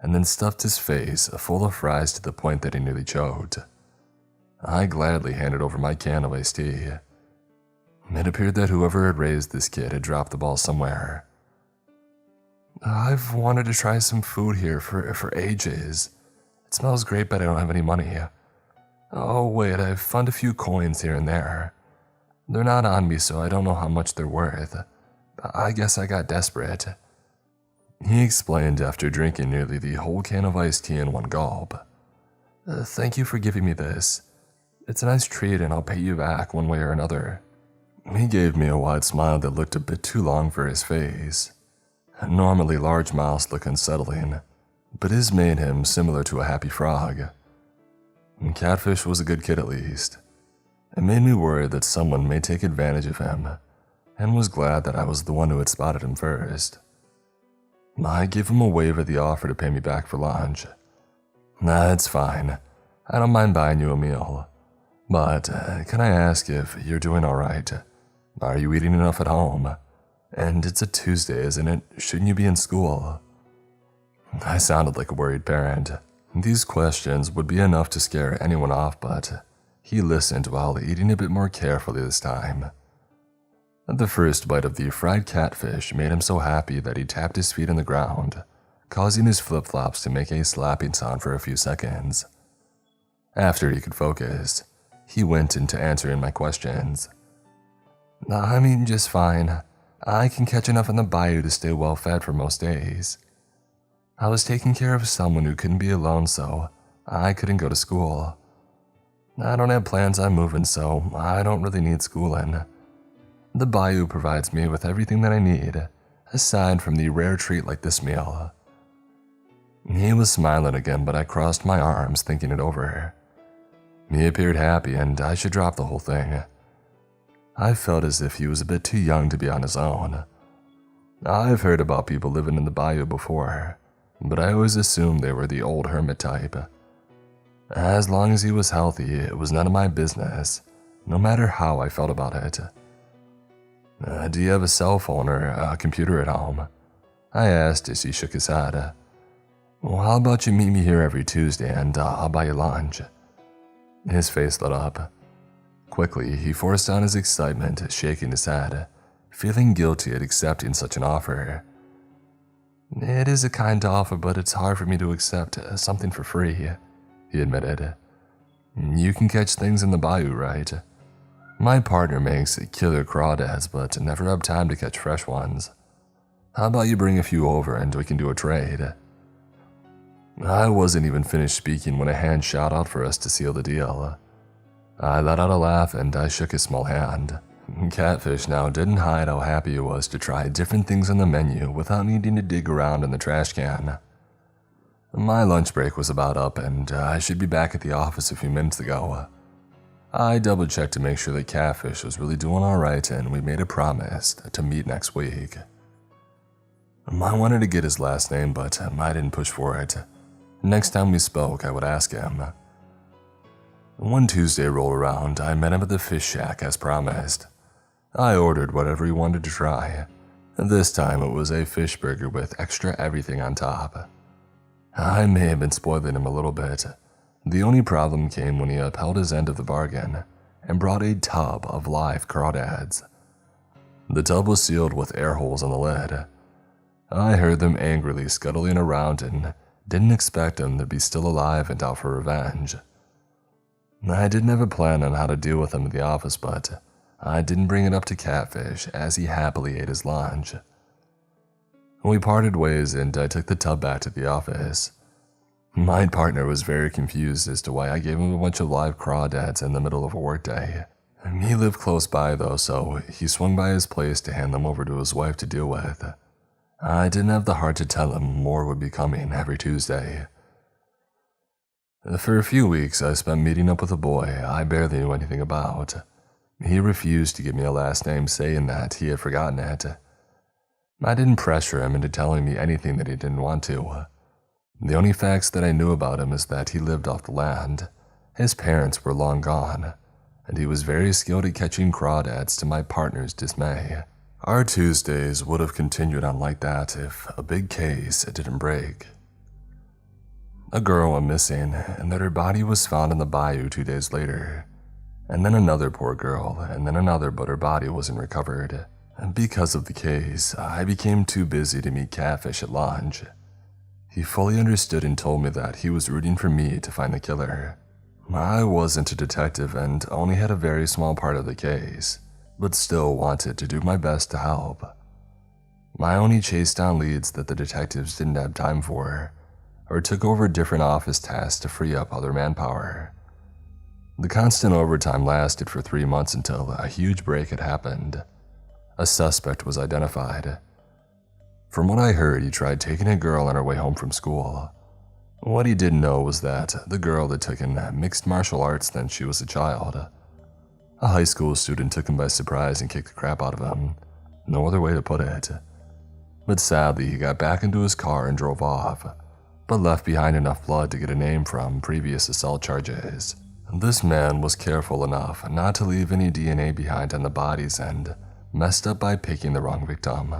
and then stuffed his face full of fries to the point that he nearly choked. I gladly handed over my can of iced tea. It appeared that whoever had raised this kid had dropped the ball somewhere. I've wanted to try some food here for ages. It smells great, but I don't have any money. Oh wait, I've found a few coins here and there. They're not on me, so I don't know how much they're worth. I guess I got desperate. He explained after drinking nearly the whole can of iced tea in one gulp. Thank you for giving me this. It's a nice treat and I'll pay you back one way or another. He gave me a wide smile that looked a bit too long for his face. Normally large mouths look unsettling, but his made him similar to a happy frog. Catfish was a good kid at least. It made me worried that someone may take advantage of him, and was glad that I was the one who had spotted him first. I gave him a wave at the offer to pay me back for lunch. It's fine. I don't mind buying you a meal. But can I ask if you're doing alright? Are you eating enough at home? And it's a Tuesday, isn't it? Shouldn't you be in school? I sounded like a worried parent. These questions would be enough to scare anyone off, but he listened while eating a bit more carefully this time. The first bite of the fried catfish made him so happy that he tapped his feet on the ground, causing his flip-flops to make a slapping sound for a few seconds. After he could focus, he went into answering my questions. I'm eating just fine. I can catch enough in the bayou to stay well fed for most days. I was taking care of someone who couldn't be alone, so I couldn't go to school. I don't have plans on moving, so I don't really need schooling. The bayou provides me with everything that I need, aside from the rare treat like this meal. He was smiling again, but I crossed my arms thinking it over. He appeared happy and I should drop the whole thing. I felt as if he was a bit too young to be on his own. I've heard about people living in the bayou before, but I always assumed they were the old hermit type. As long as he was healthy, it was none of my business, no matter how I felt about it. Do you have a cell phone or a computer at home? I asked as he shook his head. Well, how about you meet me here every Tuesday and I'll buy you lunch? His face lit up. Quickly, he forced on his excitement, shaking his head, feeling guilty at accepting such an offer. It is a kind offer, but it's hard for me to accept something for free, he admitted. You can catch things in the bayou, right? My partner makes killer crawdads, but never have time to catch fresh ones. How about you bring a few over and we can do a trade? I wasn't even finished speaking when a hand shot out for us to seal the deal. I let out a laugh and I shook his small hand. Catfish now didn't hide how happy he was to try different things on the menu without needing to dig around in the trash can. My lunch break was about up and I should be back at the office a few minutes ago. I double-checked to make sure that Catfish was really doing alright and we made a promise to meet next week. I wanted to get his last name, but I didn't push for it. Next time we spoke, I would ask him. One Tuesday rolled around, I met him at the fish shack as promised. I ordered whatever he wanted to try. This time it was a fish burger with extra everything on top. I may have been spoiling him a little bit. The only problem came when he upheld his end of the bargain and brought a tub of live crawdads. The tub was sealed with air holes on the lid. I heard them angrily scuttling around and didn't expect them to be still alive and out for revenge. I didn't have a plan on how to deal with them in the office, but I didn't bring it up to Catfish as he happily ate his lunch. We parted ways and I took the tub back to the office. My partner was very confused as to why I gave him a bunch of live crawdads in the middle of a workday. He lived close by though, so he swung by his place to hand them over to his wife to deal with. I didn't have the heart to tell him more would be coming every Tuesday. For a few weeks, I spent meeting up with a boy I barely knew anything about. He refused to give me a last name, saying that he had forgotten it. I didn't pressure him into telling me anything that he didn't want to. The only facts that I knew about him is that he lived off the land. His parents were long gone, and he was very skilled at catching crawdads to my partner's dismay. Our Tuesdays would have continued on like that if a big case didn't break. A girl went missing, and that her body was found in the bayou 2 days later. And then another poor girl, and then another, but her body wasn't recovered. And because of the case, I became too busy to meet Catfish at lunch. He fully understood and told me that he was rooting for me to find the killer. I wasn't a detective and only had a very small part of the case, but still wanted to do my best to help. I only chased down leads that the detectives didn't have time for, or took over different office tasks to free up other manpower. The constant overtime lasted for 3 months until a huge break had happened. A suspect was identified. From what I heard, he tried taking a girl on her way home from school. What he didn't know was that the girl had taken mixed martial arts since she was a child. A high school student took him by surprise and kicked the crap out of him. No other way to put it. But sadly, he got back into his car and drove off, but left behind enough blood to get a name from previous assault charges. This man was careful enough not to leave any DNA behind on the bodies and messed up by picking the wrong victim.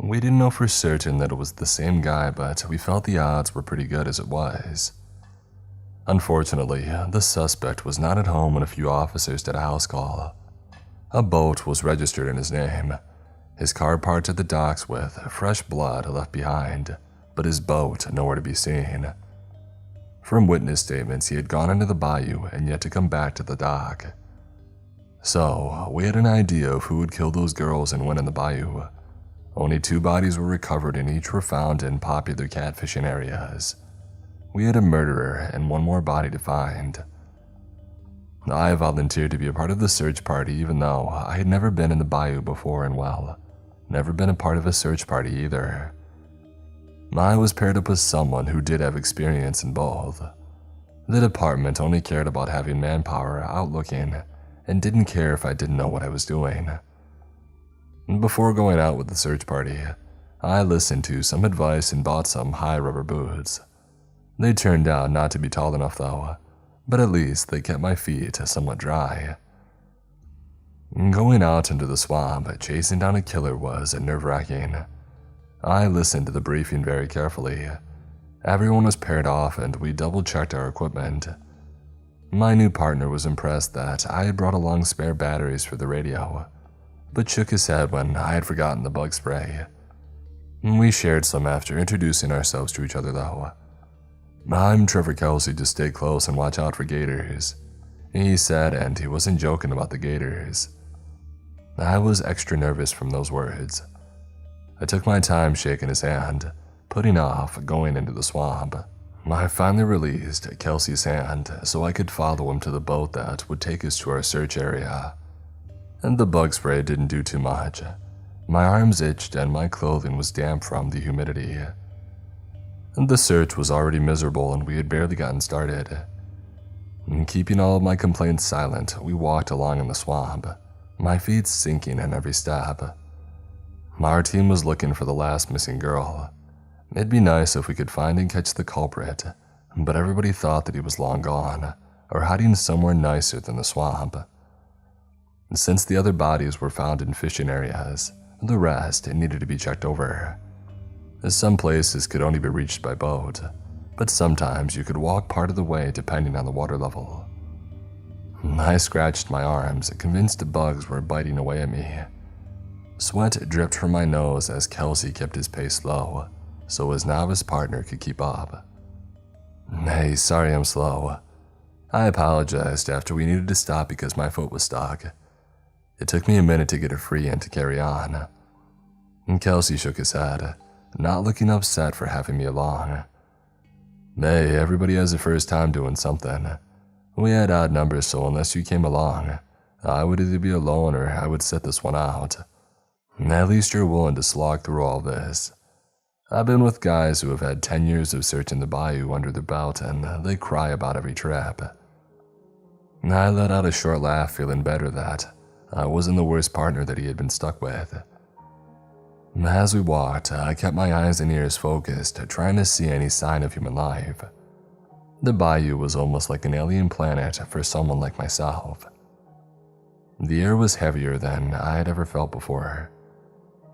We didn't know for certain that it was the same guy, but we felt the odds were pretty good as it was. Unfortunately, the suspect was not at home when a few officers did a house call. A boat was registered in his name, his car parked at the docks with fresh blood left behind, but his boat nowhere to be seen. From witness statements, he had gone into the bayou and yet to come back to the dock. So, we had an idea of who had killed those girls and when in the bayou. Only 2 bodies were recovered and each were found in popular catfishing areas. We had a murderer and 1 more body to find. I volunteered to be a part of the search party even though I had never been in the bayou before and never been a part of a search party either. I was paired up with someone who did have experience in both. The department only cared about having manpower out looking and didn't care if I didn't know what I was doing. Before going out with the search party, I listened to some advice and bought some high rubber boots. They turned out not to be tall enough though, but at least they kept my feet somewhat dry. Going out into the swamp, chasing down a killer was nerve-wracking. I listened to the briefing very carefully. Everyone was paired off and we double-checked our equipment. My new partner was impressed that I had brought along spare batteries for the radio, but shook his head when I had forgotten the bug spray. We shared some after introducing ourselves to each other though. "I'm Trevor Kelsey, just stay close and watch out for gators," he said, and he wasn't joking about the gators. I was extra nervous from those words. I took my time shaking his hand, putting off going into the swamp. I finally released Kelsey's hand so I could follow him to the boat that would take us to our search area. And the bug spray didn't do too much. My arms itched and my clothing was damp from the humidity. And the search was already miserable and we had barely gotten started. Keeping all of my complaints silent, we walked along in the swamp, my feet sinking in every step. Our team was looking for the last missing girl. It'd be nice if we could find and catch the culprit, but everybody thought that he was long gone, or hiding somewhere nicer than the swamp. Since the other bodies were found in fishing areas, the rest needed to be checked over. Some places could only be reached by boat, but sometimes you could walk part of the way depending on the water level. I scratched my arms, convinced the bugs were biting away at me. Sweat dripped from my nose as Kelsey kept his pace low, so his novice partner could keep up. "Hey, sorry I'm slow." I apologized after we needed to stop because my foot was stuck. It took me a minute to get it free and to carry on. Kelsey shook his head, not looking upset for having me along. "Hey, everybody has a first time doing something. We had odd numbers, so unless you came along, I would either be alone or I would sit this one out. At least you're willing to slog through all this. I've been with guys who have had 10 years of searching the bayou under their belt and they cry about every trip." I let out a short laugh, feeling better that I wasn't the worst partner that he had been stuck with. As we walked, I kept my eyes and ears focused, trying to see any sign of human life. The bayou was almost like an alien planet for someone like myself. The air was heavier than I had ever felt before.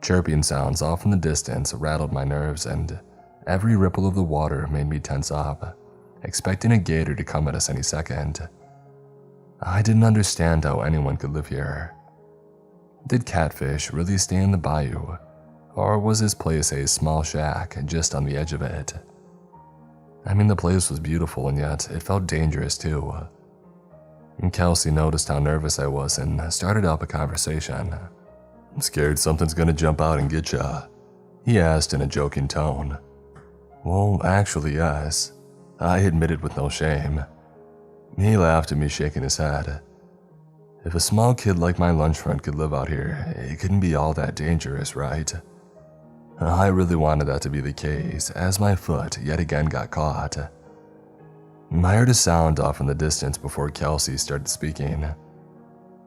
Chirping sounds off in the distance rattled my nerves, and every ripple of the water made me tense up, expecting a gator to come at us any second. I didn't understand how anyone could live here. Did catfish really stay in the bayou, or was this place a small shack just on the edge of it? I mean, the place was beautiful, and yet it felt dangerous too. Kelsey noticed how nervous I was and started up a conversation. "I'm scared something's gonna jump out and get ya," he asked in a joking tone. "Well, actually, yes," I admitted with no shame. He laughed at me, shaking his head. "If a small kid like my lunch friend could live out here, it couldn't be all that dangerous, right?" I really wanted that to be the case, as my foot yet again got caught. I heard a sound off in the distance before Kelsey started speaking.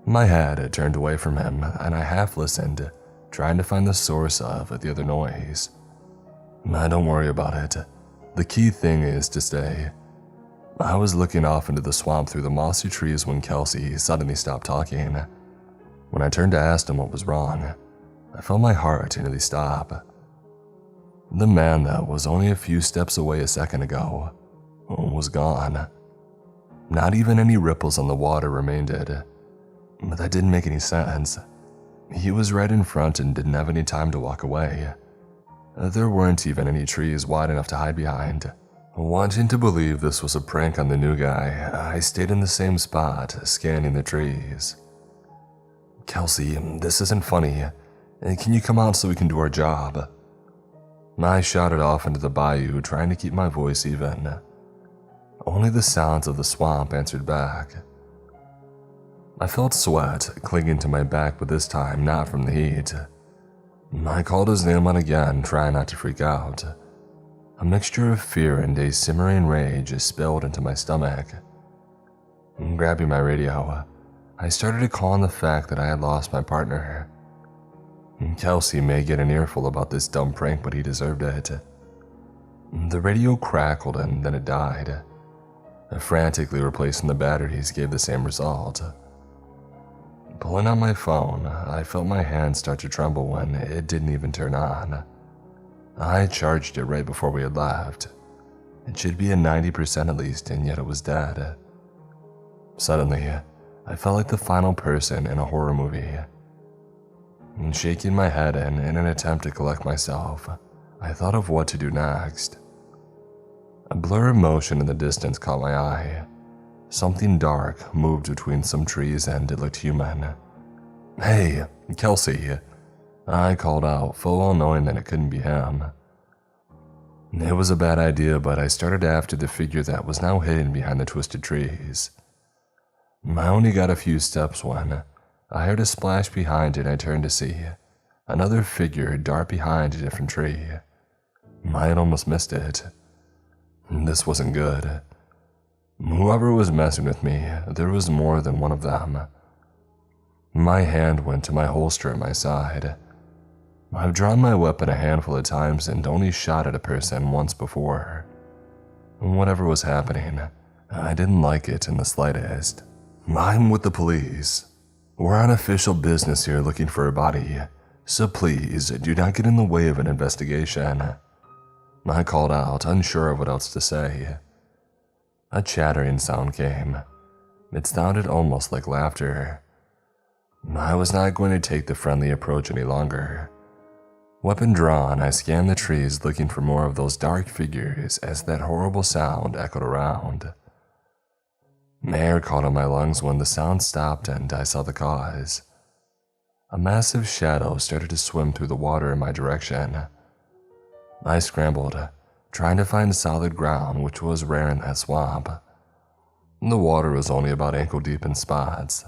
My head had turned away from him, and I half listened, trying to find the source of the other noise. Don't worry about it. The key thing is to stay. I was looking off into the swamp through the mossy trees when Kelsey suddenly stopped talking. When I turned to ask him what was wrong, I felt my heart nearly stop. The man that was only a few steps away a second ago was gone. Not even any ripples on the water remained. But that didn't make any sense. He was right in front and didn't have any time to walk away. There weren't even any trees wide enough to hide behind. Wanting to believe this was a prank on the new guy, I stayed in the same spot, scanning the trees. "Kelsey, this isn't funny. Can you come out so we can do our job?" I shouted off into the bayou, trying to keep my voice even. Only the sounds of the swamp answered back. I felt sweat clinging to my back, but this time not from the heat. I called his name out again, trying not to freak out. A mixture of fear and a simmering rage spilled into my stomach. Grabbing my radio, I started to call on the fact that I had lost my partner. Kelsey may get an earful about this dumb prank, but he deserved it. The radio crackled and then it died. Frantically replacing the batteries gave the same result. Pulling out my phone, I felt my hand start to tremble when it didn't even turn on. I charged it right before we had left. It should be at 90% at least, and yet it was dead. Suddenly, I felt like the final person in a horror movie. Shaking my head and in an attempt to collect myself, I thought of what to do next. A blur of motion in the distance caught my eye. Something dark moved between some trees and it looked human. "Hey, Kelsey," I called out, full well knowing that it couldn't be him. It was a bad idea, but I started after the figure that was now hidden behind the twisted trees. I only got a few steps when I heard a splash behind it and I turned to see another figure dart behind a different tree. I had almost missed it. This wasn't good. Whoever was messing with me, there was more than one of them. My hand went to my holster at my side. I've drawn my weapon a handful of times and only shot at a person once before. Whatever was happening, I didn't like it in the slightest. "I'm with the police. We're on official business here looking for a body, so please do not get in the way of an investigation," I called out, unsure of what else to say. A chattering sound came. It sounded almost like laughter. I was not going to take the friendly approach any longer. Weapon drawn, I scanned the trees looking for more of those dark figures as that horrible sound echoed around. Air caught on my lungs when the sound stopped and I saw the cause. A massive shadow started to swim through the water in my direction. I scrambled, trying to find solid ground, which was rare in that swamp. The water was only about ankle deep in spots.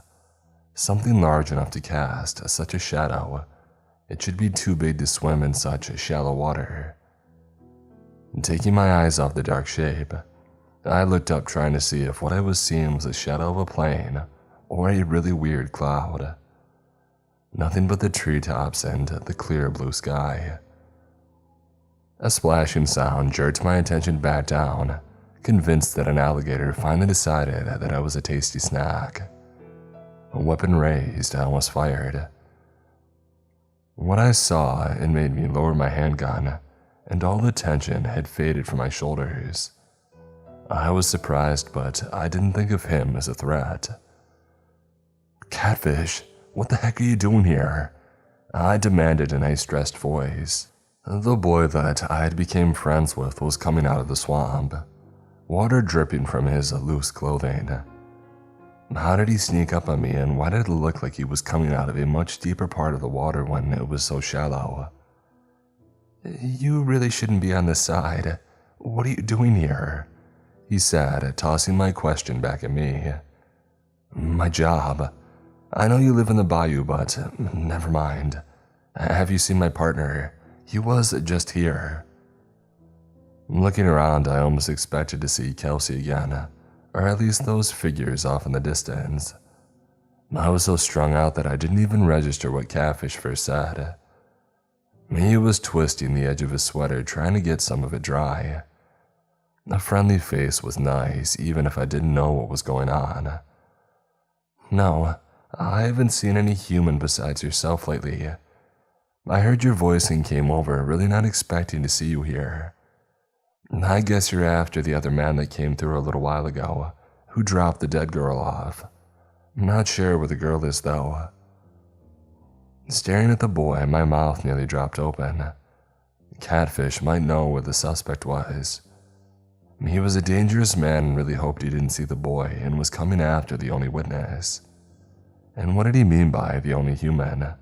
Something large enough to cast such a shadow, it should be too big to swim in such shallow water. Taking my eyes off the dark shape, I looked up trying to see if what I was seeing was a shadow of a plane or a really weird cloud. Nothing but the treetops and the clear blue sky. A splashing sound jerked my attention back down, convinced that an alligator finally decided that I was a tasty snack. A weapon raised, I almost fired. What I saw, it made me lower my handgun, and all the tension had faded from my shoulders. I was surprised, but I didn't think of him as a threat. "Catfish, what the heck are you doing here?" I demanded in a stressed voice. The boy that I had become friends with was coming out of the swamp, water dripping from his loose clothing. How did he sneak up on me, and why did it look like he was coming out of a much deeper part of the water when it was so shallow? "You really shouldn't be on this side. What are you doing here?" he said, tossing my question back at me. "My job. I know you live in the bayou, but never mind. Have you seen my partner? He was just here." Looking around, I almost expected to see Kelsey again, or at least those figures off in the distance. I was so strung out that I didn't even register what Catfish first said. He was twisting the edge of his sweater, trying to get some of it dry. A friendly face was nice, even if I didn't know what was going on. "No, I haven't seen any human besides yourself lately. I heard your voice and came over, really not expecting to see you here. I guess you're after the other man that came through a little while ago, who dropped the dead girl off. Not sure where the girl is, though." Staring at the boy, my mouth nearly dropped open. Catfish might know where the suspect was. He was a dangerous man and really hoped he didn't see the boy and was coming after the only witness. And what did he mean by the only human?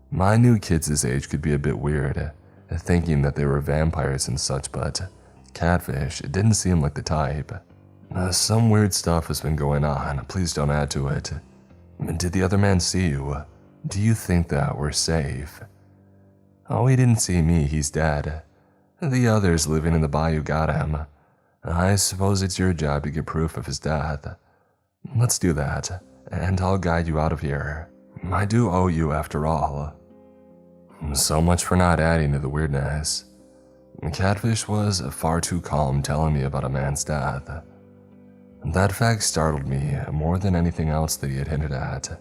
My new kids his age could be a bit weird, thinking that they were vampires and such, but Catfish didn't seem like the type. Some weird stuff has been going on, please don't add to it. Did the other man see you? Do you think that we're safe? Oh, he didn't see me, he's dead. The others living in the bayou got him. I suppose it's your job to get proof of his death. Let's do that, and I'll guide you out of here. I do owe you after all. So much for not adding to the weirdness. Catfish was far too calm telling me about a man's death. That fact startled me more than anything else that he had hinted at.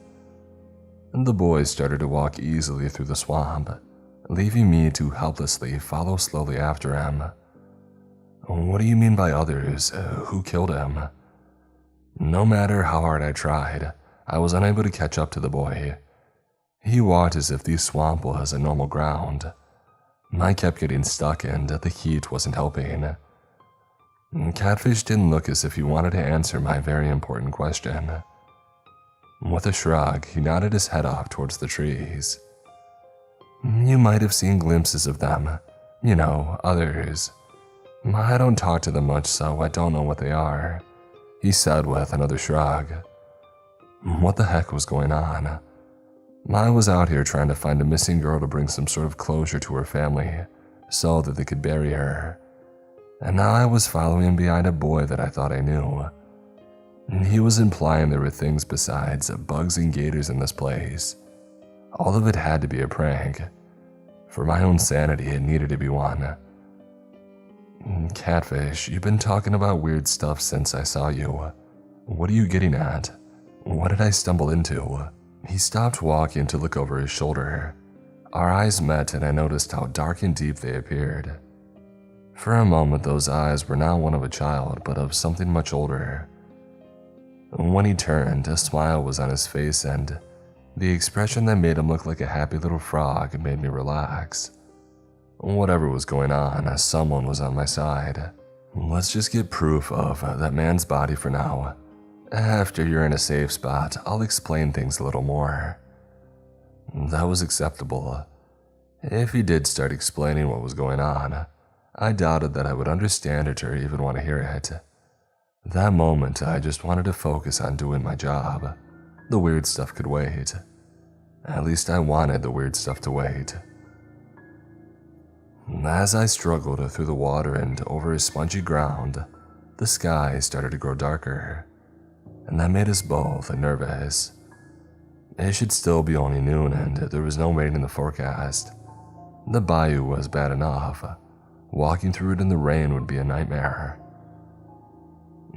The boys started to walk easily through the swamp, leaving me to helplessly follow slowly after him. What do you mean by others? Who killed him? No matter how hard I tried, I was unable to catch up to the boy. He walked as if the swamp was a normal ground. I kept getting stuck and the heat wasn't helping. Catfish didn't look as if he wanted to answer my very important question. With a shrug, he nodded his head off towards the trees. You might have seen glimpses of them. You know, others. I don't talk to them much, so I don't know what they are, he said with another shrug. What the heck was going on? I was out here trying to find a missing girl to bring some sort of closure to her family, so that they could bury her. And now I was following behind a boy that I thought I knew. He was implying there were things besides bugs and gators in this place. All of it had to be a prank. For my own sanity, it needed to be one. Catfish, you've been talking about weird stuff since I saw you. What are you getting at? What did I stumble into? He stopped walking to look over his shoulder. Our eyes met and I noticed how dark and deep they appeared. For a moment, those eyes were not one of a child, but of something much older. When he turned, a smile was on his face and the expression that made him look like a happy little frog made me relax. Whatever was going on, someone was on my side. Let's just get proof of that man's body for now. After you're in a safe spot, I'll explain things a little more. That was acceptable. If he did start explaining what was going on, I doubted that I would understand it or even want to hear it. That moment, I just wanted to focus on doing my job. The weird stuff could wait. At least I wanted the weird stuff to wait. As I struggled through the water and over a spongy ground, the sky started to grow darker, and that made us both nervous. It should still be only noon and there was no rain in the forecast. The bayou was bad enough. Walking through it in the rain would be a nightmare.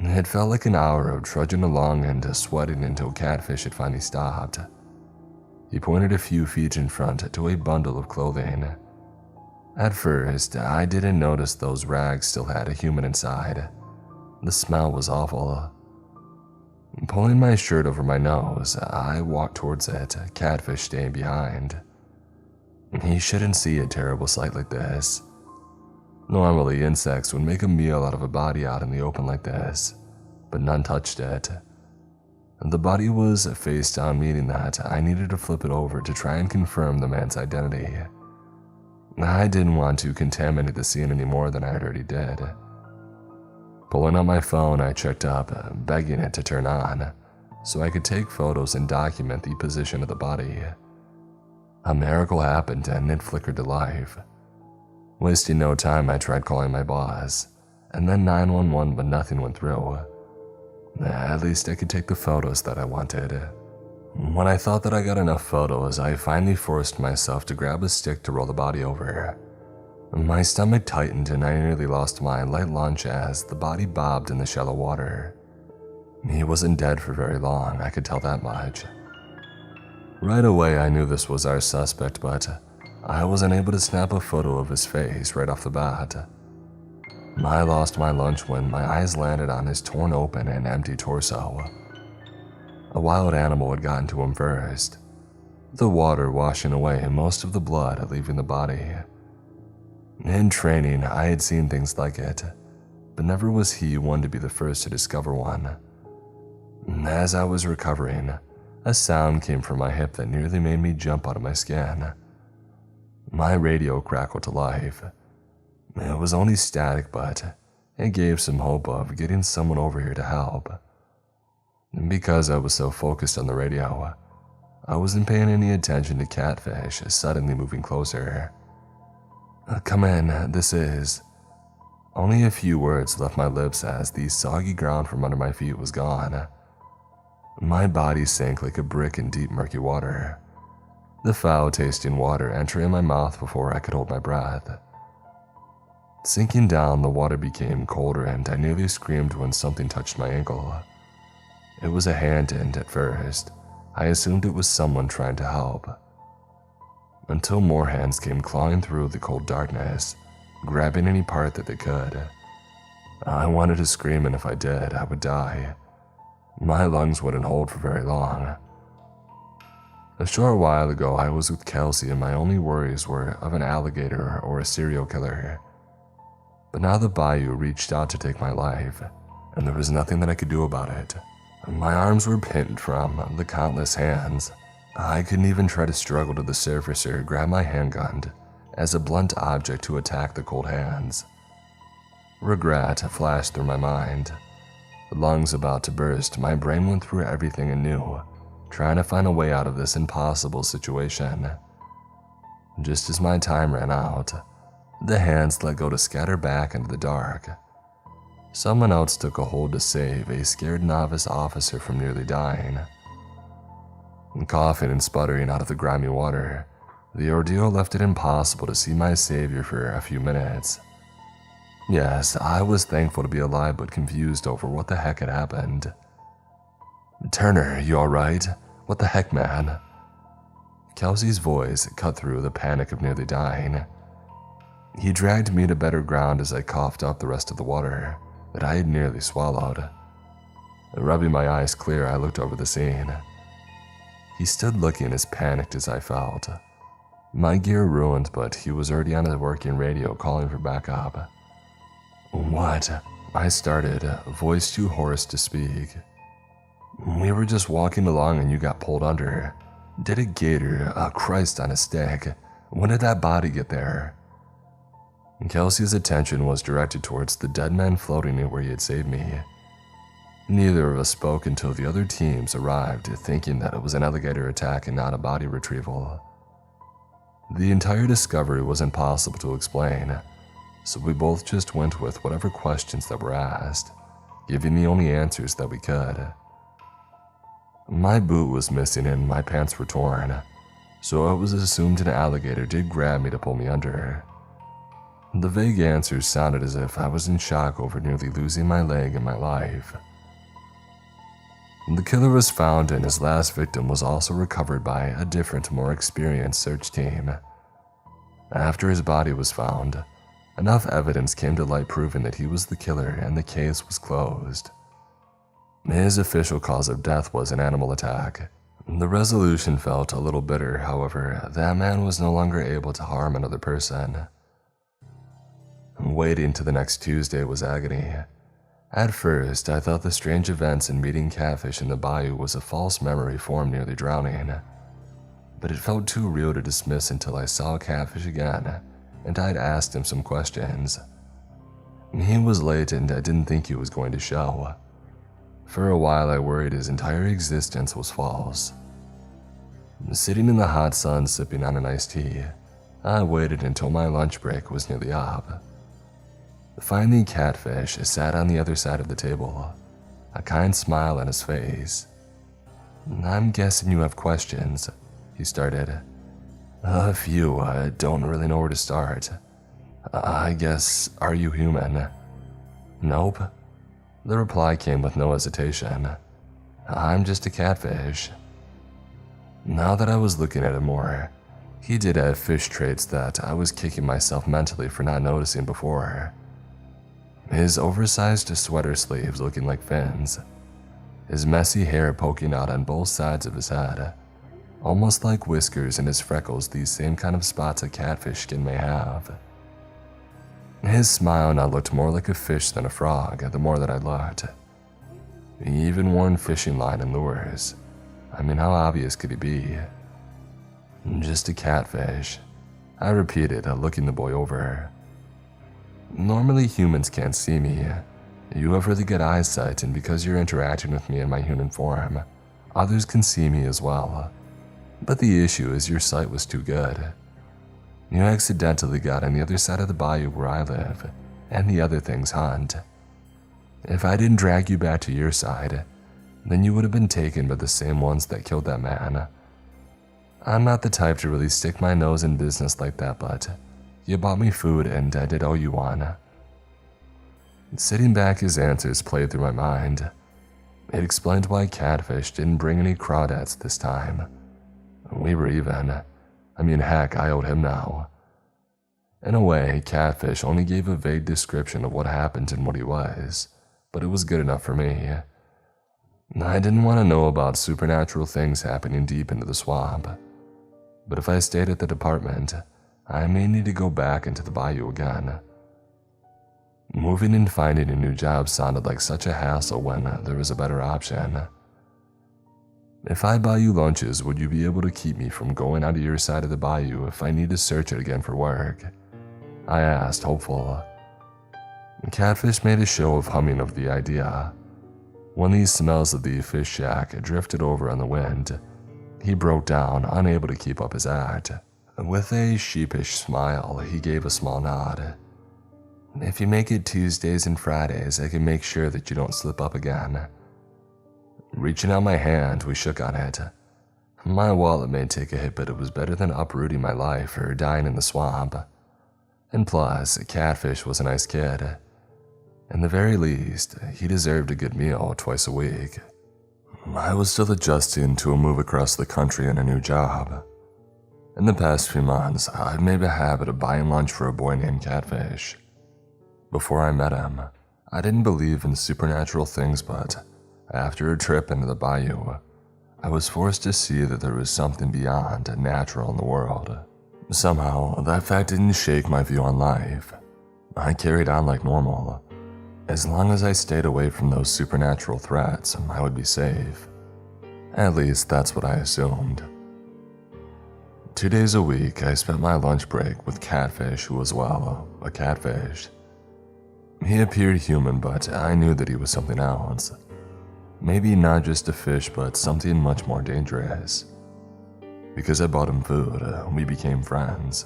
It felt like an hour of trudging along and sweating until Catfish had finally stopped. He pointed a few feet in front to a bundle of clothing. At first, I didn't notice those rags still had a human inside. The smell was awful. Pulling my shirt over my nose, I walked towards it, Catfish staying behind. He shouldn't see a terrible sight like this. Normally, insects would make a meal out of a body out in the open like this, but none touched it. The body was face down, meaning that I needed to flip it over to try and confirm the man's identity. I didn't want to contaminate the scene any more than I already did. Pulling out my phone, I checked up, begging it to turn on, so I could take photos and document the position of the body. A miracle happened and it flickered to life. Wasting no time, I tried calling my boss, and then 911, but nothing went through. At least I could take the photos that I wanted. When I thought that I got enough photos, I finally forced myself to grab a stick to roll the body over. My stomach tightened and I nearly lost my light lunch as the body bobbed in the shallow water. He wasn't dead for very long, I could tell that much. Right away I knew this was our suspect, but I wasn't able to snap a photo of his face right off the bat. I lost my lunch when my eyes landed on his torn open and empty torso. A wild animal had gotten to him first, the water washing away most of the blood leaving the body. In training, I had seen things like it, but never was he one to be the first to discover one. As I was recovering, a sound came from my hip that nearly made me jump out of my skin. My radio crackled to life. It was only static, but it gave some hope of getting someone over here to help. Because I was so focused on the radio, I wasn't paying any attention to Catfish suddenly moving closer. "Come in, this is..." Only a few words left my lips as the soggy ground from under my feet was gone. My body sank like a brick in deep murky water, the foul-tasting water entering my mouth before I could hold my breath. Sinking down, the water became colder and I nearly screamed when something touched my ankle. It was a hand, and at first, I assumed it was someone trying to help. Until more hands came clawing through the cold darkness, grabbing any part that they could. I wanted to scream, and if I did, I would die. My lungs wouldn't hold for very long. A short while ago, I was with Kelsey and my only worries were of an alligator or a serial killer. But now the bayou reached out to take my life, and there was nothing that I could do about it. My arms were pinned from the countless hands. I couldn't even try to struggle to the surface or grab my handgun as a blunt object to attack the cold hands. Regret flashed through my mind. Lungs about to burst, my brain went through everything anew, trying to find a way out of this impossible situation. Just as my time ran out, the hands let go to scatter back into the dark. Someone else took a hold to save a scared novice officer from nearly dying. Coughing and sputtering out of the grimy water, the ordeal left it impossible to see my savior for a few minutes. Yes, I was thankful to be alive but confused over what the heck had happened. "Turner, you alright? What the heck, man?" Kelsey's voice cut through the panic of nearly dying. He dragged me to better ground as I coughed up the rest of the water that I had nearly swallowed. Rubbing my eyes clear, I looked over the scene. He stood looking as panicked as I felt. My gear ruined, but he was already on a working radio calling for backup. "What?" I started, voice too hoarse to speak. "We were just walking along and you got pulled under. Did a gator, Christ on a stick. When did that body get there?" Kelsey's attention was directed towards the dead man floating near where he had saved me. Neither of us spoke until the other teams arrived, thinking that it was an alligator attack and not a body retrieval. The entire discovery was impossible to explain, so we both just went with whatever questions that were asked, giving the only answers that we could. My boot was missing and my pants were torn, so it was assumed an alligator did grab me to pull me under. The vague answers sounded as if I was in shock over nearly losing my leg in my life. The killer was found and his last victim was also recovered by a different, more experienced search team. After his body was found, enough evidence came to light proving that he was the killer and the case was closed. His official cause of death was an animal attack. The resolution felt a little bitter, however, that man was no longer able to harm another person. Waiting to the next Tuesday was agony. At first, I thought the strange events and meeting catfish in the bayou was a false memory formed near the drowning. But it felt too real to dismiss until I saw catfish again, and I'd asked him some questions. He was late and I didn't think he was going to show. For a while I worried his entire existence was false. Sitting in the hot sun sipping on an iced tea, I waited until my lunch break was nearly up. Finally, Catfish sat on the other side of the table, a kind smile on his face. "I'm guessing you have questions," he started. "A few. I don't really know where to start. I guess, are you human?" "Nope." The reply came with no hesitation. "I'm just a catfish." Now that I was looking at him more, he did have fish traits that I was kicking myself mentally for not noticing before. His oversized sweater sleeves looking like fins, his messy hair poking out on both sides of his head, almost like whiskers, and his freckles these same kind of spots a catfish skin may have. His smile now looked more like a fish than a frog the more that I looked. He even wore fishing line and lures. I mean, how obvious could he be? "Just a catfish," I repeated, looking the boy over. "Normally humans can't see me. You have really good eyesight, and because you're interacting with me in my human form, others can see me as well. But the issue is your sight was too good. You accidentally got on the other side of the bayou where I live, and the other things hunt. If I didn't drag you back to your side, then you would have been taken by the same ones that killed that man. I'm not the type to really stick my nose in business like that, but you bought me food and I did owe you one." Sitting back, his answers played through my mind. It explained why Catfish didn't bring any crawdads this time. We were even. I mean, heck, I owed him now. In a way, Catfish only gave a vague description of what happened and what he was, but it was good enough for me. I didn't want to know about supernatural things happening deep into the swamp, but if I stayed at the department, I may need to go back into the bayou again. Moving and finding a new job sounded like such a hassle when there was a better option. "If I buy you lunches, would you be able to keep me from going out of your side of the bayou if I need to search it again for work?" I asked, hopeful. Catfish made a show of humming over the idea. When the smells of the fish shack drifted over on the wind, he broke down, unable to keep up his act. With a sheepish smile, he gave a small nod. "If you make it Tuesdays and Fridays, I can make sure that you don't slip up again." Reaching out my hand, we shook on it. My wallet may take a hit, but it was better than uprooting my life or dying in the swamp. And plus, Catfish was a nice kid. In the very least, he deserved a good meal twice a week. I was still adjusting to a move across the country and a new job. In the past few months, I'd made a habit of buying lunch for a boy named Catfish. Before I met him, I didn't believe in supernatural things, but after a trip into the bayou, I was forced to see that there was something beyond natural in the world. Somehow, that fact didn't shake my view on life. I carried on like normal. As long as I stayed away from those supernatural threats, I would be safe. At least that's what I assumed. 2 days a week, I spent my lunch break with Catfish, who was, well, a catfish. He appeared human, but I knew that he was something else. Maybe not just a fish, but something much more dangerous. Because I bought him food, we became friends.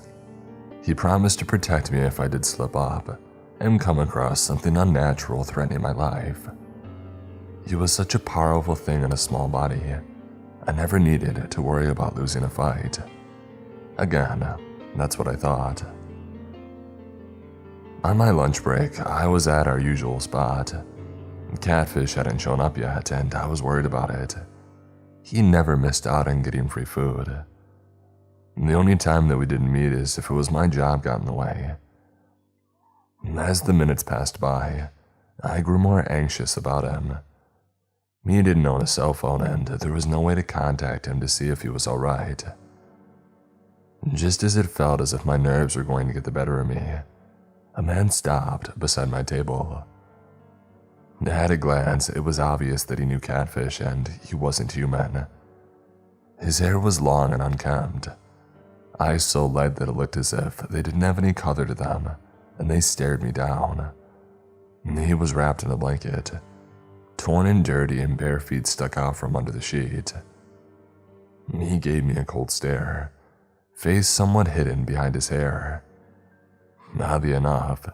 He promised to protect me if I did slip up and come across something unnatural threatening my life. He was such a powerful thing in a small body. I never needed to worry about losing a fight. Again, that's what I thought. On my lunch break, I was at our usual spot. Catfish hadn't shown up yet, and I was worried about it. He never missed out on getting free food. The only time that we didn't meet is if it was my job got in the way. As the minutes passed by, I grew more anxious about him. He didn't own a cell phone, and there was no way to contact him to see if he was alright. Just as it felt as if my nerves were going to get the better of me, a man stopped beside my table. At a glance, it was obvious that he knew Catfish and he wasn't human. His hair was long and unkempt, eyes so light that it looked as if they didn't have any color to them, and they stared me down. He was wrapped in a blanket. Torn and dirty and bare feet stuck out from under the sheet. He gave me a cold stare, face somewhat hidden behind his hair. Oddly enough,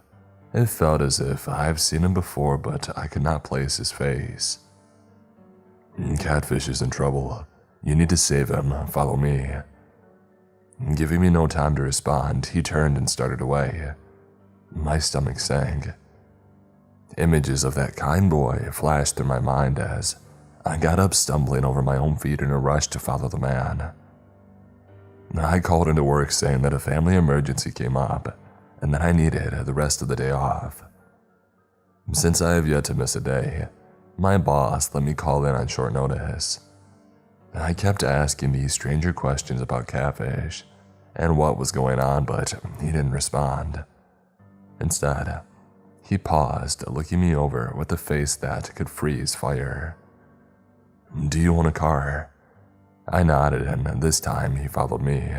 it felt as if I've seen him before, but I could not place his face. Catfish is in trouble. You need to save him. Follow me. Giving me no time to respond, he turned and started away. My stomach sank. Images of that kind boy flashed through my mind as I got up, stumbling over my own feet in a rush to follow the man. I called into work saying that a family emergency came up and that I needed the rest of the day off. Since I have yet to miss a day, my boss let me call in on short notice. I kept asking these stranger questions about Catfish and what was going on, but he didn't respond. Instead, he paused, looking me over with a face that could freeze fire. "Do you own a car?" I nodded, and this time he followed me.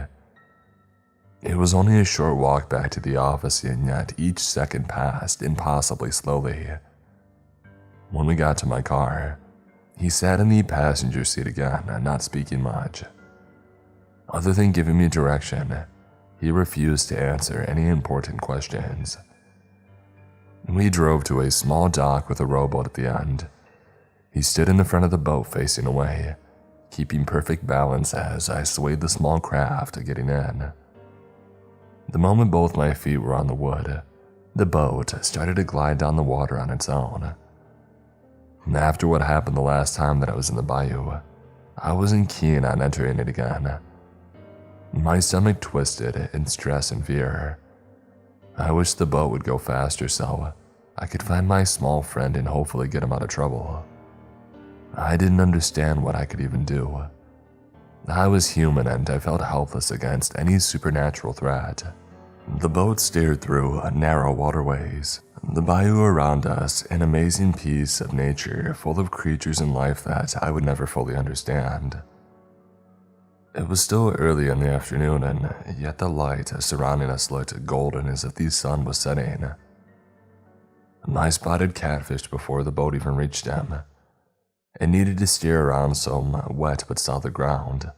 It was only a short walk back to the office, and yet each second passed impossibly slowly. When we got to my car, he sat in the passenger seat again, not speaking much. Other than giving me direction, he refused to answer any important questions. We drove to a small dock with a rowboat at the end. He stood in the front of the boat facing away, keeping perfect balance as I swayed the small craft getting in. The moment both my feet were on the wood, the boat started to glide down the water on its own. After what happened the last time that I was in the bayou, I wasn't keen on entering it again. My stomach twisted in stress and fear. I wished the boat would go faster so I could find my small friend and hopefully get him out of trouble. I didn't understand what I could even do. I was human and I felt helpless against any supernatural threat. The boat steered through narrow waterways, the bayou around us an amazing piece of nature full of creatures and life that I would never fully understand. It was still early in the afternoon, and yet the light surrounding us looked golden as if the sun was setting. I spotted Catfish before the boat even reached him. It needed to steer around some wet but solid ground.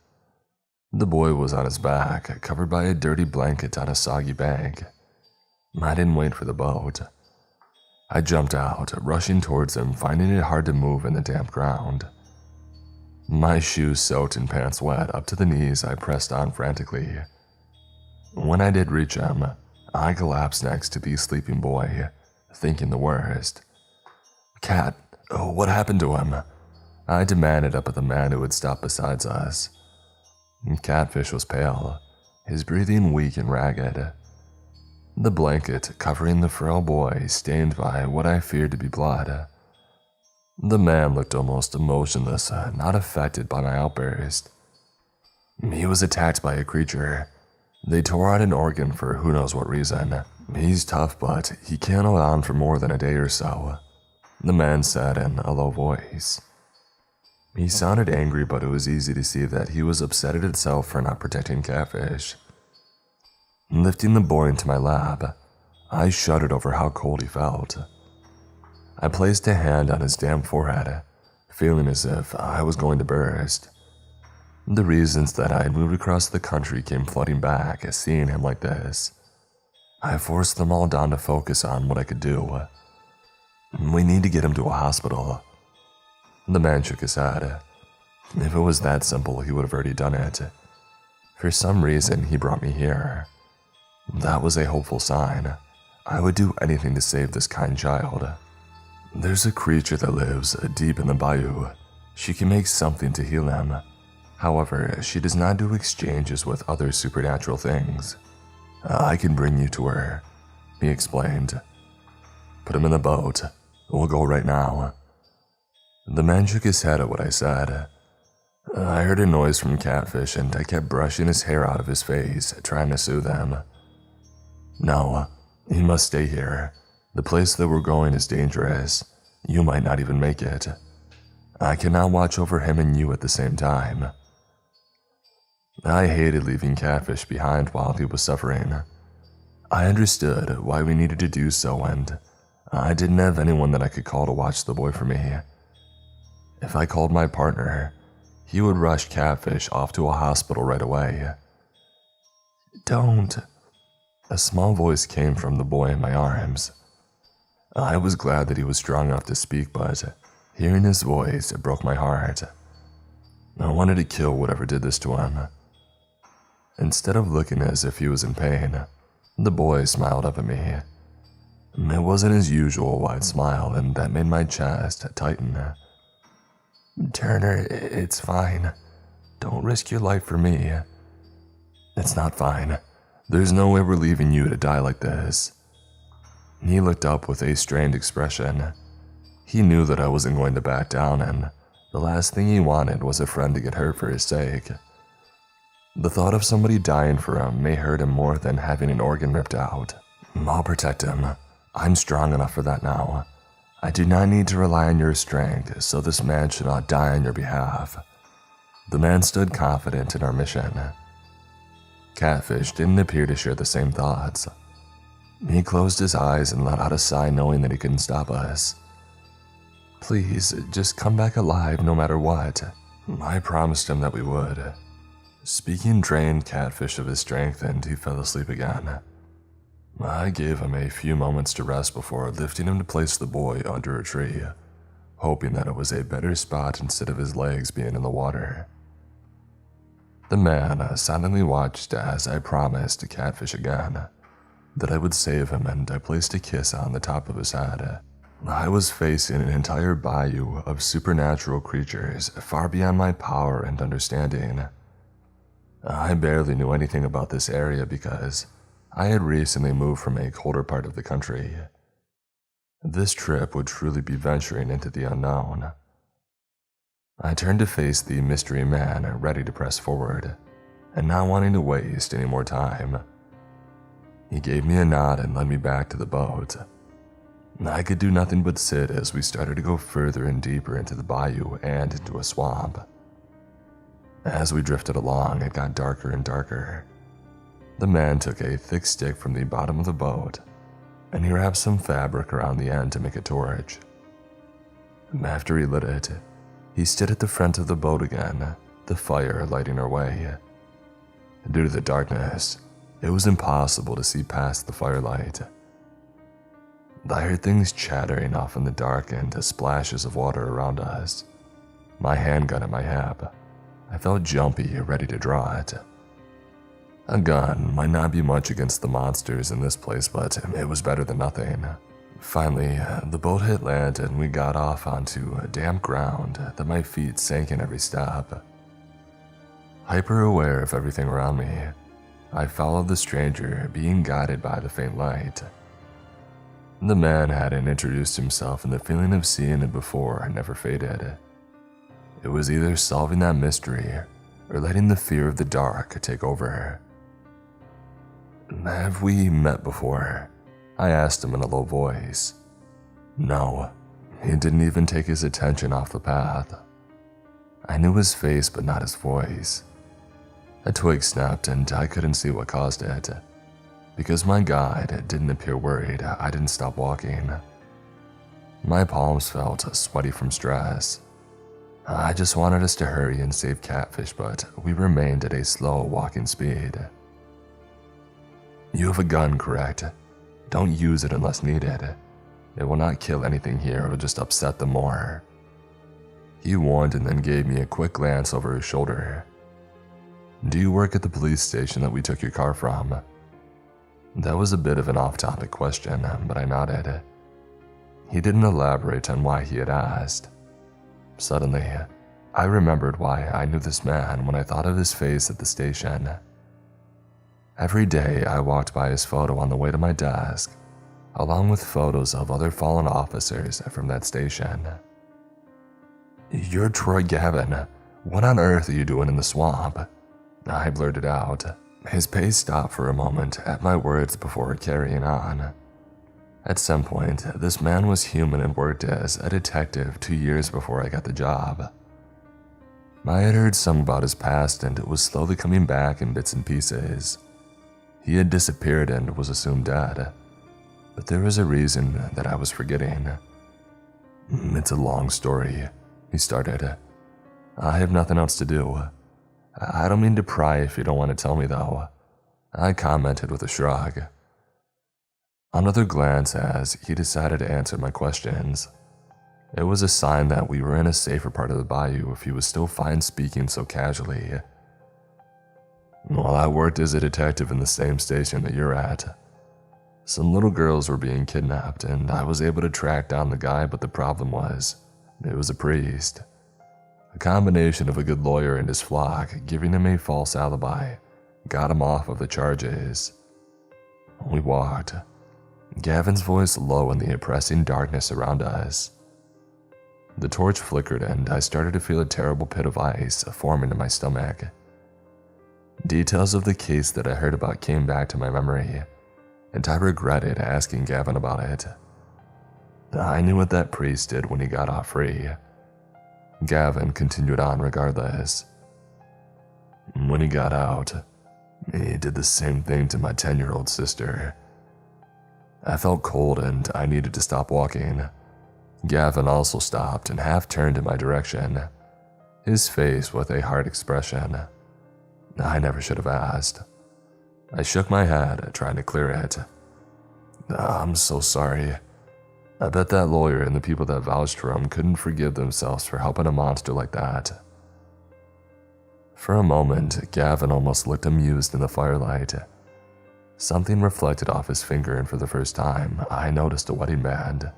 The boy was on his back, covered by a dirty blanket on a soggy bank. I didn't wait for the boat. I jumped out, rushing towards him, finding it hard to move in the damp ground. My shoes soaked and pants wet up to the knees, I pressed on frantically. When I did reach him, I collapsed next to the sleeping boy, thinking the worst. "Cat, what happened to him?" I demanded up at the man who had stopped beside us. Catfish was pale, his breathing weak and ragged. The blanket covering the frail boy stained by what I feared to be blood. The man looked almost emotionless, not affected by my outburst. He was attacked by a creature. They tore out an organ for who knows what reason. He's tough, but he can't hold on for more than a day or so, the man said in a low voice. He sounded angry, but it was easy to see that he was upset at himself for not protecting Catfish. Lifting the boy into my lap, I shuddered over how cold he felt. I placed a hand on his damp forehead, feeling as if I was going to burst. The reasons that I had moved across the country came flooding back as seeing him like this. I forced them all down to focus on what I could do. We need to get him to a hospital. The man shook his head. If it was that simple, he would have already done it. For some reason, he brought me here. That was a hopeful sign. I would do anything to save this kind child. There's a creature that lives deep in the bayou. She can make something to heal him. However, she does not do exchanges with other supernatural things. I can bring you to her, he explained. Put him in the boat. We'll go right now. The man shook his head at what I said. I heard a noise from Catfish and I kept brushing his hair out of his face, trying to soothe him. No, he must stay here. The place that we're going is dangerous. You might not even make it. I cannot watch over him and you at the same time. I hated leaving Catfish behind while he was suffering. I understood why we needed to do so, and I didn't have anyone that I could call to watch the boy for me. If I called my partner, he would rush Catfish off to a hospital right away. Don't. A small voice came from the boy in my arms. I was glad that he was strong enough to speak, but hearing his voice broke my heart. I wanted to kill whatever did this to him. Instead of looking as if he was in pain, the boy smiled up at me. It wasn't his usual wide smile, and that made my chest tighten. Turner, it's fine. Don't risk your life for me. It's not fine. There's no way we're leaving you to die like this. He looked up with a strained expression. He knew that I wasn't going to back down, and the last thing he wanted was a friend to get hurt for his sake. The thought of somebody dying for him may hurt him more than having an organ ripped out. I'll protect him. I'm strong enough for that now. I do not need to rely on your strength, so this man should not die on your behalf. The man stood confident in our mission. Catfish didn't appear to share the same thoughts. He closed his eyes and let out a sigh, knowing that he couldn't stop us. Please, just come back alive no matter what. I promised him that we would. Speaking drained Catfish of his strength, and he fell asleep again. I gave him a few moments to rest before lifting him to place the boy under a tree, hoping that it was a better spot instead of his legs being in the water. The man silently watched as I promised Catfish again that I would save him, and I placed a kiss on the top of his head. I was facing an entire bayou of supernatural creatures far beyond my power and understanding. I barely knew anything about this area because I had recently moved from a colder part of the country. This trip would truly be venturing into the unknown. I turned to face the mystery man, ready to press forward, and not wanting to waste any more time. He gave me a nod and led me back to the boat. I could do nothing but sit as we started to go further and deeper into the bayou and into a swamp. As we drifted along, it got darker and darker. The man took a thick stick from the bottom of the boat, and he wrapped some fabric around the end to make a torch. After he lit it, he stood at the front of the boat again, the fire lighting our way. Due to the darkness, it was impossible to see past the firelight. I heard things chattering off in the dark and splashes of water around us. My handgun at my hip. I felt jumpy, ready to draw it. A gun might not be much against the monsters in this place, but it was better than nothing. Finally, the boat hit land and we got off onto damp ground that my feet sank in every step. Hyper aware of everything around me, I followed the stranger, being guided by the faint light. The man hadn't introduced himself, and the feeling of seeing him before never faded. It was either solving that mystery or letting the fear of the dark take over. Have we met before? I asked him in a low voice. No, he didn't even take his attention off the path. I knew his face but not his voice. A twig snapped and I couldn't see what caused it. Because my guide didn't appear worried, I didn't stop walking. My palms felt sweaty from stress. I just wanted us to hurry and save Catfish, but we remained at a slow walking speed. You have a gun, correct? Don't use it unless needed. It will not kill anything here, it'll just upset them more. He warned and then gave me a quick glance over his shoulder. "Do you work at the police station that we took your car from?" That was a bit of an off-topic question, but I nodded. He didn't elaborate on why he had asked. Suddenly, I remembered why I knew this man when I thought of his face at the station. Every day I walked by his photo on the way to my desk, along with photos of other fallen officers from that station. "You're Troy Gavin. What on earth are you doing in the swamp?" I blurted out. His pace stopped for a moment at my words before carrying on. At some point, this man was human and worked as a detective 2 years before I got the job. I had heard some about his past and it was slowly coming back in bits and pieces. He had disappeared and was assumed dead, but there was a reason that I was forgetting. "It's a long story," he started. "I have nothing else to do. I don't mean to pry if you don't want to tell me though," I commented with a shrug. Another glance as he decided to answer my questions. It was a sign that we were in a safer part of the bayou if he was still fine speaking so casually. "Well, I worked as a detective in the same station that you're at. Some little girls were being kidnapped and I was able to track down the guy, but the problem was, it was a priest. A combination of a good lawyer and his flock giving him a false alibi got him off of the charges. We walked, Gavin's voice low in the oppressing darkness around us. The torch flickered and I started to feel a terrible pit of ice forming in my stomach. Details of the case that I heard about came back to my memory, and I regretted asking Gavin about it. I knew what that priest did when he got off free. Gavin continued on regardless. "When he got out, he did the same thing to my 10-year-old sister. I felt cold and I needed to stop walking. Gavin also stopped and half turned in my direction, his face with a hard expression. I never should have asked. I shook my head, trying to clear it. "I'm so sorry. I bet that lawyer and the people that vouched for him couldn't forgive themselves for helping a monster like that." For a moment, Gavin almost looked amused in the firelight. Something reflected off his finger, and for the first time, I noticed a wedding band.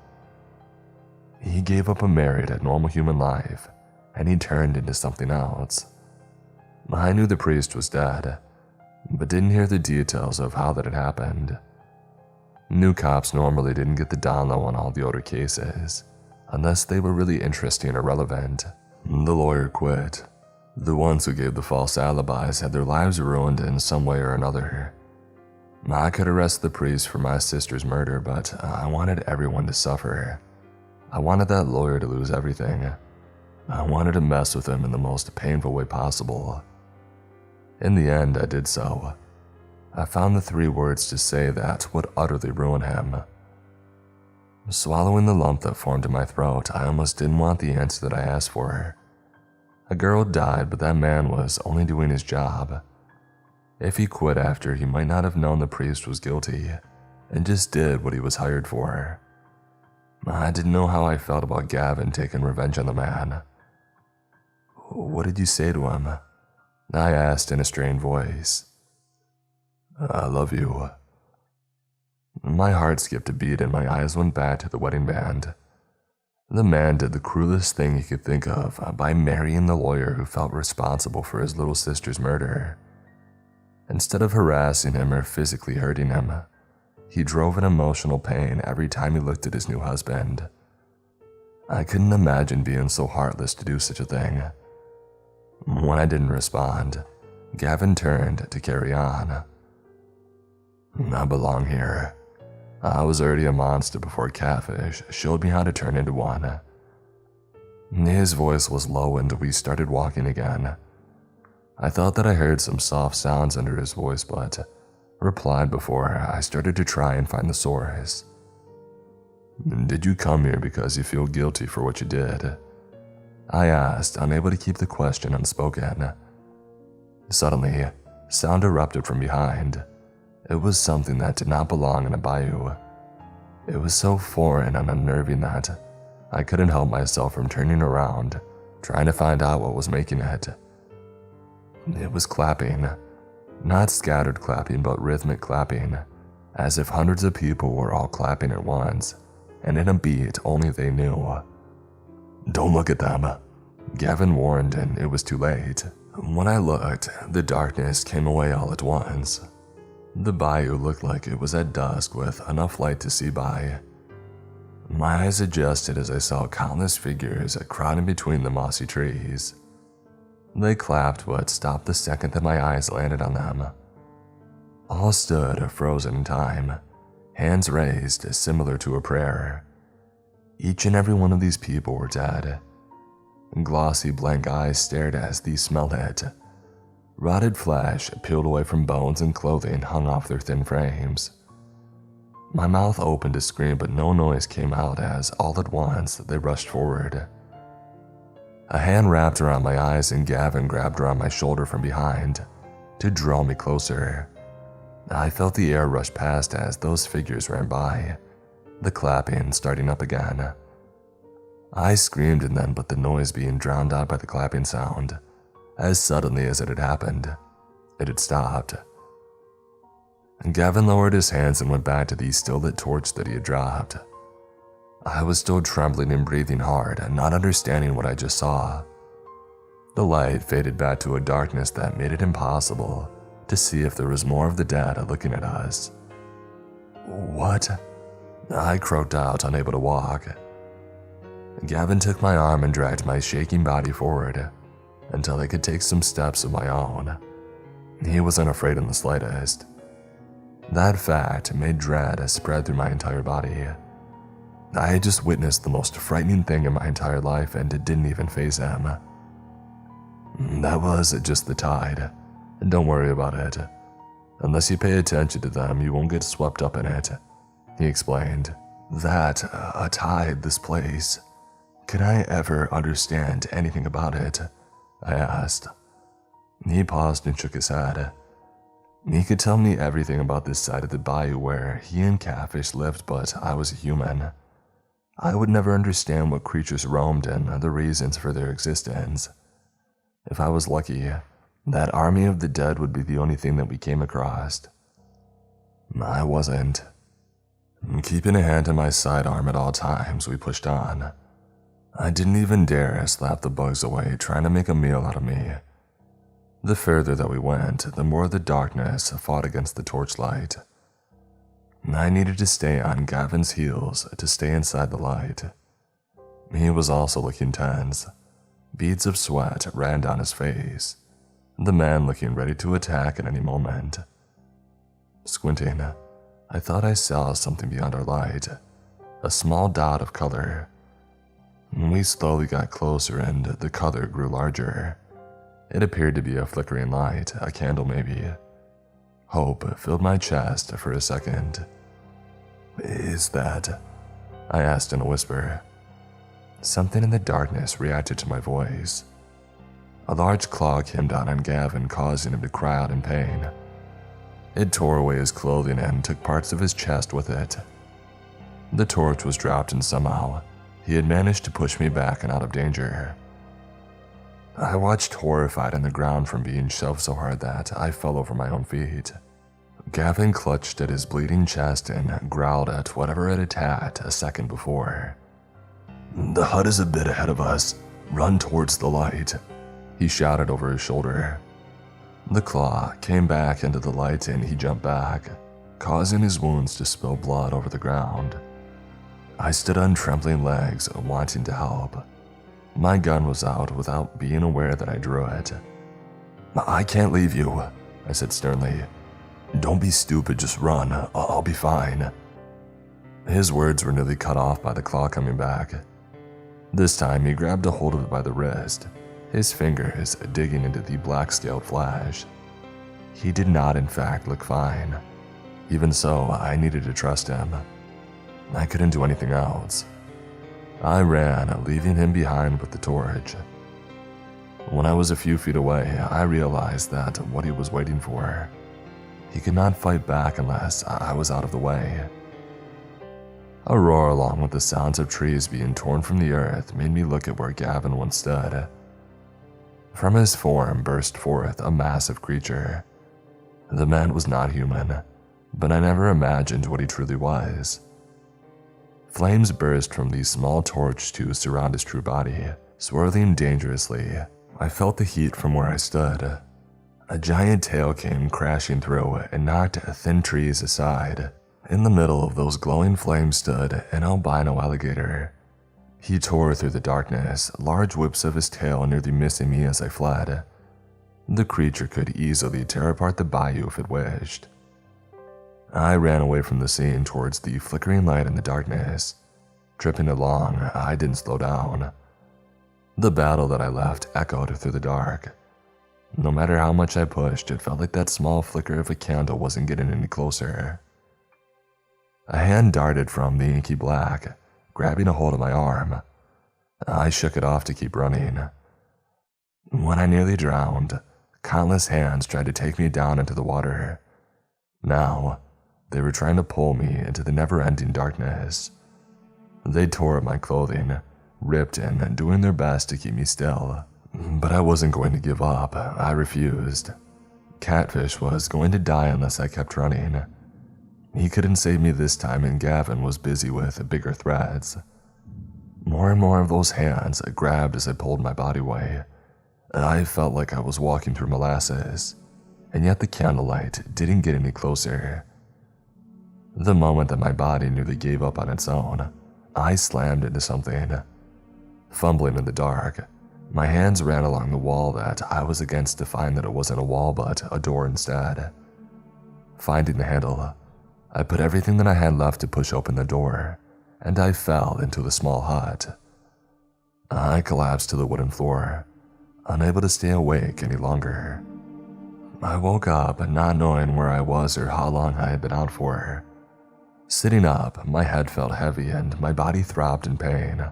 He gave up a married, normal human life, and he turned into something else. I knew the priest was dead, but didn't hear the details of how that had happened. New cops normally didn't get the down low on all the older cases, unless they were really interesting or relevant. The lawyer quit. The ones who gave the false alibis had their lives ruined in some way or another. I could arrest the priest for my sister's murder, but I wanted everyone to suffer. I wanted that lawyer to lose everything. I wanted to mess with him in the most painful way possible. In the end, I did so. I found the 3 words to say that would utterly ruin him. Swallowing the lump that formed in my throat, I almost didn't want the answer that I asked for. A girl died, but that man was only doing his job. If he quit after, he might not have known the priest was guilty, and just did what he was hired for. I didn't know how I felt about Gavin taking revenge on the man. "What did you say to him?" I asked in a strained voice. "I love you." My heart skipped a beat and my eyes went back to the wedding band. The man did the cruelest thing he could think of by marrying the lawyer who felt responsible for his little sister's murder. Instead of harassing him or physically hurting him, he drove in emotional pain every time he looked at his new husband. I couldn't imagine being so heartless to do such a thing. When I didn't respond, Gavin turned to carry on. "I belong here. I was already a monster before Catfish showed me how to turn into one." His voice was low and we started walking again. I thought that I heard some soft sounds under his voice, but replied before I started to try and find the source. "Did you come here because you feel guilty for what you did?" I asked, unable to keep the question unspoken. Suddenly, sound erupted from behind. It was something that did not belong in a bayou. It was so foreign and unnerving that I couldn't help myself from turning around, trying to find out what was making it. It was clapping. Not scattered clapping, but rhythmic clapping, as if hundreds of people were all clapping at once, and in a beat only they knew. "Don't look at them," Gavin warned, and it was too late. When I looked, the darkness came away all at once. The bayou looked like it was at dusk with enough light to see by. My eyes adjusted as I saw countless figures crowding between the mossy trees. They clapped but stopped the second that my eyes landed on them. All stood frozen in time, hands raised similar to a prayer. Each and every one of these people were dead. Glossy blank eyes stared as these smelled it. Rotted flesh peeled away from bones and clothing hung off their thin frames. My mouth opened to scream, but no noise came out as all at once they rushed forward. A hand wrapped around my eyes and Gavin grabbed around my shoulder from behind to draw me closer. I felt the air rush past as those figures ran by, the clapping starting up again. I screamed and then, but the noise being drowned out by the clapping sound. As suddenly as it had happened, it had stopped. Gavin lowered his hands and went back to the still-lit torch that he had dropped. I was still trembling and breathing hard and not understanding what I just saw. The light faded back to a darkness that made it impossible to see if there was more of the dead looking at us. "What?" I croaked out, unable to walk. Gavin took my arm and dragged my shaking body forward until I could take some steps of my own. He wasn't afraid in the slightest. That fact made dread spread through my entire body. I had just witnessed the most frightening thing in my entire life and it didn't even faze him. "That was just the tide. Don't worry about it. Unless you pay attention to them, you won't get swept up in it," he explained. "That, a tide, this place. Could I ever understand anything about it?" I asked. He paused and shook his head. He could tell me everything about this side of the bayou where he and Catfish lived, but I was a human. I would never understand what creatures roamed and the reasons for their existence. If I was lucky, that army of the dead would be the only thing that we came across. I wasn't. Keeping a hand on my sidearm at all times, we pushed on. I didn't even dare slap the bugs away, trying to make a meal out of me. The further that we went, the more the darkness fought against the torchlight. I needed to stay on Gavin's heels to stay inside the light. He was also looking tense. Beads of sweat ran down his face, the man looking ready to attack at any moment. Squinting, I thought I saw something beyond our light, a small dot of color. We slowly got closer and the color grew larger. It appeared to be a flickering light, a candle maybe. Hope filled my chest for a second. "Is that?" I asked in a whisper. Something in the darkness reacted to my voice. A large claw came down on Gavin, causing him to cry out in pain. It tore away his clothing and took parts of his chest with it. The torch was dropped and somehow he had managed to push me back and out of danger. I watched horrified on the ground from being shoved so hard that I fell over my own feet. Gavin clutched at his bleeding chest and growled at whatever had attacked a second before. "The hut is a bit ahead of us. Run towards the light," he shouted over his shoulder. The claw came back into the light and he jumped back, causing his wounds to spill blood over the ground. I stood on trembling legs, wanting to help. My gun was out without being aware that I drew it. "I can't leave you," I said sternly. "Don't be stupid, just run. I'll be fine." His words were nearly cut off by the claw coming back. This time he grabbed a hold of it by the wrist, his fingers digging into the black-scaled flesh. He did not in fact look fine. Even so, I needed to trust him. I couldn't do anything else. I ran, leaving him behind with the torch. When I was a few feet away, I realized that what he was waiting for. He could not fight back unless I was out of the way. A roar along with the sounds of trees being torn from the earth made me look at where Gavin once stood. From his form burst forth a massive creature. The man was not human, but I never imagined what he truly was. Flames burst from these small torch tubes surround his true body, swirling dangerously. I felt the heat from where I stood. A giant tail came crashing through and knocked thin trees aside. In the middle of those glowing flames stood an albino alligator. He tore through the darkness, large whips of his tail nearly missing me as I fled. The creature could easily tear apart the bayou if it wished. I ran away from the scene towards the flickering light in the darkness. Tripping along, I didn't slow down. The battle that I left echoed through the dark. No matter how much I pushed, it felt like that small flicker of a candle wasn't getting any closer. A hand darted from the inky black, grabbing a hold of my arm. I shook it off to keep running. When I nearly drowned, countless hands tried to take me down into the water. Now, they were trying to pull me into the never-ending darkness. They tore at my clothing, ripped in, and doing their best to keep me still. But I wasn't going to give up. I refused. Catfish was going to die unless I kept running. He couldn't save me this time, and Gavin was busy with bigger threats. More and more of those hands grabbed as I pulled my body away. I felt like I was walking through molasses, and yet the candlelight didn't get any closer. The moment that my body nearly gave up on its own, I slammed into something. Fumbling in the dark, my hands ran along the wall that I was against to find that it wasn't a wall but a door instead. Finding the handle, I put everything that I had left to push open the door, and I fell into the small hut. I collapsed to the wooden floor, unable to stay awake any longer. I woke up not knowing where I was or how long I had been out for. Sitting up, my head felt heavy and my body throbbed in pain.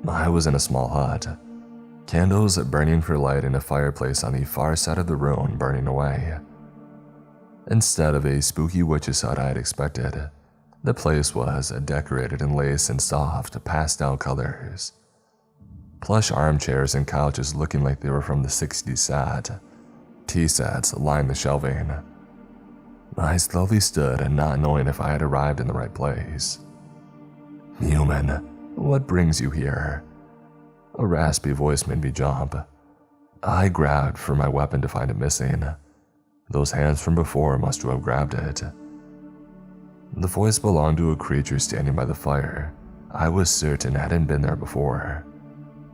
I was in a small hut, candles burning for light in a fireplace on the far side of the room burning away. Instead of a spooky witch's hut I had expected, the place was decorated in lace and soft, pastel colors. Plush armchairs and couches looking like they were from the 60s sat. Tea sets lined the shelving. I slowly stood, not knowing if I had arrived in the right place. "Human, what brings you here?" A raspy voice made me jump. I grabbed for my weapon to find it missing. Those hands from before must have grabbed it. The voice belonged to a creature standing by the fire. I was certain it hadn't been there before.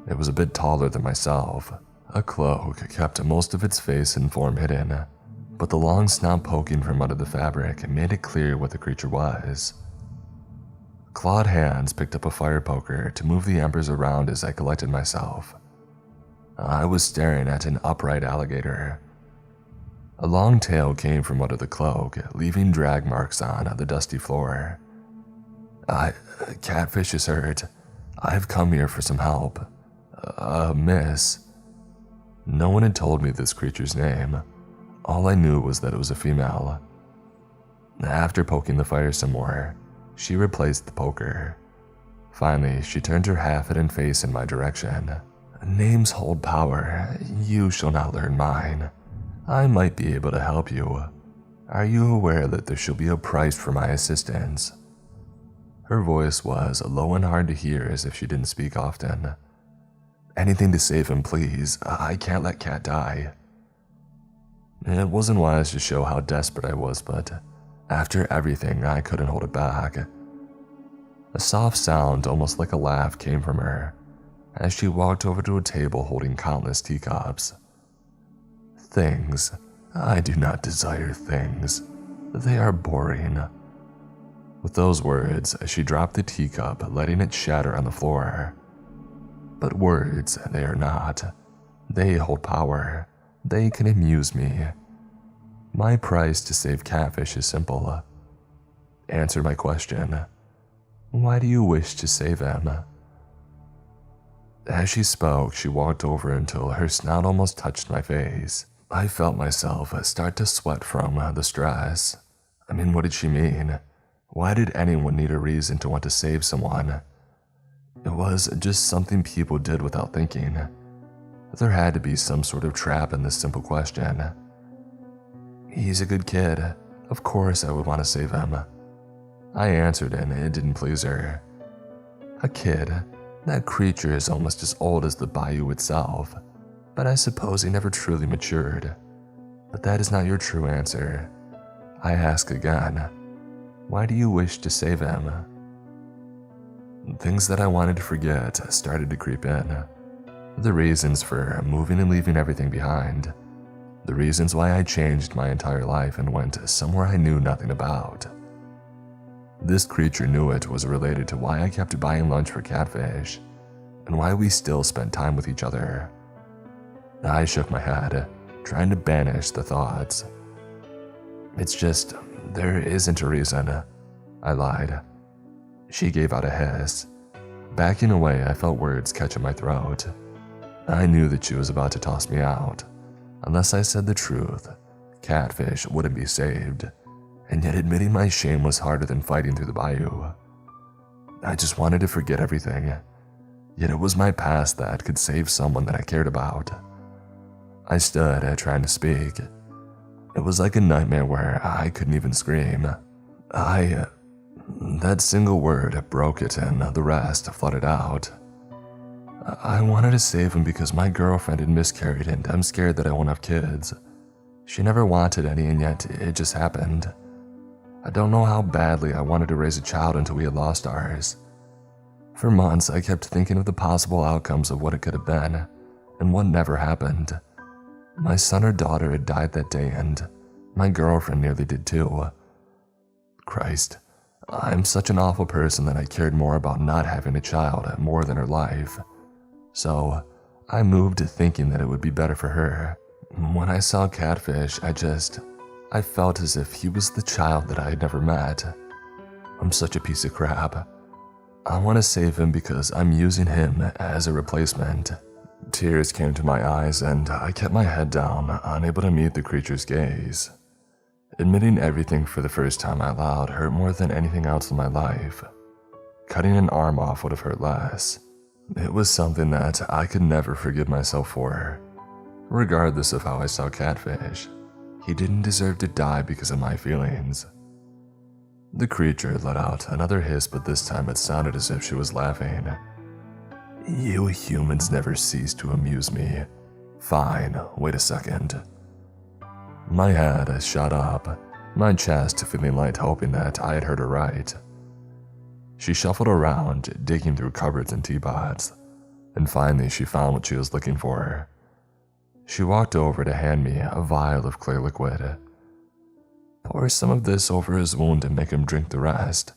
It was a bit taller than myself. A cloak kept most of its face and form hidden, but the long snout poking from under the fabric made it clear what the creature was. Clawed hands picked up a fire poker to move the embers around as I collected myself. I was staring at an upright alligator. A long tail came from under the cloak, leaving drag marks on the dusty floor. Catfish is hurt. I've come here for some help. Miss." No one had told me this creature's name. All I knew was that it was a female. After poking the fire some more, she replaced the poker. Finally, she turned her half-hidden face in my direction. "Names hold power. You shall not learn mine. I might be able to help you. Are you aware that there shall be a price for my assistance?" Her voice was low and hard to hear as if she didn't speak often. "Anything to save him, please. I can't let Cat die." It wasn't wise to show how desperate I was, but after everything, I couldn't hold it back. A soft sound, almost like a laugh, came from her as she walked over to a table holding countless teacups. "Things. I do not desire things. They are boring." With those words, she dropped the teacup, letting it shatter on the floor. But words, they are not. They hold power. They can amuse me. My price to save Catfish is simple. Answer my question. Why do you wish to save him? As she spoke, she walked over until her snout almost touched my face. I felt myself start to sweat from the stress. What did she mean? Why did anyone need a reason to want to save someone? It was just something people did without thinking. There had to be some sort of trap in this simple question. He's a good kid. Of course I would want to save him. I answered and it didn't please her. A kid? That creature is almost as old as the bayou itself, but I suppose he never truly matured. But that is not your true answer. I ask again, why do you wish to save him? Things that I wanted to forget started to creep in. The reasons for moving and leaving everything behind. The reasons why I changed my entire life and went somewhere I knew nothing about. This creature knew it was related to why I kept buying lunch for Catfish, and why we still spent time with each other. I shook my head, trying to banish the thoughts. It's just, there isn't a reason, I lied. She gave out a hiss. Backing away, I felt words catch in my throat. I knew that she was about to toss me out. Unless I said the truth, Catfish wouldn't be saved, and yet admitting my shame was harder than fighting through the bayou. I just wanted to forget everything, yet it was my past that could save someone that I cared about. I stood, trying to speak. It was like a nightmare where I couldn't even scream. That single word broke it and the rest flooded out. I wanted to save him because my girlfriend had miscarried and I'm scared that I won't have kids. She never wanted any and yet it just happened. I don't know how badly I wanted to raise a child until we had lost ours. For months I kept thinking of the possible outcomes of what it could have been and what never happened. My son or daughter had died that day and my girlfriend nearly did too. Christ, I'm such an awful person that I cared more about not having a child more than her life. So, I moved to thinking that it would be better for her. When I saw Catfish, I felt as if he was the child that I had never met. I'm such a piece of crap. I want to save him because I'm using him as a replacement. Tears came to my eyes and I kept my head down, unable to meet the creature's gaze. Admitting everything for the first time out loud hurt more than anything else in my life. Cutting an arm off would have hurt less. It was something that I could never forgive myself for. Regardless of how I saw Catfish, he didn't deserve to die because of my feelings. The creature let out another hiss, but this time it sounded as if she was laughing. You humans never cease to amuse me. Fine, wait a second. My head shot up, my chest feeling light, hoping that I had heard her right. She shuffled around, digging through cupboards and teapots, and finally she found what she was looking for. She walked over to hand me a vial of clear liquid. Pour some of this over his wound and make him drink the rest.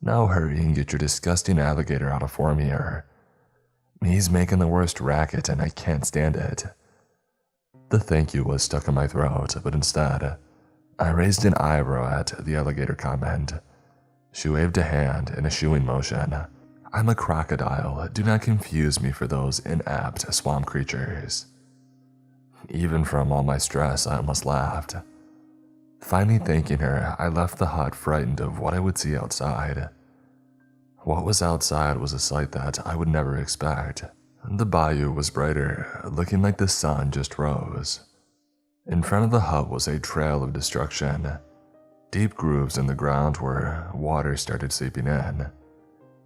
Now hurry and get your disgusting alligator out of form here. He's making the worst racket and I can't stand it. The thank you was stuck in my throat, but instead, I raised an eyebrow at the alligator comment. She waved a hand in a shooing motion. I'm a crocodile, do not confuse me for those inapt swamp creatures. Even from all my stress, I almost laughed. Finally thanking her, I left the hut frightened of what I would see outside. What was outside was a sight that I would never expect. The bayou was brighter, looking like the sun just rose. In front of the hut was a trail of destruction. Deep grooves in the ground where water started seeping in.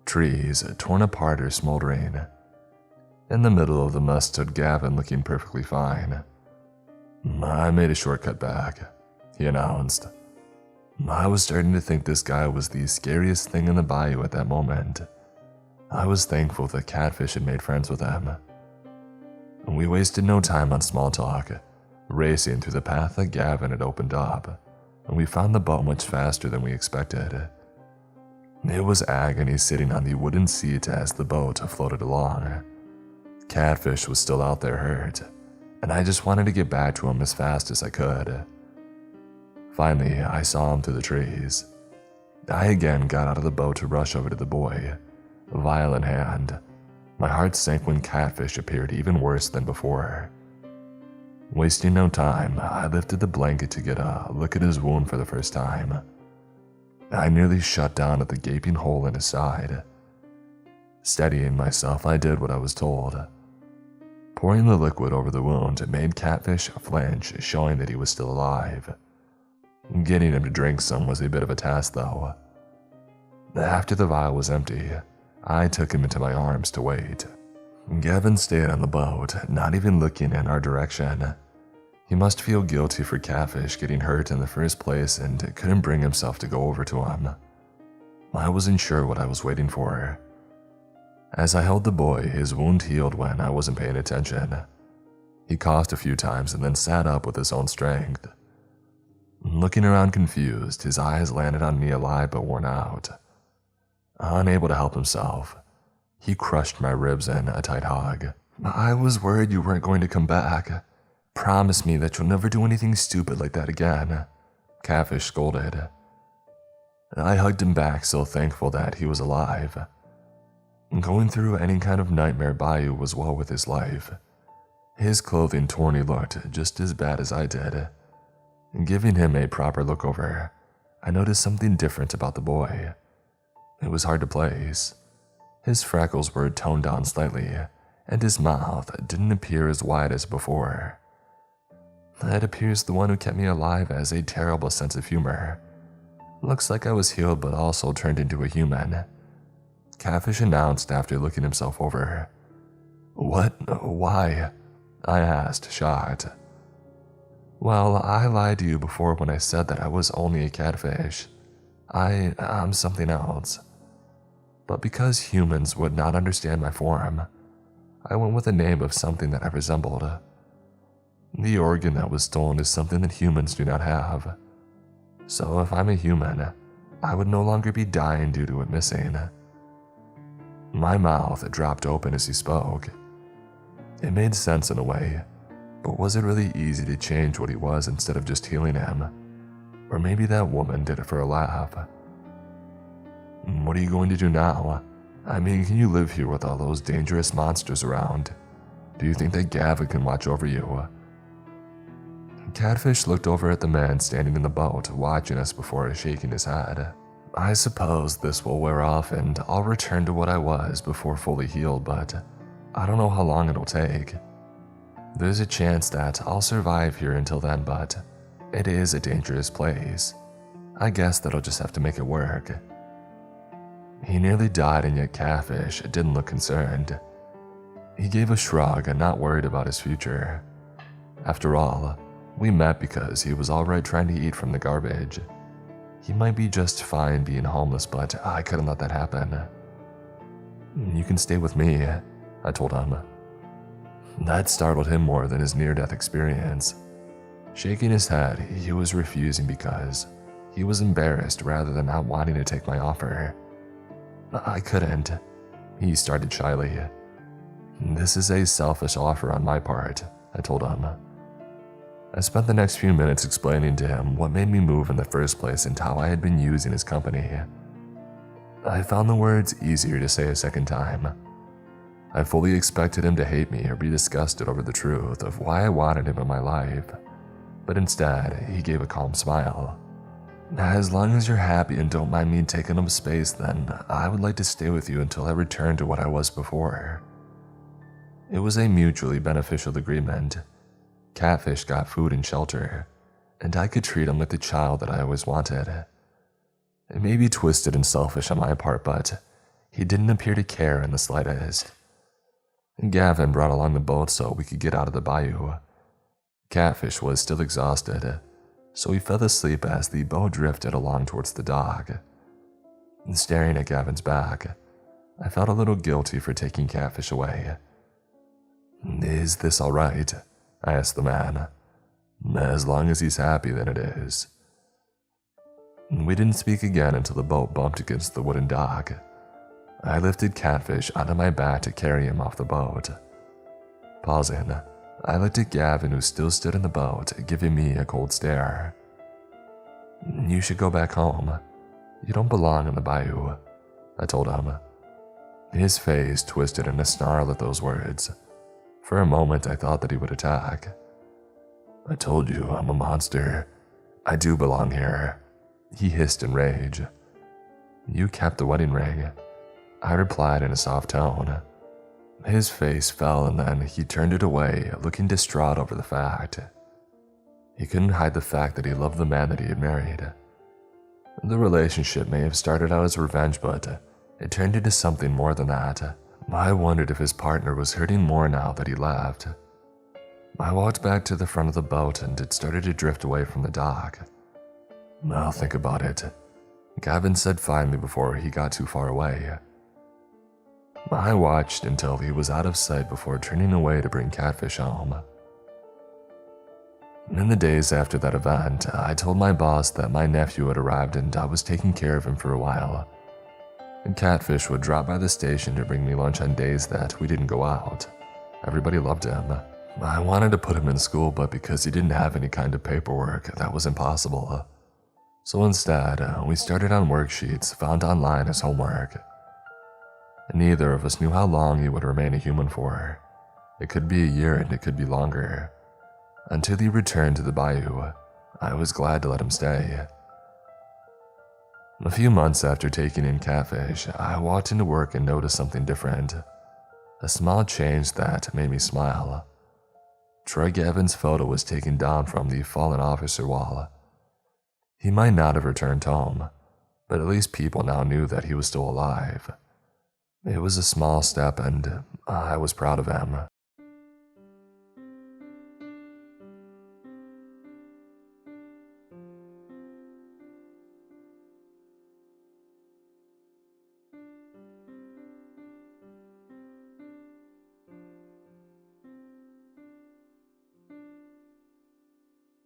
Trees torn apart or smoldering. In the middle of the mess stood Gavin, looking perfectly fine. I made a shortcut back, he announced. I was starting to think this guy was the scariest thing in the bayou at that moment. I was thankful that Catfish had made friends with him. We wasted no time on small talk, racing through the path that Gavin had opened up, and we found the boat much faster than we expected. It was agony sitting on the wooden seat as the boat floated along. Catfish was still out there hurt, and I just wanted to get back to him as fast as I could. Finally, I saw him through the trees. I again got out of the boat to rush over to the boy, vial in hand. My heart sank when Catfish appeared even worse than before. Wasting no time, I lifted the blanket to get a look at his wound for the first time. I nearly shut down at the gaping hole in his side. Steadying myself, I did what I was told. Pouring the liquid over the wound made Catfish flinch, showing that he was still alive. Getting him to drink some was a bit of a task, though. After the vial was empty, I took him into my arms to wait. Gavin stayed on the boat, not even looking in our direction. He must feel guilty for Catfish getting hurt in the first place and couldn't bring himself to go over to him. I wasn't sure what I was waiting for. As I held the boy, his wound healed when I wasn't paying attention. He coughed a few times and then sat up with his own strength. Looking around confused, his eyes landed on me, alive but worn out. Unable to help himself, he crushed my ribs in a tight hug. I was worried you weren't going to come back. Promise me that you'll never do anything stupid like that again, Catfish scolded. I hugged him back, so thankful that he was alive. Going through any kind of nightmare bayou was well with his life. His clothing torn, he looked just as bad as I did. Giving him a proper look over, I noticed something different about the boy. It was hard to place. His freckles were toned down slightly, and his mouth didn't appear as wide as before. It appears the one who kept me alive has a terrible sense of humor. Looks like I was healed but also turned into a human, Catfish announced after looking himself over. What? Why? I asked, shocked. Well, I lied to you before when I said that I was only a catfish. I'm something else. But because humans would not understand my form, I went with the name of something that I resembled. The organ that was stolen is something that humans do not have. So if I'm a human, I would no longer be dying due to it missing. My mouth dropped open as he spoke. It made sense in a way, but was it really easy to change what he was instead of just healing him? Or maybe that woman did it for a laugh. What are you going to do now? I mean, can you live here with all those dangerous monsters around? Do you think that Gavin can watch over you? Catfish looked over at the man standing in the boat, watching us before shaking his head. I suppose this will wear off and I'll return to what I was before fully healed, but I don't know how long it'll take. There's a chance that I'll survive here until then, but it is a dangerous place. I guess that I'll just have to make it work. He nearly died, and yet Catfish didn't look concerned. He gave a shrug and not worried about his future. After all, we met because he was alright trying to eat from the garbage. He might be just fine being homeless, but I couldn't let that happen. You can stay with me, I told him. That startled him more than his near-death experience. Shaking his head, he was refusing because he was embarrassed rather than not wanting to take my offer. I couldn't, he started shyly. This is a selfish offer on my part, I told him. I spent the next few minutes explaining to him what made me move in the first place and how I had been using his company. I found the words easier to say a second time. I fully expected him to hate me or be disgusted over the truth of why I wanted him in my life, but instead, he gave a calm smile. As long as you're happy and don't mind me taking up space, then I would like to stay with you until I return to what I was before. It was a mutually beneficial agreement. Catfish got food and shelter, and I could treat him like the child that I always wanted. It may be twisted and selfish on my part, but he didn't appear to care in the slightest. Gavin brought along the boat so we could get out of the bayou. Catfish was still exhausted, so he fell asleep as the boat drifted along towards the dock. Staring at Gavin's back, I felt a little guilty for taking Catfish away. Is this all right? I asked the man. As long as he's happy, then it is. We didn't speak again until the boat bumped against the wooden dock. I lifted Catfish onto my back to carry him off the boat. Pausing, I looked at Gavin, who still stood in the boat, giving me a cold stare. You should go back home. You don't belong in the bayou, I told him. His face twisted in a snarl at those words. For a moment, I thought that he would attack. I told you I'm a monster. I do belong here, he hissed in rage. "You kept the wedding ring," I replied in a soft tone. His face fell and then he turned it away, looking distraught over the fact. He couldn't hide the fact that he loved the man that he had married. The relationship may have started out as revenge, but it turned into something more than that. I wondered if his partner was hurting more now that he left. I walked back to the front of the boat and it started to drift away from the dock. "I'll think about it," Gavin said finally before he got too far away. I watched until he was out of sight before turning away to bring Catfish home. In the days after that event, I told my boss that my nephew had arrived and I was taking care of him for a while. And Catfish would drop by the station to bring me lunch on days that we didn't go out. Everybody loved him. I wanted to put him in school, but because he didn't have any kind of paperwork, that was impossible. So instead, we started on worksheets found online as homework. Neither of us knew how long he would remain a human for. It could be a year and it could be longer. Until he returned to the bayou, I was glad to let him stay. A few months after taking in Catfish, I walked into work and noticed something different. A small change that made me smile. Troy Gavin's photo was taken down from the fallen officer wall. He might not have returned home, but at least people now knew that he was still alive. It was a small step and I was proud of him.